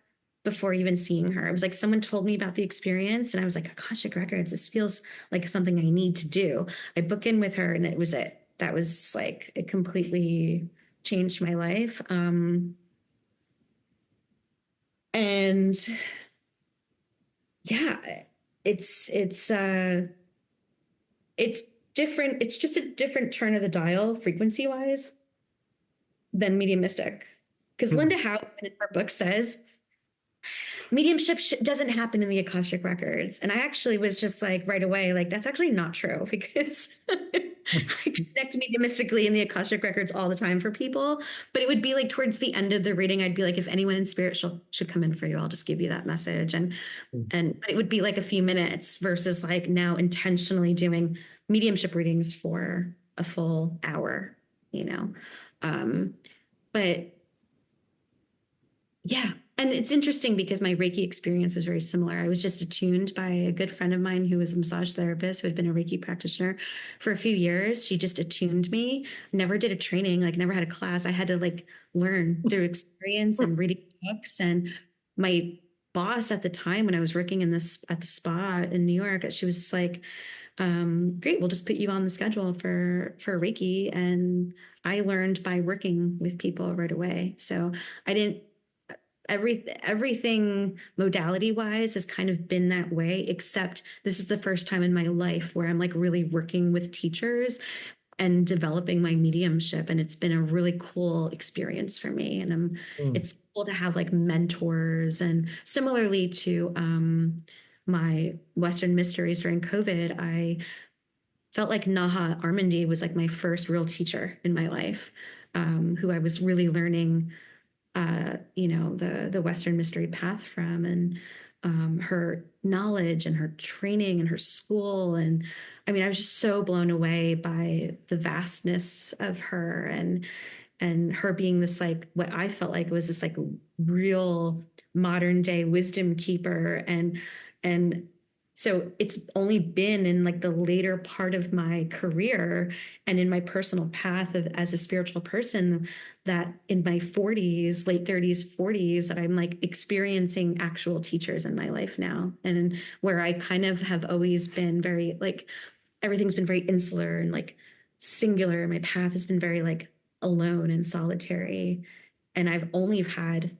before even seeing her. It was like someone told me about the experience and I was like, Akashic records, this feels like something I need to do. I book in with her and it was it. That was like, it completely changed my life. And yeah, it's different. It's just a different turn of the dial frequency wise than mediumistic. Because Linda Howe in her book says mediumship doesn't happen in the Akashic records. And I actually was just like right away, like, that's actually not true, because I connect mediumistically in the Akashic records all the time for people. But it would be like towards the end of the reading, I'd be like, if anyone in spirit should come in for you, I'll just give you that message. And it would be like a few minutes versus like now intentionally doing mediumship readings for a full hour, you know? But yeah, And it's interesting because my Reiki experience is very similar. I was just attuned by a good friend of mine who was a massage therapist who had been a Reiki practitioner for a few years. She just attuned me, never did a training, like never had a class. I had to like learn through experience and reading books. And my boss at the time when I was working in this at the spa in New York, she was just like, great, we'll just put you on the schedule for Reiki. And I learned by working with people right away. So I didn't everything modality wise has kind of been that way, except this is the first time in my life where I'm like really working with teachers and developing my mediumship, and it's been a really cool experience for me. And it's cool to have like mentors, and similarly to my Western mysteries during COVID, I felt like Naha Armandi was like my first real teacher in my life, who I was really learning the Western mystery path from, and her knowledge and her training and her school. And I mean, I was just so blown away by the vastness of her, and her being this like what I felt like was this like real modern day wisdom keeper. And so it's only been in like the later part of my career and in my personal path of as a spiritual person that in my 40s, late 30s, 40s, that I'm like experiencing actual teachers in my life now. And where I kind of have always been very like everything's been very insular and like singular. My path has been very like alone and solitary. And I've only had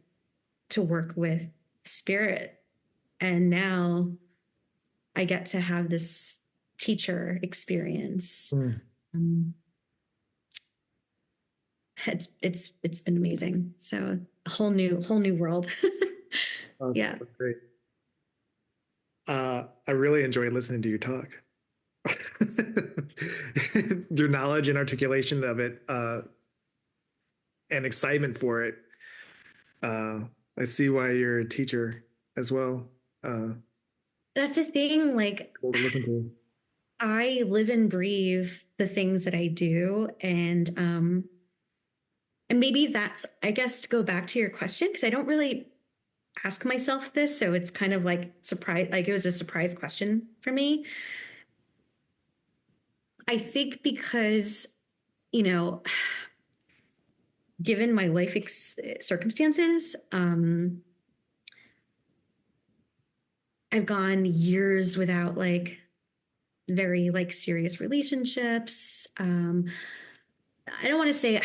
to work with spirit. And now I get to have this teacher experience. Um, it's been amazing. So a whole new world. That's Yeah. so great. I really enjoy listening to you talk. Your knowledge and articulation of it, and excitement for it. I see why you're a teacher as well. That's a thing. Like, Cool to listen to. I live and breathe the things that I do, and maybe that's, I guess, to go back to your question, because I don't really ask myself this, so it's kind of like surprise, like it was a surprise question for me. I think because, you know, given my life circumstances, I've gone years without like very like serious relationships. I don't want to say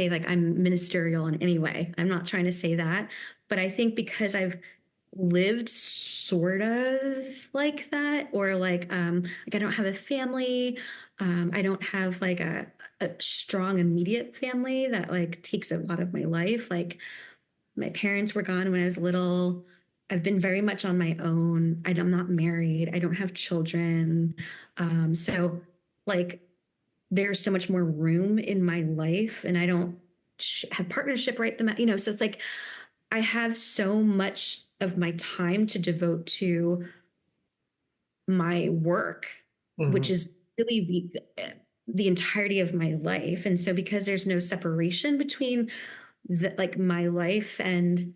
like I'm ministerial in any way. I'm not trying to say that, but I think because I've lived sort of like that, or like I don't have a family. I don't have like a strong immediate family that like takes a lot of my life. Like my parents were gone when I was little. I've been very much on my own. I'm not married. I don't have children. So like there's so much more room in my life, and I don't have partnership right so it's like I have so much of my time to devote to my work, which is really the entirety of my life. And so because there's no separation between like my life and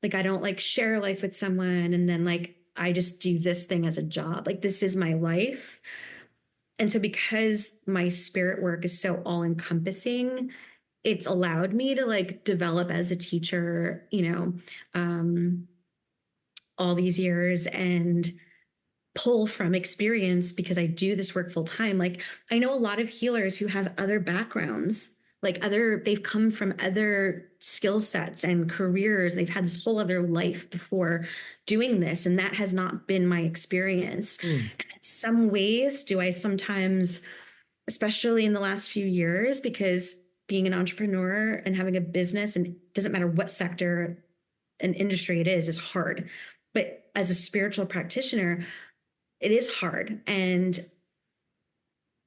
like I don't like share a life with someone and then like I just do this thing as a job. Like this is my life. And so because my spirit work is so all encompassing, it's allowed me to like develop as a teacher, all these years and pull from experience because I do this work full time. Like I know a lot of healers who have other backgrounds, they've come from other skill sets and careers. They've had this whole other life before doing this. And that has not been my experience. And in some ways, do I sometimes, especially in the last few years, because being an entrepreneur and having a business, and it doesn't matter what sector and industry it is hard. But as a spiritual practitioner, it is hard. And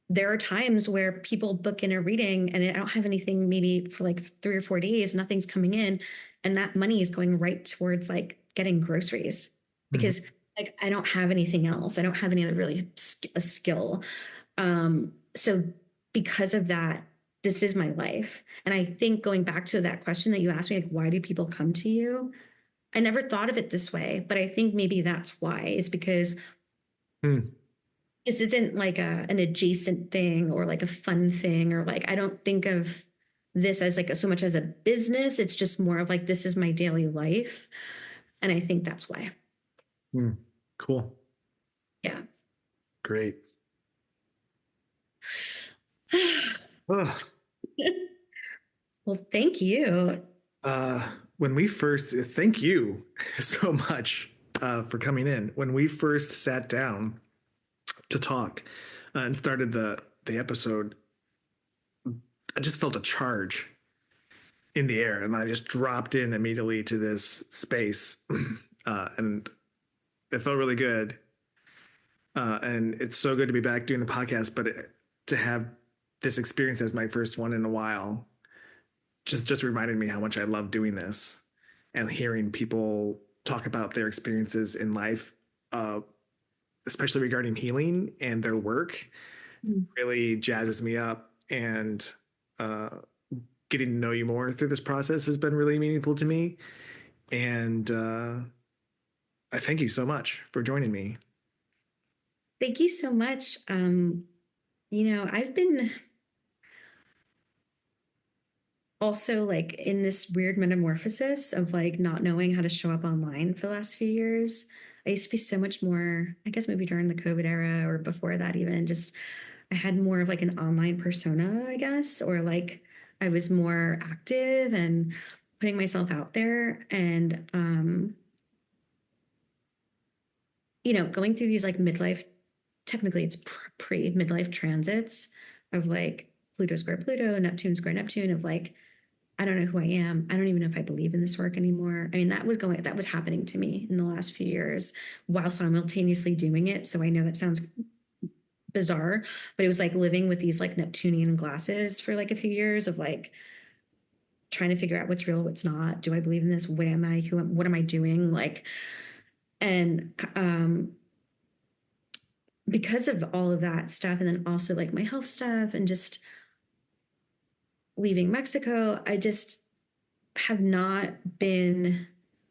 there are times where people book in a reading and I don't have anything maybe for like 3 or 4 days, nothing's coming in. And that money is going right towards like getting groceries because like I don't have anything else. I don't have any other really a skill. So because of that, this is my life. And I think going back to that question that you asked me, like, why do people come to you? I never thought of it this way, but I think maybe that's why, is because this isn't like an adjacent thing or like a fun thing, or like, I don't think of this as like so much as a business. It's just more of like, this is my daily life. And I think that's why. Cool. Yeah. Great. Ugh. Well, thank you. When we first, thank you so much for coming in. When we first sat down to talk and started the episode, I just felt a charge in the air, and I just dropped in immediately to this space, and it felt really good. And it's so good to be back doing the podcast, but to have this experience as my first one in a while just reminded me how much I love doing this and hearing people talk about their experiences in life, especially regarding healing and their work, really jazzes me up. And getting to know you more through this process has been really meaningful to me. And I thank you so much for joining me. Thank you so much. I've been also like in this weird metamorphosis of like not knowing how to show up online for the last few years. I used to be so much more, I guess maybe during the COVID era or before that, even just I had more of like an online persona, I guess, or like I was more active and putting myself out there. And, going through these like midlife, technically it's pre midlife transits of like Pluto square Pluto, Neptune square Neptune, of like, I don't know who I am. I don't even know if I believe in this work anymore. I mean, that was happening to me in the last few years while simultaneously doing it. So I know that sounds bizarre, but it was like living with these like Neptunian glasses for like a few years of like trying to figure out what's real, what's not. Do I believe in this? What am I? What am I doing? Like, and because of all of that stuff, and then also like my health stuff and just leaving Mexico, I just have not been.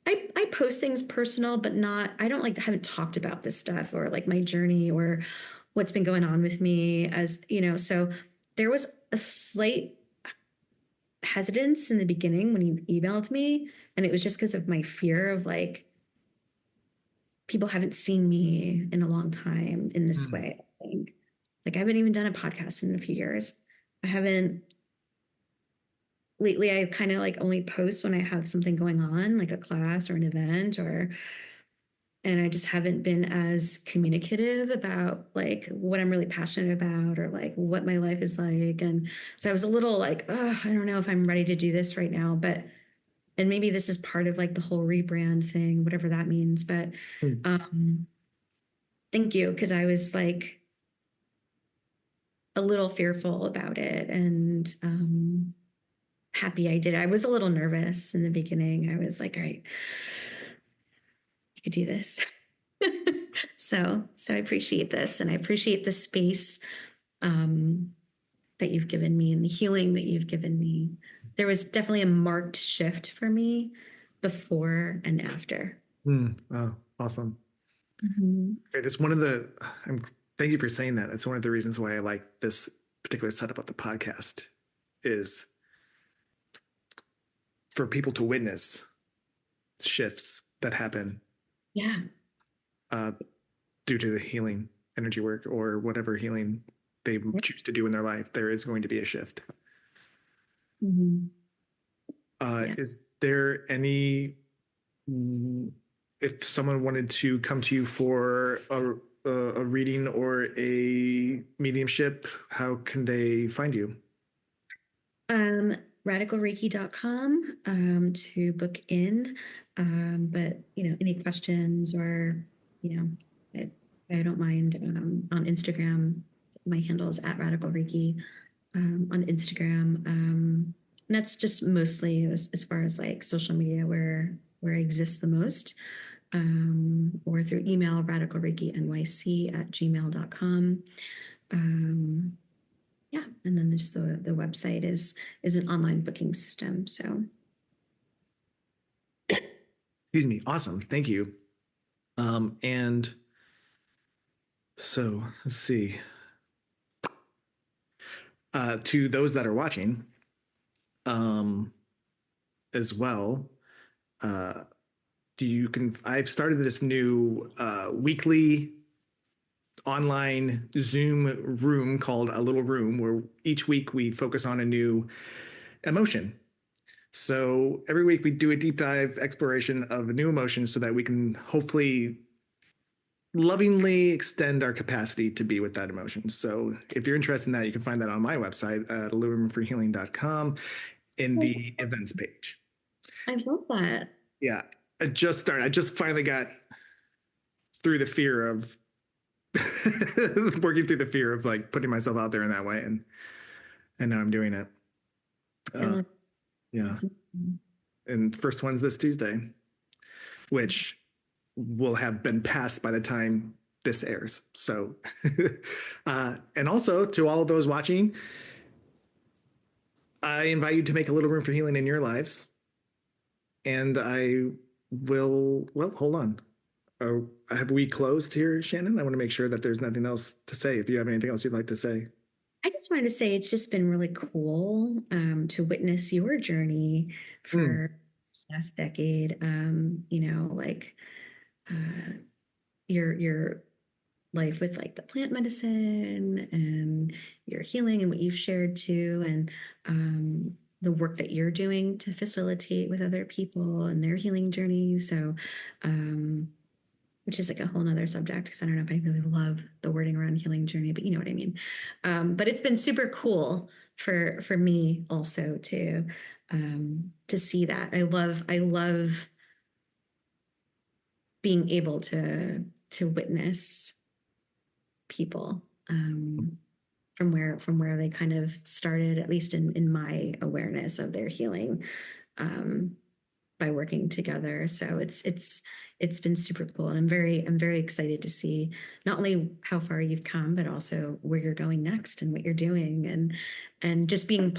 I post things personal, but not. I don't like haven't talked about this stuff or like my journey or what's been going on with me, as you know. So there was a slight hesitance in the beginning when you emailed me, and it was just because of my fear of like people haven't seen me in a long time in this way. I think like I haven't even done a podcast in a few years. I haven't lately. I kind of like only post when I have something going on, like a class or an event, and I just haven't been as communicative about like what I'm really passionate about or like what my life is like. And so I was a little like, oh, I don't know if I'm ready to do this right now, and maybe this is part of like the whole rebrand thing, whatever that means. But thank you. Cause I was like a little fearful about it, and happy I did. I was a little nervous in the beginning. I was like, all right, you could do this. So I appreciate this, and I appreciate the space that you've given me and the healing that you've given me. There was definitely a marked shift for me before and after. Oh, awesome. Okay, that's one of the. Thank you for saying that. It's one of the reasons why I like this particular setup of the podcast, is for people to witness shifts that happen. Yeah. Due to the healing energy work or whatever healing they choose to do in their life, there is going to be a shift. Is there any, if someone wanted to come to you for a reading or a mediumship, how can they find you? Radicalreiki.com to book in. But any questions or, I don't mind. On Instagram, my handle is at Radical Reiki on Instagram. And that's just mostly as far as like social media where I exist the most. Or through email, radicalreikinyc@gmail.com. Yeah, and then there's the website is an online booking system. So, excuse Excuse me. Awesome. Thank you. And so let's see. To those that are watching, as well, I've started this new weekly online Zoom room called A Little Room, where each week we focus on a new emotion. So every week we do a deep dive exploration of a new emotion so that we can hopefully lovingly extend our capacity to be with that emotion. So if you're interested in that, you can find that on my website at alittleroomforhealing.com in the events page. I love that. Yeah, I just started. I just finally got through the fear of working through the fear of like putting myself out there in that way, and now I'm doing it. Yeah, and first one's this Tuesday, which will have been passed by the time this airs. So, and also to all of those watching, I invite you to make a little room for healing in your lives. And I will, well, hold on. Have we closed here, Shannon? I want to make sure that there's nothing else to say. If you have anything else you'd like to say. I just wanted to say it's just been really cool to witness your journey for the last decade. Your life with like the plant medicine and your healing and what you've shared too, and the work that you're doing to facilitate with other people and their healing journey. So, which is like a whole nother subject, because I don't know if I really love the wording around healing journey, but you know what I mean. But it's been super cool for me also to see that. I love being able to witness people from where they kind of started, at least in my awareness of their healing, by working together. So it's been super cool, and I'm very excited to see not only how far you've come, but also where you're going next and what you're doing, and just being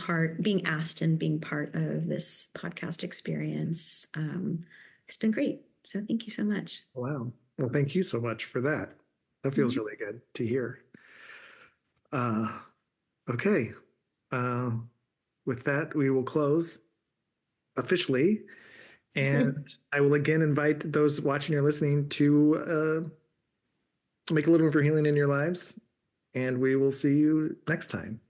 asked and being part of this podcast experience. It's been great. So thank you so much. Wow. Well, thank you so much for that. That feels really good to hear. Okay. With that, we will close officially. And I will again invite those watching or listening to make a little room for healing in your lives. And we will see you next time.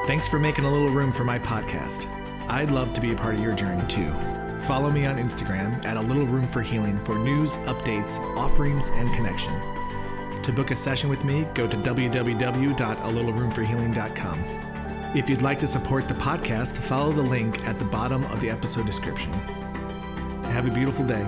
Thanks for making a little room for my podcast. I'd love to be a part of your journey too. Follow me on Instagram at A Little Room for Healing for news, updates, offerings, and connection. To book a session with me, go to www.alittleroomforhealing.com. If you'd like to support the podcast, follow the link at the bottom of the episode description. Have a beautiful day.